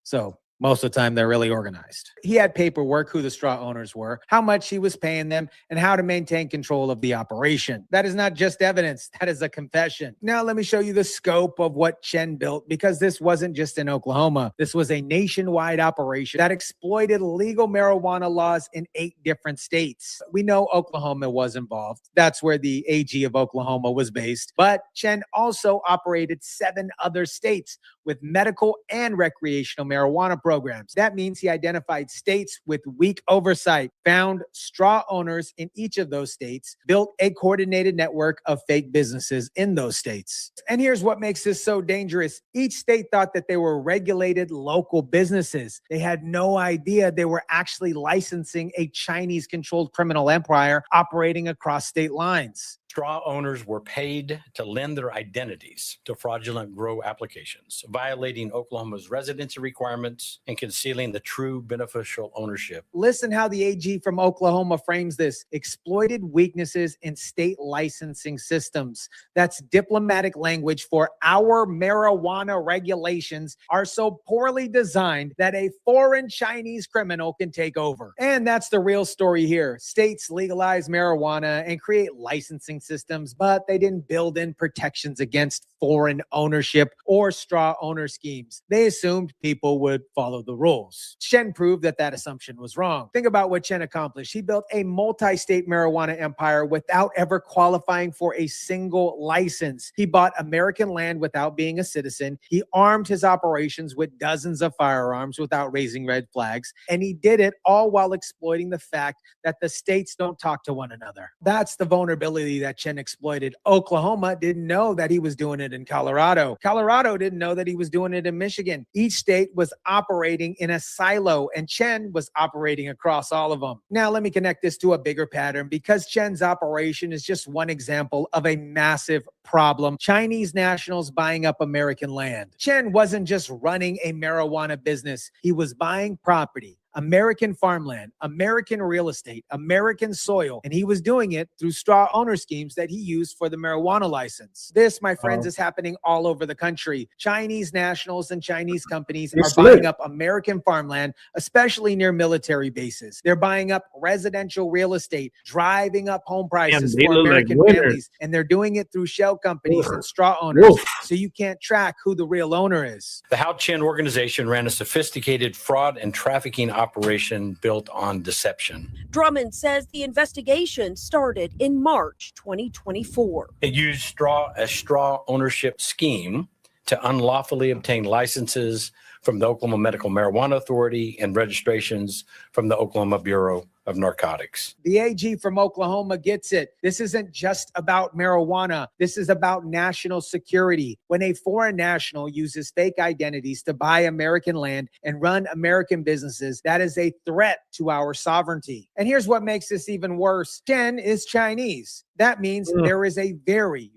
So most of the time, they're really organized. He had paperwork, who the straw owners were, how much he was paying them, and how to maintain control of the operation. That is not just evidence. That is a confession. Now, let me show you the scope of what Chen built, because this wasn't just in Oklahoma. This was a nationwide operation that exploited legal marijuana laws in 8 different states. We know Oklahoma was involved. That's where the AG of Oklahoma was based. But Chen also operated 7 other states with medical and recreational marijuana programs. That means he identified states with weak oversight, found straw owners in each of those states, built a coordinated network of fake businesses in those states. And here's what makes this so dangerous. Each state thought that they were regulated local businesses. They had no idea they were actually licensing a Chinese-controlled criminal empire operating across state lines. Straw owners were paid to lend their identities to fraudulent grow applications, violating Oklahoma's residency requirements and concealing the true beneficial ownership. Listen how the AG from Oklahoma frames this: exploited weaknesses in state licensing systems. That's diplomatic language for our marijuana regulations are so poorly designed that a foreign Chinese criminal can take over. And that's the real story here. States legalize marijuana and create licensing systems, but they didn't build in protections against foreign ownership or straw owner schemes. They assumed people would follow the rules. Chen proved that that assumption was wrong. Think about what Chen accomplished. He built a multi-state marijuana empire without ever qualifying for a single license. He bought American land without being a citizen. He armed his operations with dozens of firearms without raising red flags. And he did it all while exploiting the fact that the states don't talk to one another. That's the vulnerability that Chen exploited. Oklahoma didn't know that he was doing it in Colorado. Colorado didn't know that he was doing it in Michigan. Each state was operating in a silo, and Chen was operating across all of them. Now, let me connect this to a bigger pattern, because Chen's operation is just one example of a massive problem. Chinese nationals buying up American land. Chen wasn't just running a marijuana business. He was buying property, American farmland, American real estate, American soil, and he was doing it through straw owner schemes that he used for the marijuana license. This, my friends, is happening all over the country. Chinese nationals and Chinese companies are buying up American farmland, especially near military bases. They're buying up residential real estate, driving up home prices for American families, and they're doing it through shell companies and straw owners, so you can't track who the real owner is. The Hao Chen organization ran a sophisticated fraud and trafficking operation built on deception. Drummond says the investigation started in March 2024. It used a straw ownership scheme to unlawfully obtain licenses from the Oklahoma Medical Marijuana Authority and registrations from the Oklahoma Bureau of Narcotics. The AG from Oklahoma gets it. This isn't just about marijuana. This is about national security. When a foreign national uses fake identities to buy American land and run American businesses, that is a threat to our sovereignty. And here's what makes this even worse. Chen is Chinese. That means there is a very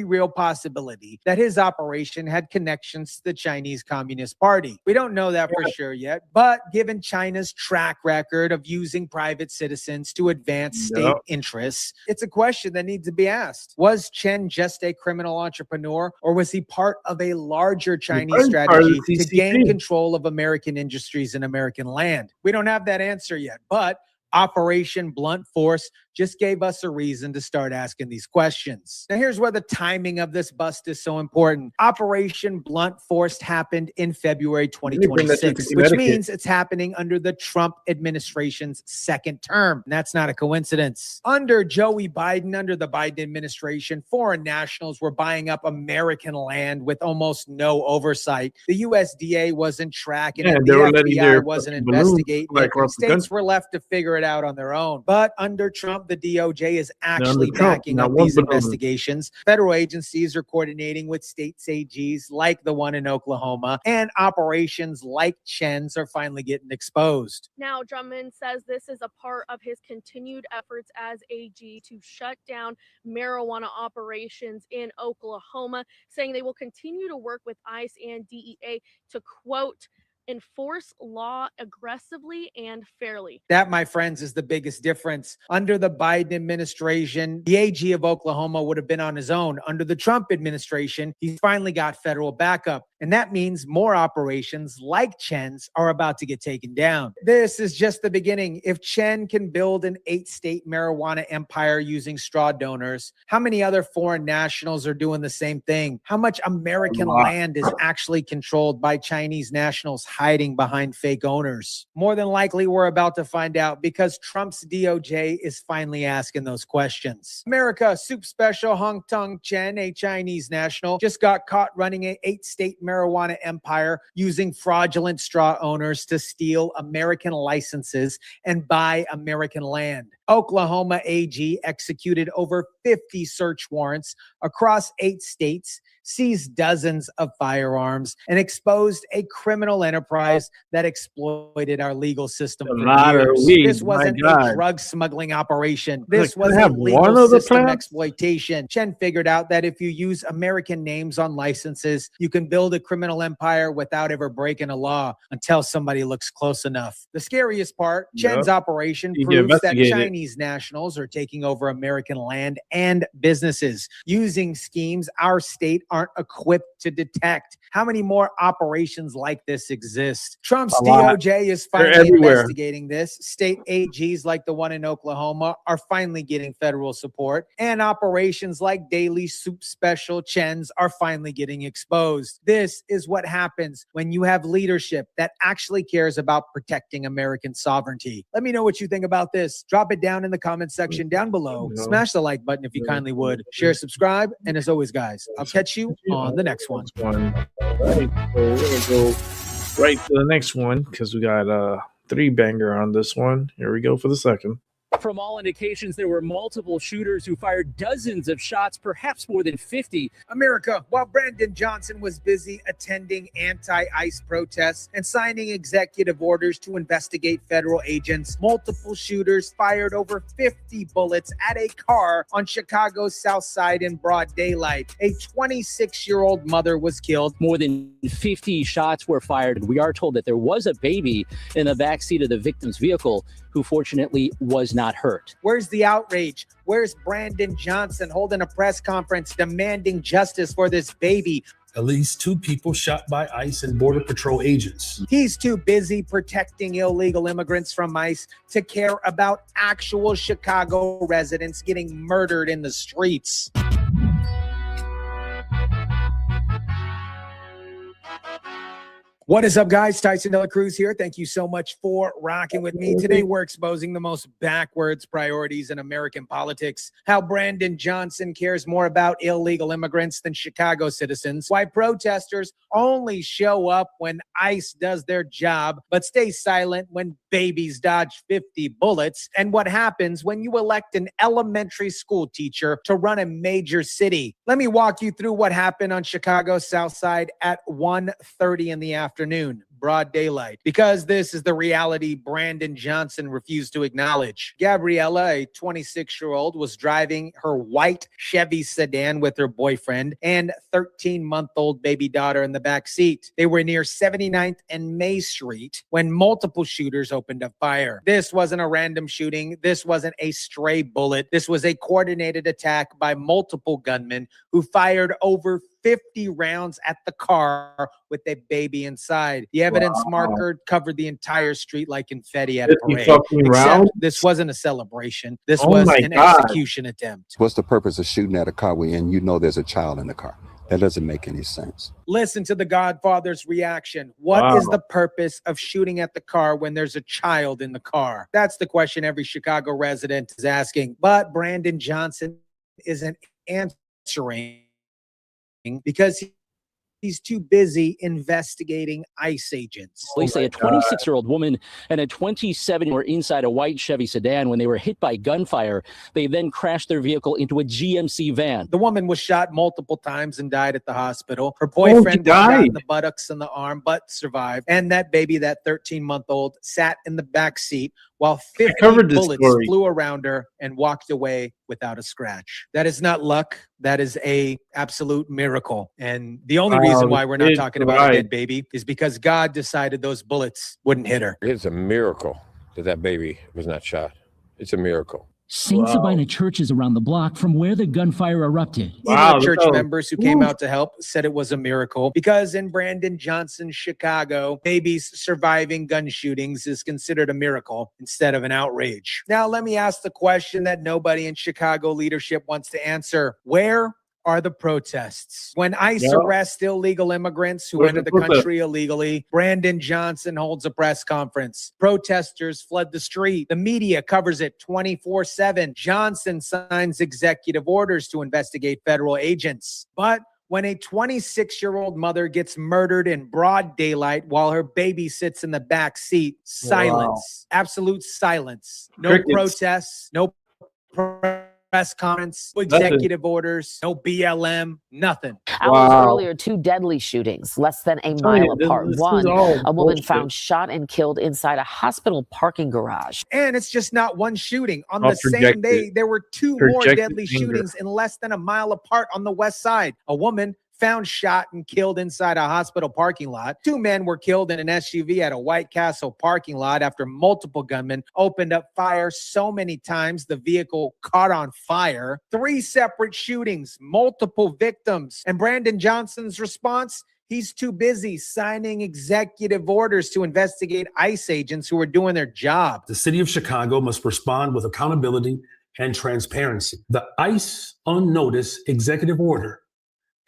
real possibility that his operation had connections to the Chinese Communist Party. We don't know that for sure yet, but given China's track record of using private citizens to advance state interests, it's a question that needs to be asked. Was Chen just a criminal entrepreneur, or was he part of a larger Chinese strategy to gain control of American industries and American land? We don't have that answer yet, but Operation Blunt Force just gave us a reason to start asking these questions. Now, here's where the timing of this bust is so important. Operation Blunt Force happened in February 2026, which means it's happening under the Trump administration's second term. And that's not a coincidence. Under Joey Biden, under the Biden administration, foreign nationals were buying up American land with almost no oversight. The USDA wasn't tracking it. The FBI wasn't investigating it. States were left to figure it out on their own. But under Trump, the DOJ is actually backing up these investigations. Federal agencies are coordinating with states AGs like the one in Oklahoma, and operations like Chen's are finally getting exposed. Now, Drummond says this is a part of his continued efforts as AG to shut down marijuana operations in Oklahoma, saying they will continue to work with ICE and DEA to, quote, enforce law aggressively and fairly. That, my friends, is the biggest difference. Under the Biden administration, the AG of Oklahoma would have been on his own. Under the Trump administration, he's finally got federal backup. And that means more operations like Chen's are about to get taken down. This is just the beginning. If Chen can build an 8-state marijuana empire using straw donors, how many other foreign nationals are doing the same thing? How much American land is actually controlled by Chinese nationals hiding behind fake owners? More than likely, we're about to find out, because Trump's DOJ is finally asking those questions. America Soup Special Hong Tong Chen, a Chinese national, just got caught running an 8-state marijuana empire using fraudulent straw owners to steal American licenses and buy American land. Oklahoma AG executed over 50 search warrants across 8 states, seized dozens of firearms, and exposed a criminal enterprise that exploited our legal system for years. This wasn't a drug smuggling operation. This was a legal system exploitation. Chen figured out that if you use American names on licenses, you can build a criminal empire without ever breaking a law until somebody looks close enough. The scariest part, Chen's operation proves that Chinese nationals are taking over American land and businesses using schemes our state aren't equipped to detect. How many more operations like this exist? Trump's DOJ is finally investigating this. State AGs like the one in Oklahoma are finally getting federal support, and operations like Daily Soup Special Chen's are finally getting exposed. This is what happens when you have leadership that actually cares about protecting American sovereignty. Let me know what you think about this. Drop it down in the comment section down below. Smash the like button if you kindly would. Share, subscribe, and as always, guys, I'll catch you on the next one. All right, so we're gonna go right to the next one because we got a 3-banger on this one. Here we go for the second. From all indications, there were multiple shooters who fired dozens of shots, perhaps more than 50. America, while Brandon Johnson was busy attending anti-ICE protests and signing executive orders to investigate federal agents, multiple shooters fired over 50 bullets at a car on Chicago's South Side in broad daylight. A 26-year-old mother was killed. More than 50 shots were fired. We are told that there was a baby in the backseat of the victim's vehicle who fortunately was not hurt. Where's the outrage? Where's Brandon Johnson holding a press conference demanding justice for this baby? At least 2 people shot by ICE and Border Patrol agents. He's too busy protecting illegal immigrants from ICE to care about actual Chicago residents getting murdered in the streets. What is up, guys? Tyson Dela Cruz here. Thank you so much for rocking with me. Today, we're exposing the most backwards priorities in American politics. How Brandon Johnson cares more about illegal immigrants than Chicago citizens. Why protesters only show up when ICE does their job, but stay silent when babies dodge 50 bullets. And what happens when you elect an elementary school teacher to run a major city. Let me walk you through what happened on Chicago's South Side at 1:30 in the afternoon, broad daylight, because this is the reality Brandon Johnson refused to acknowledge. Gabriella, a 26-year-old, was driving her white Chevy sedan with her boyfriend and 13-month-old baby daughter in the back seat. They were near 79th and May Street when multiple shooters opened up fire. This wasn't a random shooting. This wasn't a stray bullet. This was a coordinated attack by multiple gunmen who fired over 50 rounds at the car with a baby inside. The evidence marker covered the entire street like confetti at a parade. Except this wasn't a celebration. This was an execution attempt. What's the purpose of shooting at a car when you know there's a child in the car? That doesn't make any sense. Listen to the Godfather's reaction. What is the purpose of shooting at the car when there's a child in the car? That's the question every Chicago resident is asking. But Brandon Johnson isn't answering because he's too busy investigating ICE agents. Police say a 26-year-old woman and a 27 were inside a white Chevy sedan when they were hit by gunfire. They then crashed their vehicle into a GMC van. The woman was shot multiple times and died at the hospital. Her boyfriend was shot in the buttocks and the arm, but survived. And that baby, that 13-month-old, sat in the back seat while 50 bullets flew around her and walked away without a scratch. That is not luck. That is a absolute miracle. And the only reason why we're not talking about a dead baby is because God decided those bullets wouldn't hit her. It's a miracle that that baby was not shot. It's a miracle. St. Sabina churches around the block from where the gunfire erupted. Even the church members who came out to help said it was a miracle because in Brandon Johnson's Chicago, babies surviving gun shootings is considered a miracle instead of an outrage. Now, let me ask the question that nobody in Chicago leadership wants to answer. Where are the protests? When ICE arrests illegal immigrants who enter the country illegally, Brandon Johnson holds a press conference. Protesters flood the street. The media covers it 24/7. Johnson signs executive orders to investigate federal agents. But when a 26-year-old mother gets murdered in broad daylight while her baby sits in the back seat, silence, absolute silence. No protests, no press comments, executive orders, no BLM, nothing. Hours earlier, two deadly shootings, less than a mile apart. One, a woman found shot and killed inside a hospital parking garage. And it's just not one shooting. On the same day, there were two more deadly shootings in less than a mile apart on the west side. A woman found shot and killed inside a hospital parking lot. Two men were killed in an SUV at a White Castle parking lot after multiple gunmen opened up fire so many times the vehicle caught on fire. Three separate shootings, multiple victims. And Brandon Johnson's response? He's too busy signing executive orders to investigate ICE agents who are doing their job. The city of Chicago must respond with accountability and transparency. The ICE on notice executive order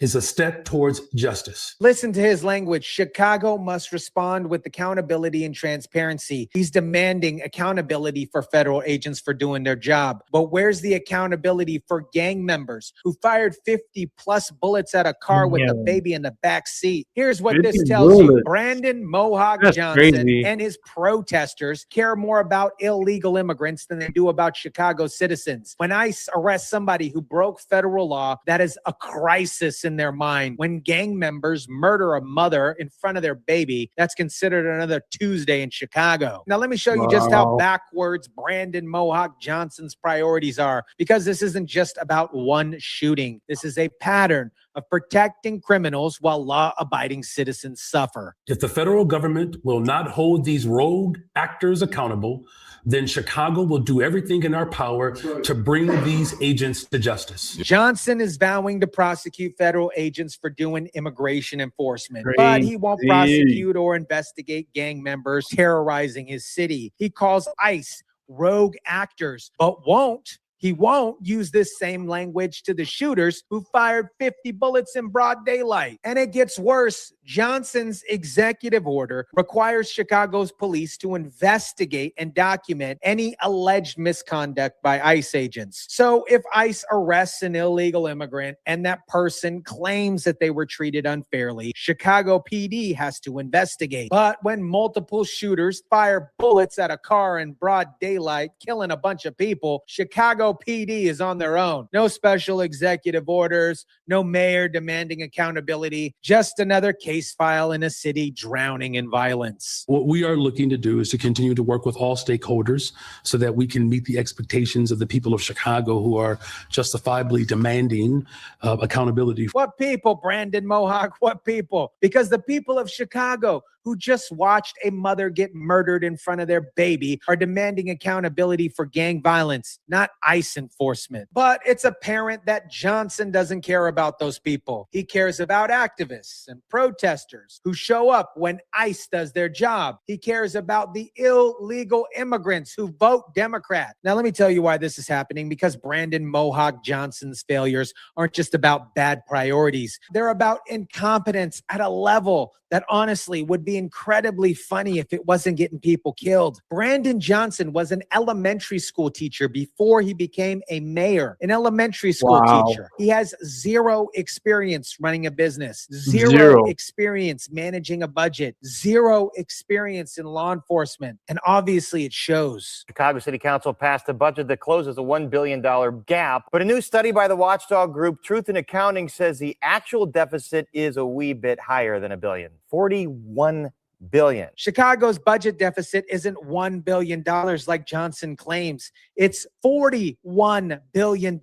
is a step towards justice. Listen to his language. Chicago must respond with accountability and transparency. He's demanding accountability for federal agents for doing their job. But where's the accountability for gang members who fired 50 plus bullets at a car with a baby in the back seat? Here's what this tells you. Brandon Mohawk Johnson and his protesters care more about illegal immigrants than they do about Chicago citizens. When ICE arrests somebody who broke federal law, that is a crisis in their mind. When gang members murder a mother in front of their baby, that's considered another Tuesday in Chicago. Now, let me show you just how backwards Brandon Mohawk Johnson's priorities are, because this isn't just about one shooting. This is a pattern of protecting criminals while law-abiding citizens suffer. If the federal government will not hold these rogue actors accountable, then Chicago will do everything in our power to bring these agents to justice. Johnson is vowing to prosecute federal agents for doing immigration enforcement, but he won't prosecute or investigate gang members terrorizing his city. He calls ICE rogue actors, but won't He won't use this same language to the shooters who fired 50 bullets in broad daylight. And it gets worse. Johnson's executive order requires Chicago's police to investigate and document any alleged misconduct by ICE agents. So if ICE arrests an illegal immigrant and that person claims that they were treated unfairly, Chicago PD has to investigate. But when multiple shooters fire bullets at a car in broad daylight, killing a bunch of people, Chicago PD is on their own. No special executive orders, no mayor demanding accountability, just another case file in a city drowning in violence. What we are looking to do is to continue to work with all stakeholders so that we can meet the expectations of the people of Chicago who are justifiably demanding accountability. What people, Brandon Mohawk? What people? Because the people of Chicago who just watched a mother get murdered in front of their baby are demanding accountability for gang violence, not ICE enforcement. But it's apparent that Johnson doesn't care about those people. He cares about activists and protesters who show up when ICE does their job. He cares about the illegal immigrants who vote Democrat. Now, let me tell you why this is happening, because Brandon Mohawk Johnson's failures aren't just about bad priorities. They're about incompetence at a level that honestly would be incredibly funny if it wasn't getting people killed. Brandon Johnson was an elementary school teacher before he became a mayor, an elementary school teacher. He has zero experience running a business, zero experience managing a budget, zero experience in law enforcement. And obviously it shows. Chicago City Council passed a budget that closes a $1 billion gap. But a new study by the watchdog group Truth in Accounting says the actual deficit is a wee bit higher than $1 billion. $41 billion. Chicago's budget deficit isn't $1 billion like Johnson claims. It's $41 billion,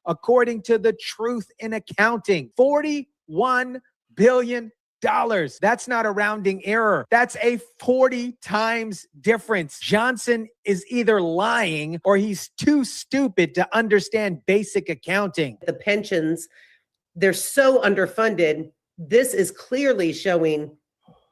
according to the Truth in Accounting. $41 billion. That's not a rounding error. That's a 40 times difference. Johnson is either lying or he's too stupid to understand basic accounting. The pensions, they're so underfunded. This is clearly showing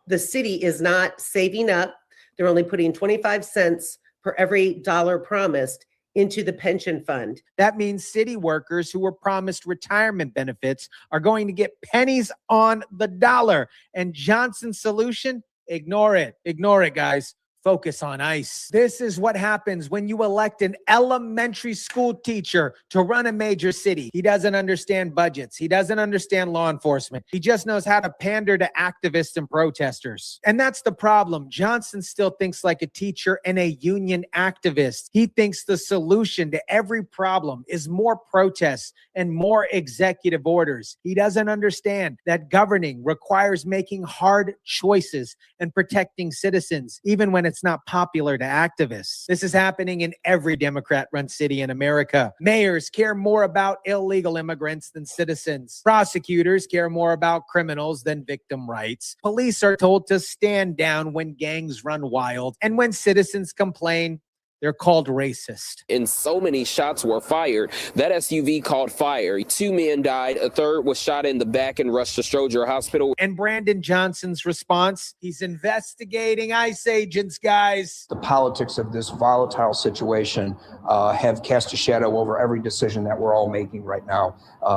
the city is not saving up. They're only putting 25 cents per every dollar promised into the pension fund. That means city workers who were promised retirement benefits are going to get pennies on the dollar. And Johnson's solution? Ignore it. Ignore it, guys. Focus on ICE. This is what happens when you elect an elementary school teacher to run a major city. He doesn't understand budgets. He doesn't understand law enforcement. He just knows how to pander to activists and protesters. And that's the problem. Johnson still thinks like a teacher and a union activist. He thinks the solution to every problem is more protests and more executive orders. He doesn't understand that governing requires making hard choices and protecting citizens, even when it's not popular to activists. This is happening in every Democrat-run city in America. Mayors care more about illegal immigrants than citizens. Prosecutors care more about criminals than victim rights. Police are told to stand down when gangs run wild. And when citizens complain, they're called racist. And so many shots were fired. That SUV caught fire. 2 men died. A third was shot in the back and rushed to Stroger Hospital. And Brandon Johnson's response? He's investigating ICE agents, guys. The politics of this volatile situation have cast a shadow over every decision that we're all making right now.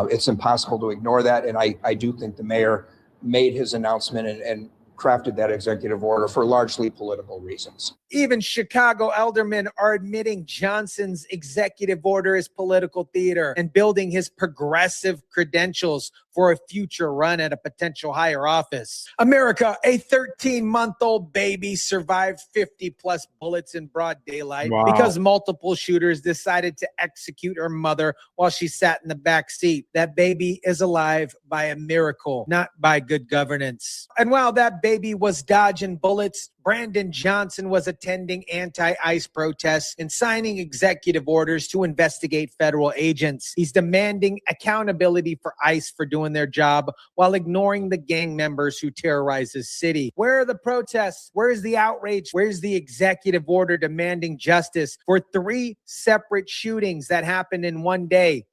It's impossible to ignore that. And I do think the mayor made his announcement and crafted that executive order for largely political reasons. Even Chicago aldermen are admitting Johnson's executive order is political theater and building his progressive credentials for a future run at a potential higher office. America, a 13-month-old baby survived 50-plus bullets in broad daylight because multiple shooters decided to execute her mother while she sat in the back seat. That baby is alive by a miracle, not by good governance. And while that baby was dodging bullets, Brandon Johnson was attending anti-ICE protests and signing executive orders to investigate federal agents. He's demanding accountability for ICE for doing their job while ignoring the gang members who terrorize his city. Where are the protests? Where's the outrage? Where's the executive order demanding justice for 3 separate shootings that happened in one day?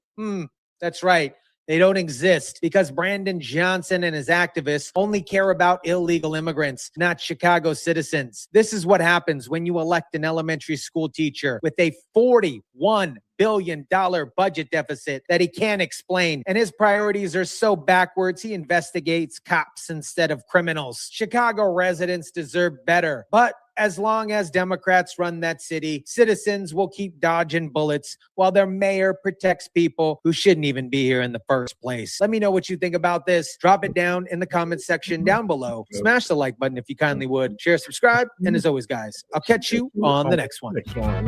That's right. They don't exist because Brandon Johnson and his activists only care about illegal immigrants, not Chicago citizens. This is what happens when you elect an elementary school teacher with a $41 billion budget deficit that he can't explain. And his priorities are so backwards, he investigates cops instead of criminals. Chicago residents deserve better. But as long as Democrats run that city, citizens will keep dodging bullets while their mayor protects people who shouldn't even be here in the first place. Let me know what you think about this. Drop it down in the comments section down below. Smash the like button if you kindly would. Share, subscribe, and as always, guys, I'll catch you on the next one. Next one.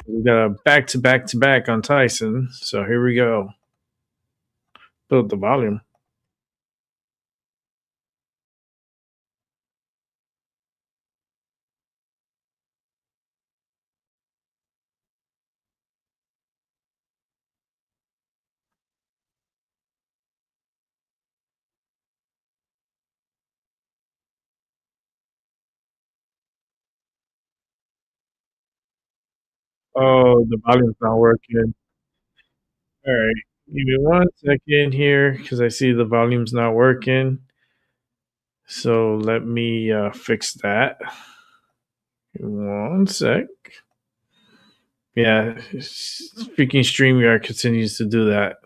We got a back on Tyson. So here we go. Build the volume. Oh, the volume's not working. All right. Give me 1 second here because I see the volume's not working. So let me fix that. 1 sec. Yeah, freaking StreamYard continues to do that.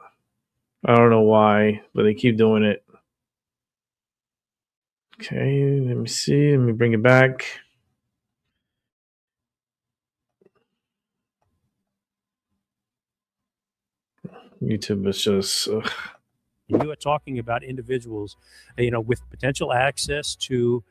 I don't know why, but they keep doing it. Okay, let me see. Let me bring it back. YouTube is just... You are talking about individuals, with potential access to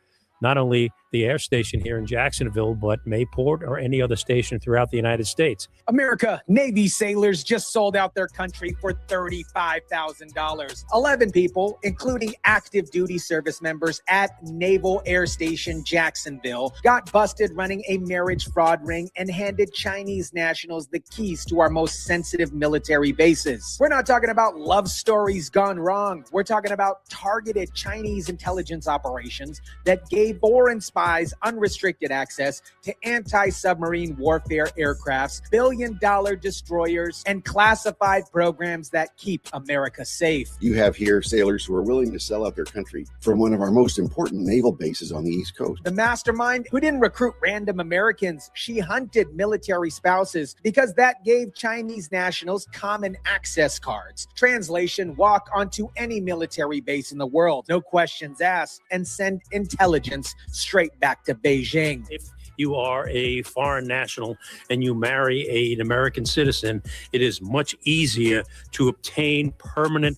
not only the air station here in Jacksonville, but Mayport or any other station throughout the United States. America, Navy sailors just sold out their country for $35,000. 11 people, including active duty service members at Naval Air Station Jacksonville, got busted running a marriage fraud ring and handed Chinese nationals the keys to our most sensitive military bases. We're not talking about love stories gone wrong. We're talking about targeted Chinese intelligence operations that gave foreign spies unrestricted access to anti-submarine warfare aircrafts, billion-dollar destroyers, and classified programs that keep America safe. You have here sailors who are willing to sell out their country from one of our most important naval bases on the East Coast. The mastermind who didn't recruit random Americans, she hunted military spouses because that gave Chinese nationals common access cards. Translation, walk onto any military base in the world, no questions asked, and send intelligence straight back to Beijing. If you are a foreign national and you marry an American citizen, it is much easier to obtain permanent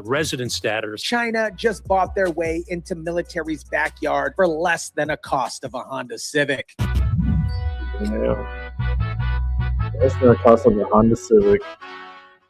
resident status. China just bought their way into military's backyard for less than a cost of a Honda Civic. Yeah. That's the cost of a Honda Civic.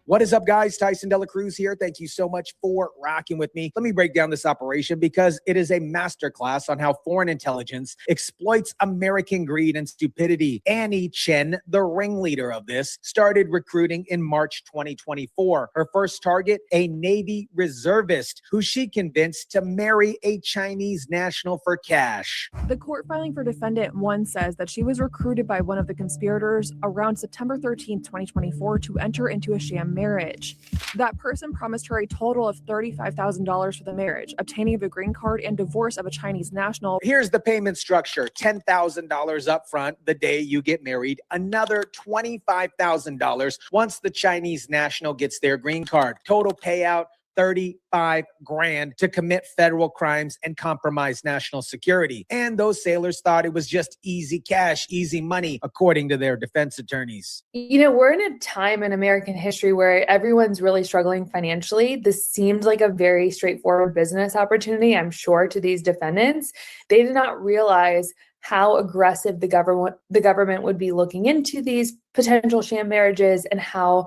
What is up, guys? Tyson Dela Cruz here. Thank you so much for rocking with me. Let me break down this operation because it is a masterclass on how foreign intelligence exploits American greed and stupidity. Annie Chen, the ringleader of this, started recruiting in March 2024. Her first target, a Navy reservist who she convinced to marry a Chinese national for cash. The court filing for defendant 1 says that she was recruited by one of the conspirators around September 13, 2024 to enter into a sham marriage. That person promised her a total of $35,000 for the marriage, obtaining of a green card and divorce of a Chinese national. Here's the payment structure: $10,000 up front the day you get married, another $25,000 once the Chinese national gets their green card. Total payout, $35,000 to commit federal crimes and compromise national security. And those sailors thought it was just easy cash, easy money, according to their defense attorneys. We're in a time in American history where everyone's really struggling financially. This seemed like a very straightforward business opportunity, I'm sure, to these defendants. They did not realize how aggressive the government would be looking into these potential sham marriages and how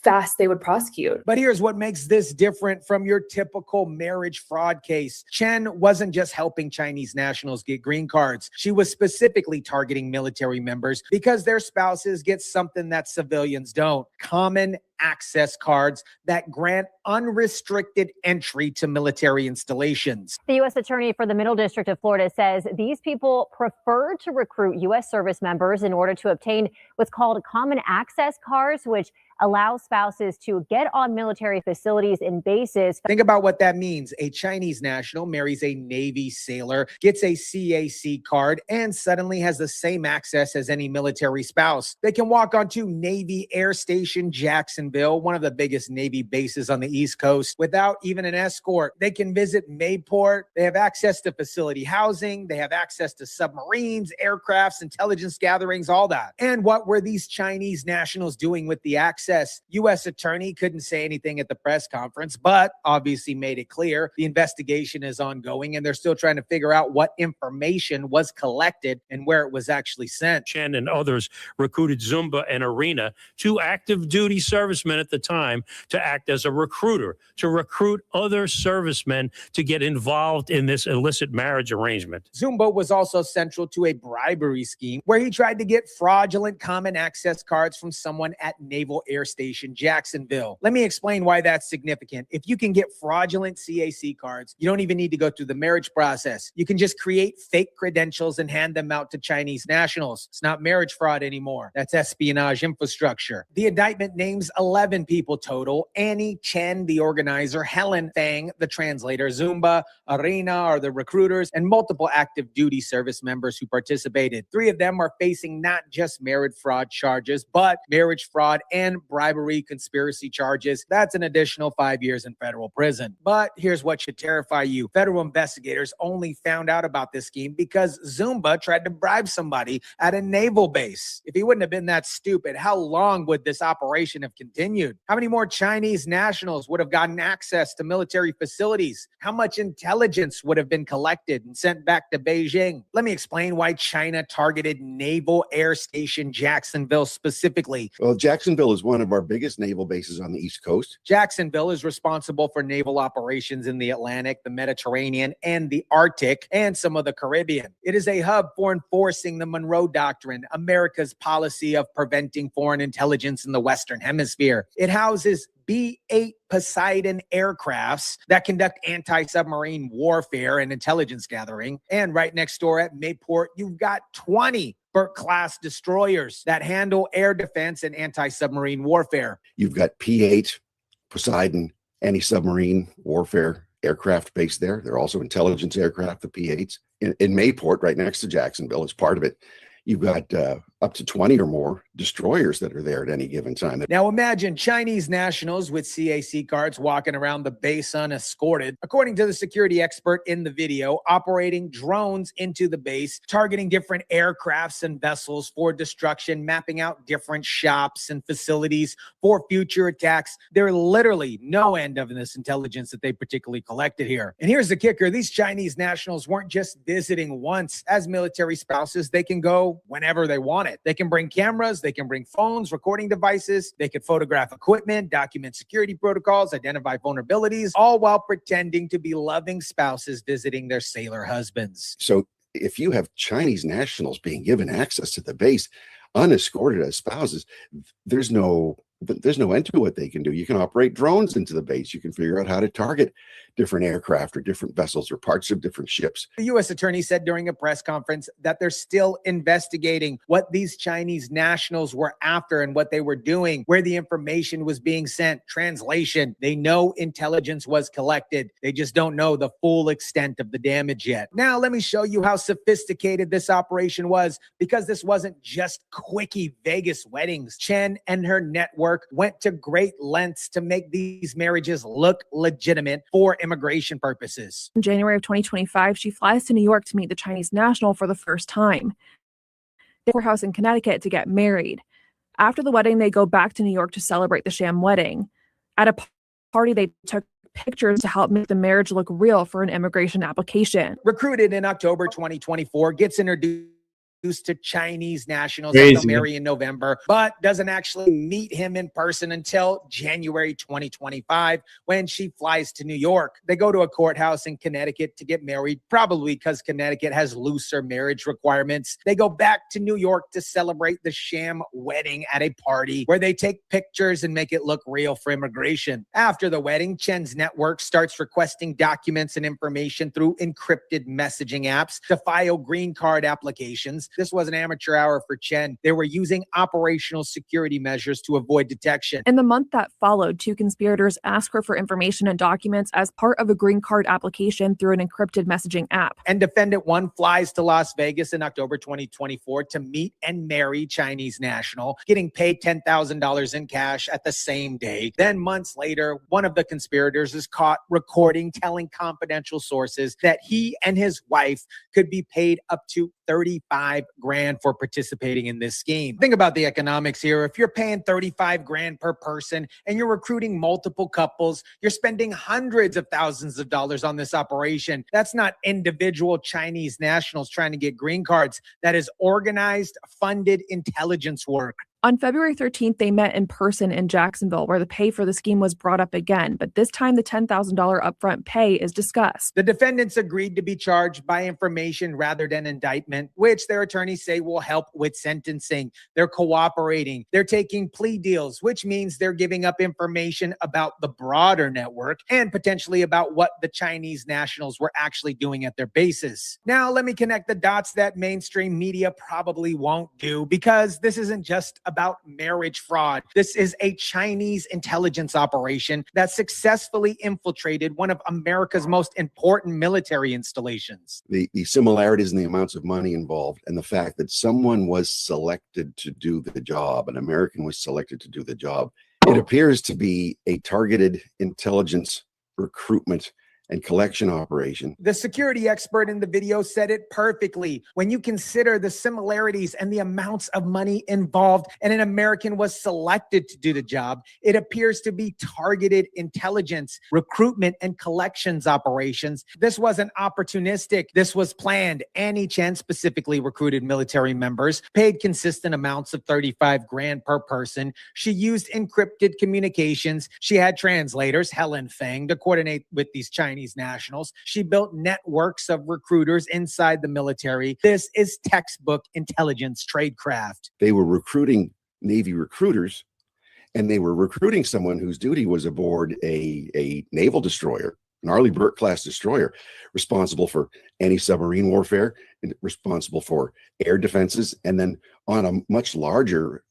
fast they would prosecute. But here's what makes this different from your typical marriage fraud case. Chen wasn't just helping Chinese nationals get green cards. She was specifically targeting military members because their spouses get something that civilians don't: common access cards that grant unrestricted entry to military installations. The U.S. Attorney for the Middle District of Florida says these people prefer to recruit U.S. service members in order to obtain what's called common access cards, which allow spouses to get on military facilities and bases. Think about what that means. A Chinese national marries a Navy sailor, gets a CAC card, and suddenly has the same access as any military spouse. They can walk onto Navy Air Station Jacksonville, one of the biggest Navy bases on the East Coast, without even an escort. They can visit Mayport. They have access to facility housing. They have access to submarines, aircrafts, intelligence gatherings, all that. And what were these Chinese nationals doing with the access? U.S. Attorney couldn't say anything at the press conference, but obviously made it clear the investigation is ongoing and they're still trying to figure out what information was collected and where it was actually sent. Chen and others recruited Zumba and Arena, two active duty servicemen at the time, to act as a recruiter, to recruit other servicemen to get involved in this illicit marriage arrangement. Zumba was also central to a bribery scheme where he tried to get fraudulent common access cards from someone at Naval Air Station Jacksonville. Let me explain why that's significant. If you can get fraudulent CAC cards, you don't even need to go through the marriage process. You can just create fake credentials and hand them out to Chinese nationals. It's not marriage fraud anymore. That's espionage infrastructure. The indictment names 11 people total. Annie Chen, the organizer, Helen Fang, the translator, Zumba, Arena are the recruiters, and multiple active duty service members who participated. 3 of them are facing not just marriage fraud charges, but marriage fraud and bribery conspiracy charges. That's an additional 5 years in federal prison. But here's what should terrify you. Federal investigators only found out about this scheme because Zumba tried to bribe somebody at a naval base. If he wouldn't have been that stupid, how long would this operation have continued? How many more Chinese nationals would have gotten access to military facilities? How much intelligence would have been collected and sent back to Beijing? Let me explain why China targeted Naval Air Station Jacksonville specifically. Well, Jacksonville is one of our biggest naval bases on the East Coast. Jacksonville is responsible for naval operations in the Atlantic, the Mediterranean, and the Arctic, and some of the Caribbean. It is a hub for enforcing the Monroe Doctrine, America's policy of preventing foreign intelligence in the Western Hemisphere. It houses B-8 Poseidon aircrafts that conduct anti-submarine warfare and intelligence gathering. And right next door at Mayport, you've got 20 Burke-class destroyers that handle air defense and anti-submarine warfare. You've got P-8 Poseidon anti-submarine warfare aircraft based there. They're also intelligence aircraft, the P-8s. In Mayport, right next to Jacksonville, as part of it, you've got up to 20 or more destroyers that are there at any given time. Now imagine Chinese nationals with CAC cards walking around the base unescorted. According to the security expert in the video, operating drones into the base, targeting different aircrafts and vessels for destruction, mapping out different shops and facilities for future attacks. There literally no end of this intelligence that they particularly collected here. And here's the kicker. These Chinese nationals weren't just visiting once. As military spouses, they can go whenever they want it. They can bring cameras, they can bring phones, recording devices, they could photograph equipment, document security protocols, identify vulnerabilities, all while pretending to be loving spouses visiting their sailor husbands. So if you have Chinese nationals being given access to the base, unescorted as spouses, there's no end to what they can do. You can operate drones into the base. You can figure out how to target different aircraft or different vessels or parts of different ships. The U.S. attorney said during a press conference that they're still investigating what these Chinese nationals were after and what they were doing, where the information was being sent. Translation: they know intelligence was collected. They just don't know the full extent of the damage yet. Now, let me show you how sophisticated this operation was, because this wasn't just quickie Vegas weddings. Chen and her network went to great lengths to make these marriages look legitimate for immigration purposes. In January of 2025, she flies to New York to meet the Chinese national for the first time. They courthouse in Connecticut to get married. After the wedding, they go back to New York to celebrate the sham wedding. At a party, they took pictures to help make the marriage look real for an immigration application. Recruited in October 2024, gets introduced to Chinese nationals that they'll marry in November, but doesn't actually meet him in person until January 2025 when she flies to New York. They go to a courthouse in Connecticut to get married, probably because Connecticut has looser marriage requirements. They go back to New York to celebrate the sham wedding at a party where they take pictures and make it look real for immigration. After the wedding, Chen's network starts requesting documents and information through encrypted messaging apps to file green card applications. This was an amateur hour for Chen. They were using operational security measures to avoid detection. In the month that followed, 2 conspirators asked her for information and documents as part of a green card application through an encrypted messaging app. And defendant 1 flies to Las Vegas in October 2024 to meet and marry Chinese national, getting paid $10,000 in cash at the same day. Then months later, one of the conspirators is caught recording, telling confidential sources that he and his wife could be paid up to 35 grand for participating in this scheme. Think about the economics here. If you're paying 35 grand per person and you're recruiting multiple couples, you're spending hundreds of thousands of dollars on this operation. That's not individual Chinese nationals trying to get green cards. That is organized, funded intelligence work. On February 13th, they met in person in Jacksonville, where the pay for the scheme was brought up again, but this time the $10,000 upfront pay is discussed. The defendants agreed to be charged by information rather than indictment, which their attorneys say will help with sentencing. They're cooperating. They're taking plea deals, which means they're giving up information about the broader network and potentially about what the Chinese nationals were actually doing at their bases. Now, let me connect the dots that mainstream media probably won't do, because this isn't just about marriage fraud. This is a Chinese intelligence operation that successfully infiltrated one of America's most important military installations. The similarities in the amounts of money involved and the fact that someone was selected to do the job, an American was selected to do the job, it appears to be a targeted intelligence recruitment and collection operation. The security expert in the video said it perfectly. When you consider the similarities and the amounts of money involved, and an American was selected to do the job, it appears to be targeted intelligence, recruitment, and collections operations. This wasn't opportunistic. This was planned. Annie Chen specifically recruited military members, paid consistent amounts of 35 grand per person. She used encrypted communications. She had translators, Helen Feng, to coordinate with these Chinese nationals. She built networks of recruiters inside the military. This is textbook intelligence tradecraft. They were recruiting Navy recruiters, and they were recruiting someone whose duty was aboard a naval destroyer, an Arleigh Burke class destroyer, responsible for anti-submarine warfare and responsible for air defenses, and then on a much larger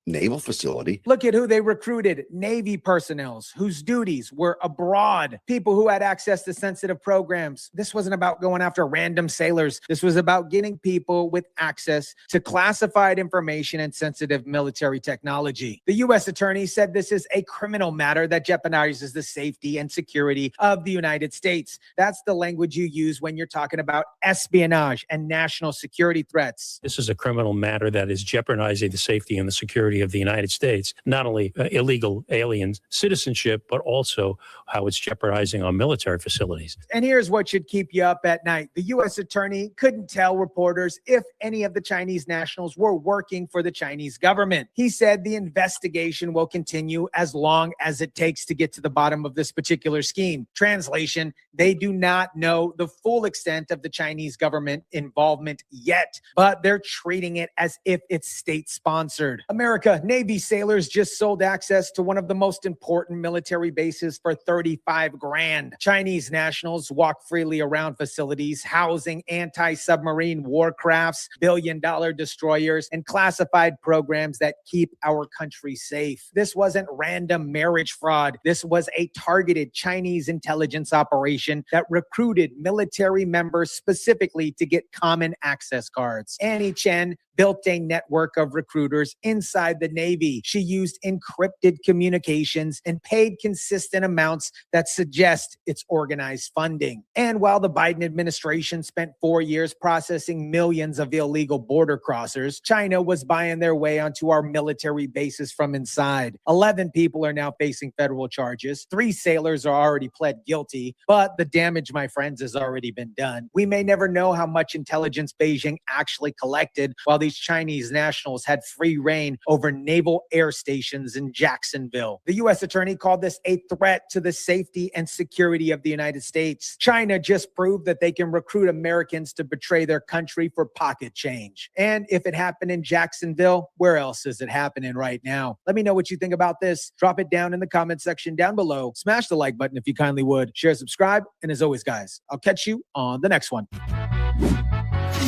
naval facility. Look at who they recruited. Navy personnel whose duties were abroad. People who had access to sensitive programs. This wasn't about going after random sailors. This was about getting people with access to classified information and sensitive military technology. The U.S. attorney said this is a criminal matter that jeopardizes the safety and security of the United States. That's the language you use when you're talking about espionage and national security threats. This is a criminal matter that is jeopardizing the safety and the security of the United States, not only illegal alien citizenship, but also how it's jeopardizing our military facilities. And here's what should keep you up at night. The U.S. attorney couldn't tell reporters if any of the Chinese nationals were working for the Chinese government. He said the investigation will continue as long as it takes to get to the bottom of this particular scheme. Translation, they do not know the full extent of the Chinese government involvement yet, but they're treating it as if it's state-sponsored. America, Navy sailors just sold access to one of the most important military bases for 35 grand. Chinese nationals walk freely around facilities housing anti-submarine warcrafts, billion-dollar destroyers, and classified programs that keep our country safe. This wasn't random marriage fraud. This was a targeted Chinese intelligence operation that recruited military members specifically to get common access cards. Annie Chen built a network of recruiters inside the Navy. She used encrypted communications and paid consistent amounts that suggest it's organized funding. And while the Biden administration spent 4 years processing millions of illegal border crossers, China was buying their way onto our military bases from inside. 11 people are now facing federal charges. 3 sailors are already pled guilty, but the damage, my friends, has already been done. We may never know how much intelligence Beijing actually collected while these Chinese nationals had free reign over naval air stations in Jacksonville. The U.S. attorney called this a threat to the safety and security of the United States. China just proved that they can recruit Americans to betray their country for pocket change. And if it happened in Jacksonville, where else is it happening right now? Let me know what you think about this. Drop it down in the comment section down below. Smash the like button if you kindly would. Share, subscribe, and as always, guys, I'll catch you on the next one.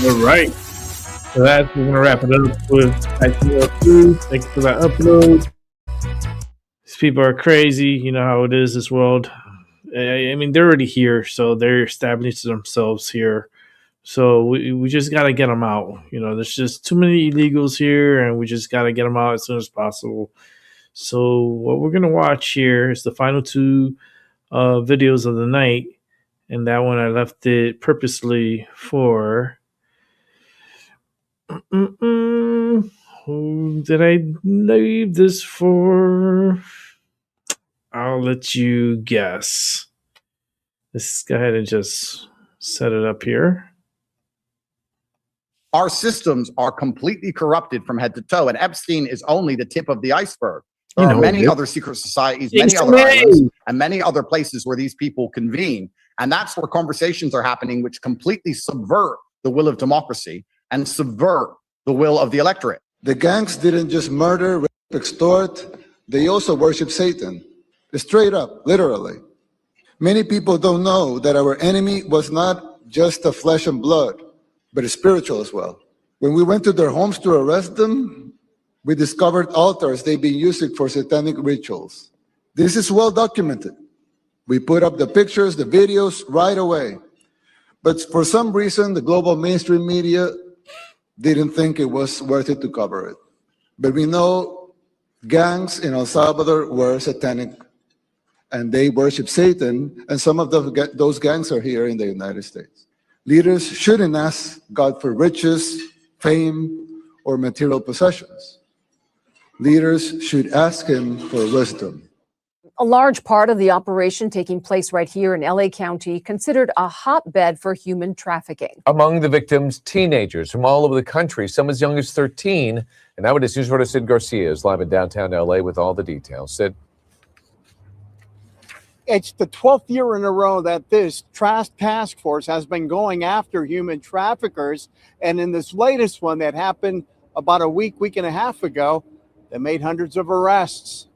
All right. So that's we're gonna wrap it up with ITL2. Thank you for that upload. These people are crazy. You know how it is, this world. I mean, they're already here, so they're establishing themselves here. So we just got to get them out. You know, there's just too many illegals here, and we just got to get them out as soon as possible. So what we're going to watch here is the final two videos of the night. And that one I left it purposely for... Who did I leave this for? I'll let you guess. Let's go ahead and just set it up here. Our systems are completely corrupted from head to toe, and Epstein is only the tip of the iceberg. There are many other secret societies, many other islands, and many other places where these people convene. And that's where conversations are happening, which completely subvert the will of democracy and subvert the will of the electorate. The gangs didn't just murder, rape, extort, they also worship Satan. Straight up, literally. Many people don't know that our enemy was not just a flesh and blood, but a spiritual as well. When we went to their homes to arrest them, we discovered altars they've been using for satanic rituals. This is well documented. We put up the pictures, the videos right away. But for some reason, the global mainstream media didn't think it was worth it to cover it. But we know gangs in El Salvador were satanic, and they worship Satan, and some of those gangs are here in the United States. Leaders shouldn't ask God for riches, fame, or material possessions. Leaders should ask him for wisdom. A large part of the operation taking place right here in LA County, considered a hotbed for human trafficking. Among the victims, teenagers from all over the country, some as young as 13. And now it is News reporter Sid Garcia is live in downtown LA with all the details. Sid. It's the 12th year in a row that this task force has been going after human traffickers. And in this latest one that happened about a week and a half ago, they made hundreds of arrests.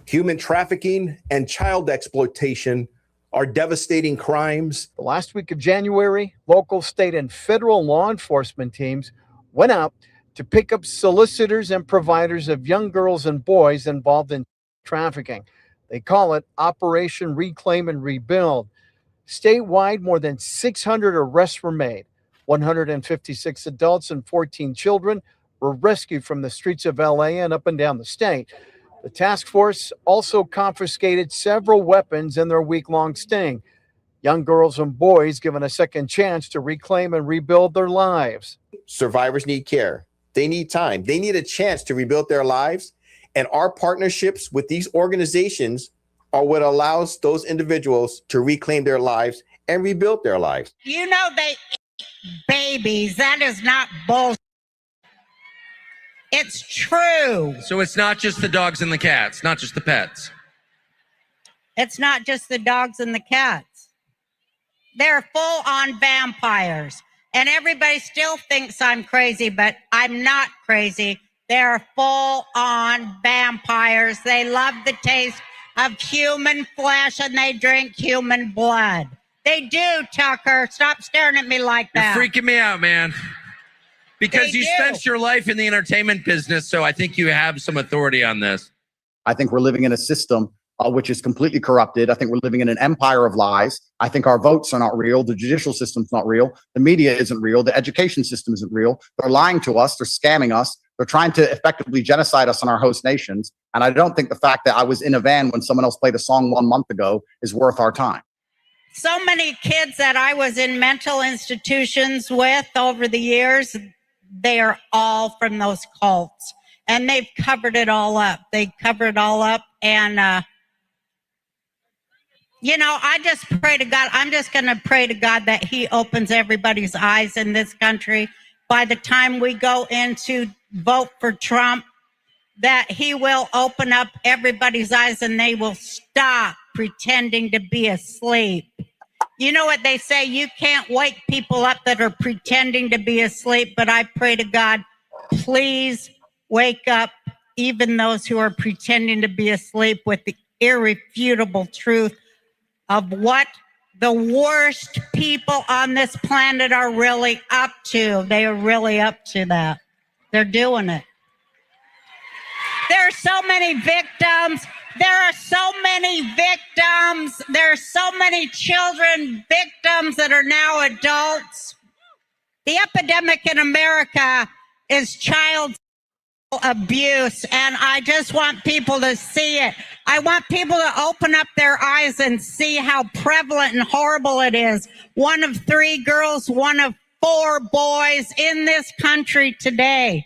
Human trafficking and child exploitation are devastating crimes. The last week of January, local, state, and federal law enforcement teams went out to pick up solicitors and providers of young girls and boys involved in trafficking. They call it Operation Reclaim and Rebuild. Statewide, more than 600 arrests were made. 156 adults and 14 children were rescued from the streets of LA and up and down the state. The task force also confiscated several weapons in their week-long sting. Young girls and boys given a second chance to reclaim and rebuild their lives. Survivors need care. They need time. They need a chance to rebuild their lives. And our partnerships with these organizations are what allows those individuals to reclaim their lives and rebuild their lives. You know they eat babies. That is not bullshit. It's true. So it's not just the dogs and the cats, not just the pets. It's not just the dogs and the cats. They're full-on vampires. And everybody still thinks I'm crazy, but I'm not crazy. They're full-on vampires. They love the taste of human flesh and they drink human blood. They do, Tucker. Stop staring at me like that. You're freaking me out, man. Because you spent your life in the entertainment business, so I think you have some authority on this. I think we're living in a system which is completely corrupted. I think we're living in an empire of lies. I think our votes are not real. The judicial system's not real. The media isn't real. The education system isn't real. They're lying to us. They're scamming us. They're trying to effectively genocide us in our host nations. And I don't think the fact that I was in a van when someone else played a song 1 month ago is worth our time. So many kids that I was in mental institutions with over the years, they are all from those cults. And they've covered it all up. They covered it all up. And, you know, I just pray to God. I'm just going to pray to God that he opens everybody's eyes in this country. By the time we go into vote for Trump, that he will open up everybody's eyes and they will stop pretending to be asleep. You know what they say? You can't wake people up that are pretending to be asleep, but I pray to God, please wake up even those who are pretending to be asleep with the irrefutable truth of what the worst people on this planet are really up to. They are really up to that. They're doing it. There are so many victims. There are so many victims. There are so many children victims that are now adults. The epidemic in America is child abuse, and I just want people to see it. I want people to open up their eyes and see how prevalent and horrible it is. 1 of 3 girls, 1 of 4 boys in this country today.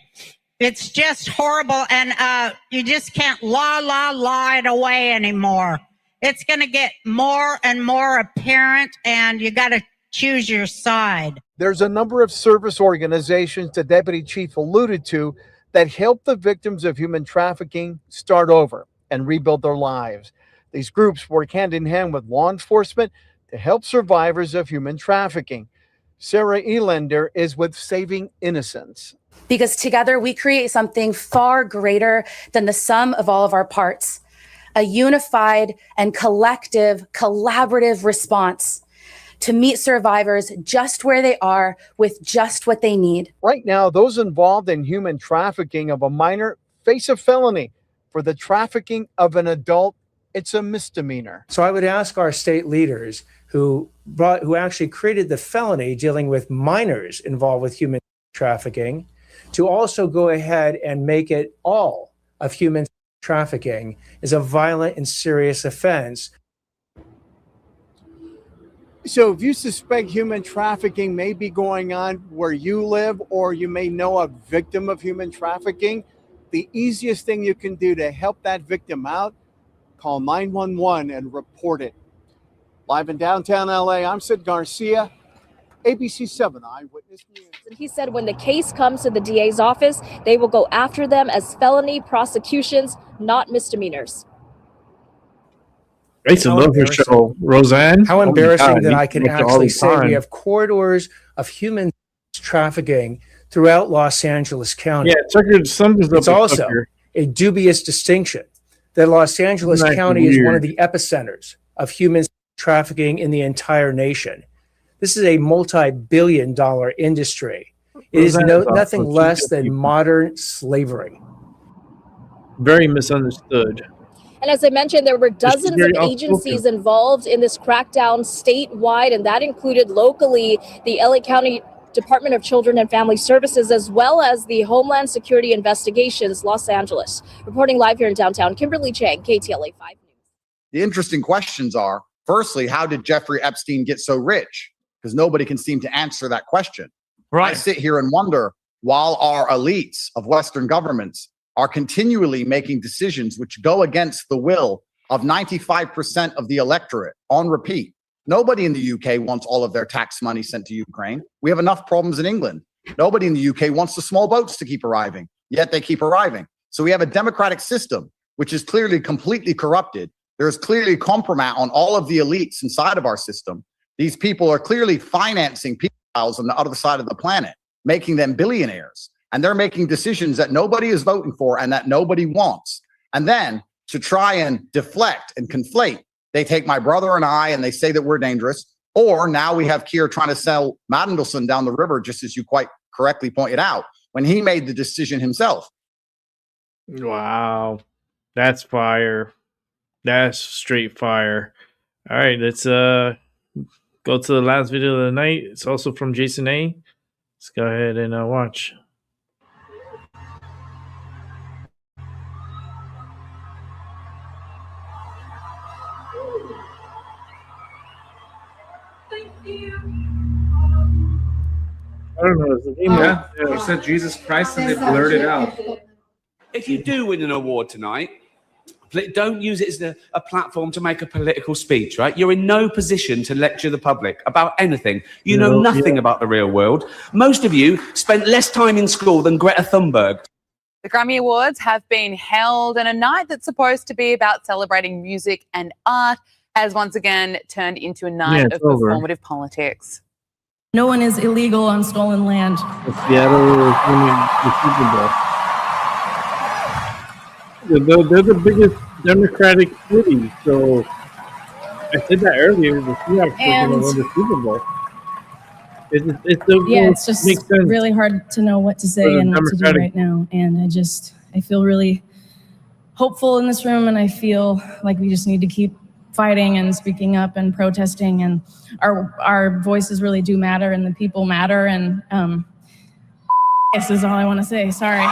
It's just horrible, and you just can't lie it away anymore. It's going to get more and more apparent, and you got to choose your side. There's a number of service organizations the deputy chief alluded to that help the victims of human trafficking start over and rebuild their lives. These groups work hand in hand with law enforcement to help survivors of human trafficking. Sarah Elender is with Saving Innocence. Because together we create something far greater than the sum of all of our parts, a unified and collective, collaborative response to meet survivors just where they are with just what they need. Right now, those involved in human trafficking of a minor face a felony. For the trafficking of an adult, it's a misdemeanor. So I would ask our state leaders who actually created the felony dealing with minors involved with human trafficking to also go ahead and make it all of human trafficking is a violent and serious offense. So if you suspect human trafficking may be going on where you live, or you may know a victim of human trafficking, the easiest thing you can do to help that victim out, call 911 and report it. Live in downtown LA, I'm Sid Garcia, ABC 7 Eyewitness News. He said when the case comes to the DA's office, they will go after them as felony prosecutions, not misdemeanors. I used to love her show, Roseanne. How embarrassing that I can watch it all actually the say time. we have corridors of human trafficking throughout Los Angeles County. Yeah, Tucker sums it up. It's also a dubious distinction that Los Angeles Isn't that County is one weird? of the epicenters of human trafficking in the entire nation. This is a multi-billion-dollar industry. It is nothing less than modern slavery. Very misunderstood. And as I mentioned, there were dozens very of agencies involved in this crackdown statewide, and that included locally the LA County Department of Children and Family Services, as well as the Homeland Security Investigations, Los Angeles. Reporting live here in downtown, Kimberly Chang, KTLA 5 News. The interesting questions are, firstly, how did Jeffrey Epstein get so rich? Because nobody can seem to answer that question. Right. I sit here and wonder, while our elites of Western governments are continually making decisions which go against the will of 95% of the electorate on repeat. Nobody in the UK wants all of their tax money sent to Ukraine. We have enough problems in England. Nobody in the UK wants the small boats to keep arriving, yet they keep arriving. So we have a democratic system, which is clearly completely corrupted. There's clearly compromise on all of the elites inside of our system. These people are clearly financing pedophiles on the other side of the planet, making them billionaires. And they're making decisions that nobody is voting for and that nobody wants. And then to try and deflect and conflate, they take my brother and I and they say that we're dangerous. Or now we have Keir trying to sell Mandelson down the river, just as you quite correctly pointed out, when he made the decision himself. Wow. That's fire. That's straight fire. All right, let's go to the last video of the night. It's also from Jason A. Let's go ahead and watch. I don't know. Is the game They said Jesus Christ and they blurred it out. If you do win an award tonight, don't use it as a platform to make a political speech, right? You're in no position to lecture the public about anything. You know nothing about the real world. Most of you spent less time in school than Greta Thunberg. The Grammy Awards have been held, and a night that's supposed to be about celebrating music and art has once again turned into a night of performative politics. No one is illegal on stolen land. Seattle is winning the Super Bowl. They're the biggest Democratic city, so I said that earlier. The Seahawks are going to win the Super Bowl. It's just really hard to know what to say and what to do right now. And I feel really hopeful in this room, and I feel like we just need to keep fighting and speaking up and protesting, and our voices really do matter, and the people matter, and this is all I want to say. Sorry.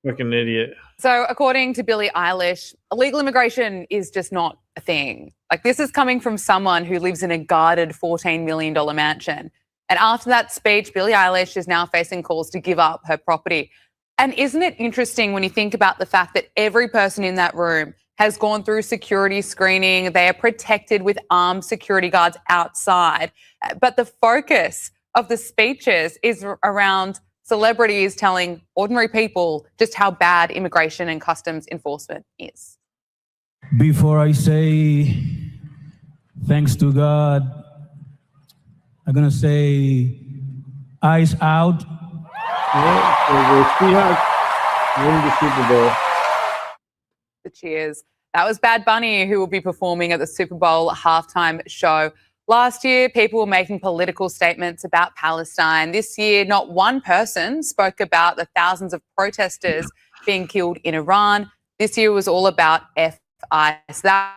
Fucking idiot. So according to Billie Eilish, illegal immigration is just not a thing. Like, this is coming from someone who lives in a guarded $14 million mansion. And after that speech, Billie Eilish is now facing calls to give up her property. And isn't it interesting when you think about the fact that every person in that room has gone through security screening, they are protected with armed security guards outside. But the focus of the speeches is around celebrities telling ordinary people just how bad immigration and customs enforcement is. Before I say thanks to God, I'm going to say eyes out. The Seahawks win the Super Bowl. The cheers. That was Bad Bunny, who will be performing at the Super Bowl halftime show. Last year, people were making political statements about Palestine. This year, not one person spoke about the thousands of protesters being killed in Iran. This year was all about F-ICE. That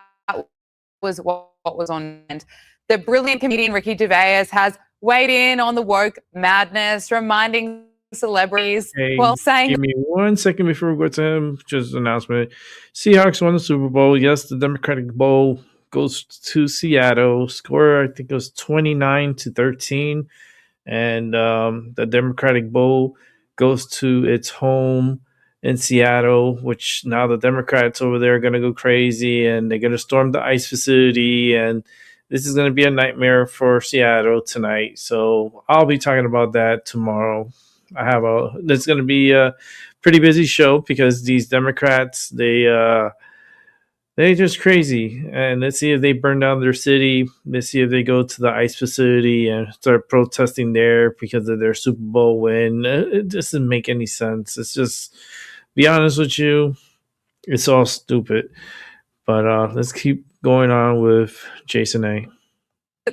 was what was on hand. The brilliant comedian Ricky Gervais has weighed in on the woke madness, reminding celebrities saying... Give me 1 second before we go to him. Just an announcement. Seahawks won the Super Bowl. Yes, the Democratic Bowl goes to Seattle. Score, I think it was 29-13. And the Democratic Bowl goes to its home in Seattle, which now the Democrats over there are going to go crazy and they're going to storm the ICE facility. And this is going to be a nightmare for Seattle tonight. So I'll be talking about that tomorrow. There's going to be a pretty busy show because these Democrats, they're just crazy. And let's see if they burn down their city. Let's see if they go to the ICE facility and start protesting there because of their Super Bowl win. It doesn't make any sense. It's just, be honest with you, it's all stupid. But let's keep going on with Jason A.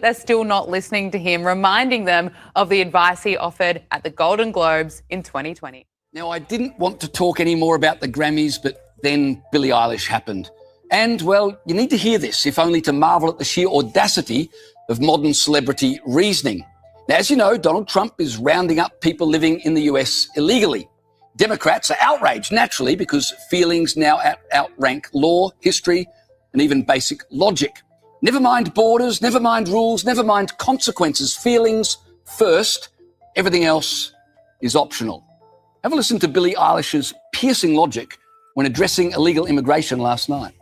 They're still not listening to him, reminding them of the advice he offered at the Golden Globes in 2020. Now, I didn't want to talk any more about the Grammys, but then Billie Eilish happened. And, well, you need to hear this, if only to marvel at the sheer audacity of modern celebrity reasoning. Now, as you know, Donald Trump is rounding up people living in the US illegally. Democrats are outraged, naturally, because feelings now outrank law, history, and even basic logic. Never mind borders, never mind rules, never mind consequences. Feelings first, everything else is optional. Have a listen to Billie Eilish's piercing logic when addressing illegal immigration last night.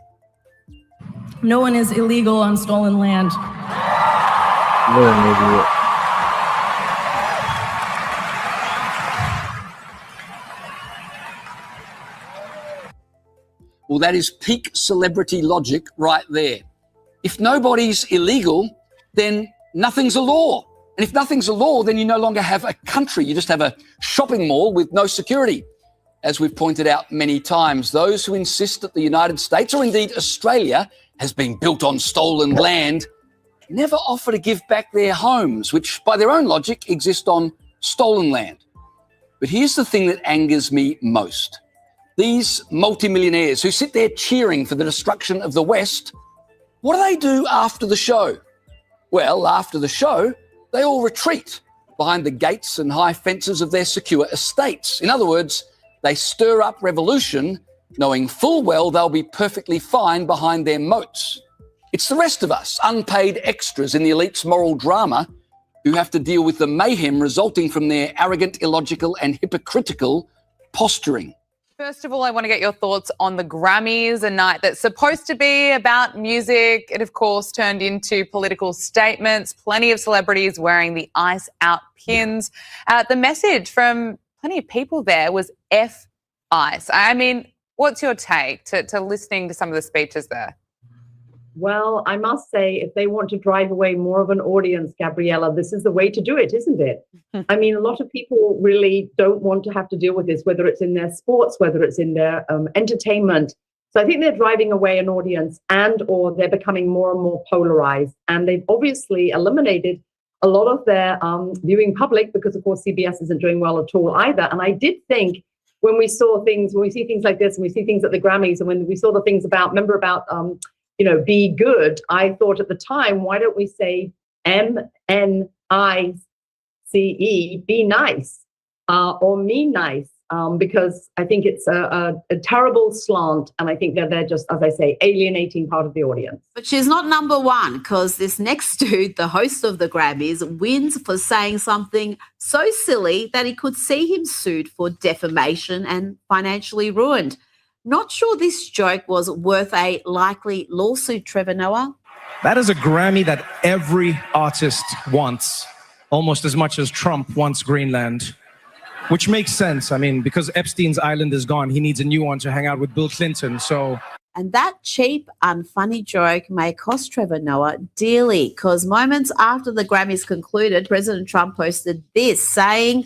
No one is illegal on stolen land. Well, that is peak celebrity logic right there. If nobody's illegal, then nothing's a law. And if nothing's a law, then you no longer have a country. You just have a shopping mall with no security. As we've pointed out many times, those who insist that the United States, or indeed Australia, has been built on stolen land, never offer to give back their homes, which by their own logic exist on stolen land. But here's the thing that angers me most. These multimillionaires who sit there cheering for the destruction of the West, what do they do after the show? Well, after the show, they all retreat behind the gates and high fences of their secure estates. In other words, they stir up revolution, knowing full well they'll be perfectly fine behind their moats. It's the rest of us, unpaid extras in the elite's moral drama, who have to deal with the mayhem resulting from their arrogant, illogical, and hypocritical posturing. First of all, I want to get your thoughts on the Grammys, a night that's supposed to be about music. It, of course, turned into political statements, plenty of celebrities wearing the Ice Out pins. The message from plenty of people there was F-ICE. I mean, what's your take to listening to some of the speeches there? Well, I must say, if they want to drive away more of an audience, Gabriella, this is the way to do it, isn't it? I mean, a lot of people really don't want to have to deal with this, whether it's in their sports, whether it's in their entertainment. So I think they're driving away an audience, and or they're becoming more and more polarized. And they've obviously eliminated a lot of their viewing public because, of course, CBS isn't doing well at all either. And I did think when we see things like this, and we see things at the Grammys, and when we saw the things about be good, I thought at the time, why don't we say MNICE, be nice, or me nice? Because I think it's a terrible slant, and I think that they're just, as I say, alienating part of the audience. But she's not number one, because this next dude, the host of the Grammys, wins for saying something so silly that he could see him sued for defamation and financially ruined. Not sure this joke was worth a likely lawsuit, Trevor Noah. That is a Grammy that every artist wants, almost as much as Trump wants Greenland. Which makes sense. I mean, because Epstein's island is gone, he needs a new one to hang out with Bill Clinton. So, and that cheap, unfunny joke may cost Trevor Noah dearly, because moments after the Grammys concluded, President Trump posted this, saying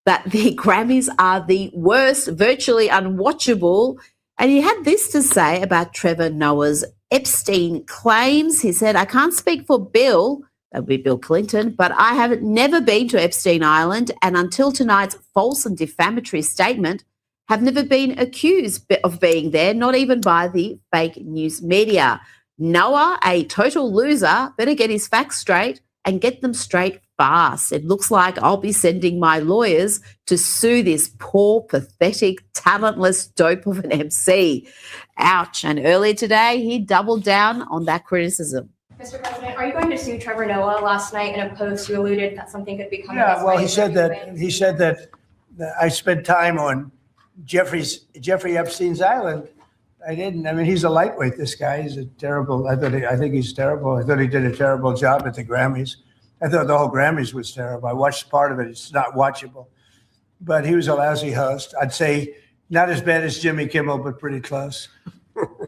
that the Grammys are the worst, virtually unwatchable. And he had this to say about Trevor Noah's Epstein claims. He said, "I can't speak for Bill," that would be Bill Clinton, "but I have never been to Epstein Island, and until tonight's false and defamatory statement, have never been accused of being there, not even by the fake news media. Noah, a total loser, better get his facts straight and get them straight fast. It looks like I'll be sending my lawyers to sue this poor, pathetic, talentless dope of an MC." Ouch. And earlier today, he doubled down on that criticism. Mr. President, are you going to sue Trevor Noah? Last night in a post, you alluded that something could be coming. Yeah, well, he said that I spent time on Jeffrey Epstein's island. I didn't. I mean, he's a lightweight. This guy, he's a terrible. I think he's terrible. I thought he did a terrible job at the Grammys. I thought the whole Grammys was terrible. I watched part of it. It's not watchable. But he was a lousy host. I'd say not as bad as Jimmy Kimmel, but pretty close.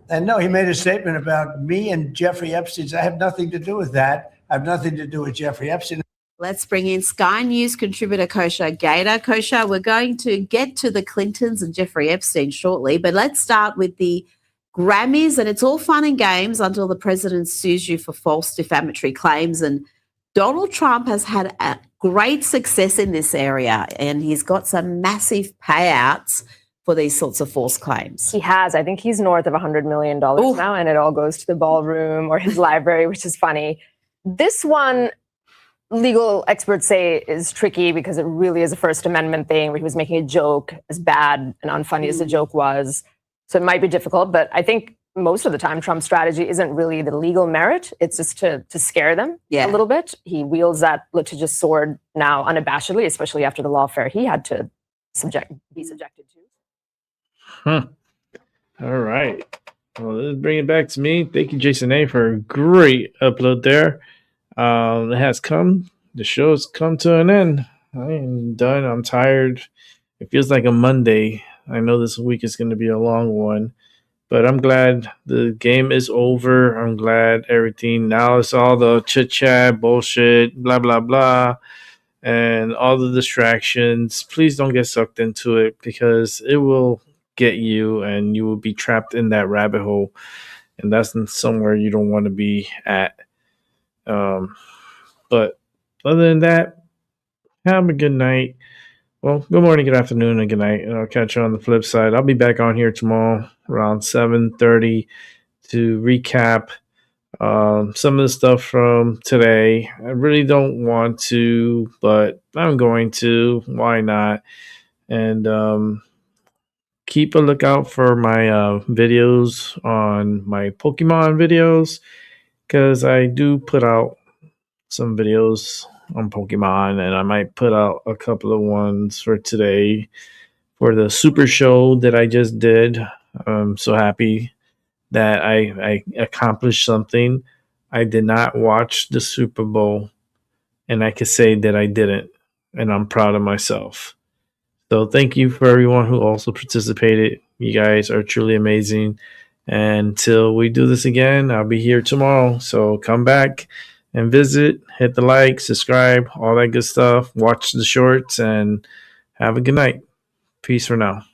And no, he made a statement about me and Jeffrey Epstein. I have nothing to do with that. I have nothing to do with Jeffrey Epstein. Let's bring in Sky News contributor Kosha Gator. Kosha, we're going to get to the Clintons and Jeffrey Epstein shortly, but let's start with the Grammys. And it's all fun and games until the president sues you for false defamatory claims. And Donald Trump has had a great success in this area, and he's got some massive payouts for these sorts of false claims. He has. I think he's north of $100 million now, and it all goes to the ballroom or his library, which is funny. This one, legal experts say, is tricky because it really is a First Amendment thing where he was making a joke, as bad and unfunny as the joke was. So it might be difficult, but I think most of the time Trump's strategy isn't really the legal merit. It's just to scare them a little bit. He wields that litigious sword now unabashedly, especially after the lawfare he had to be subjected to. Huh. All right. Well, let's bring it back to me. Thank you, Jason A, for a great upload there. The show has come to an end. I am done. I'm tired. It feels like a Monday. I know this week is going to be a long one, but I'm glad the game is over. I'm glad everything. Now it's all the chit chat, bullshit, blah, blah, blah, and all the distractions. Please don't get sucked into it, because it will get you and you will be trapped in that rabbit hole, and that's somewhere you don't want to be at. But other than that, have a good night. Well, good morning, good afternoon, and good night. And I'll catch you on the flip side. I'll be back on here tomorrow around 7:30 to recap some of the stuff from today. I really don't want to, but I'm going to. Why not? And keep a lookout for my videos on my Pokemon videos, because I do put out some videos on Pokemon, and I might put out a couple of ones for today for the super show that I just did. I'm so happy that I accomplished something. I did not watch the Super Bowl, and I could say that I didn't, and I'm proud of myself. So thank you for everyone who also participated. You guys are truly amazing. And until we do this again, I'll be here tomorrow. So come back and visit, hit the like, subscribe, all that good stuff. Watch the shorts, and have a good night. Peace for now.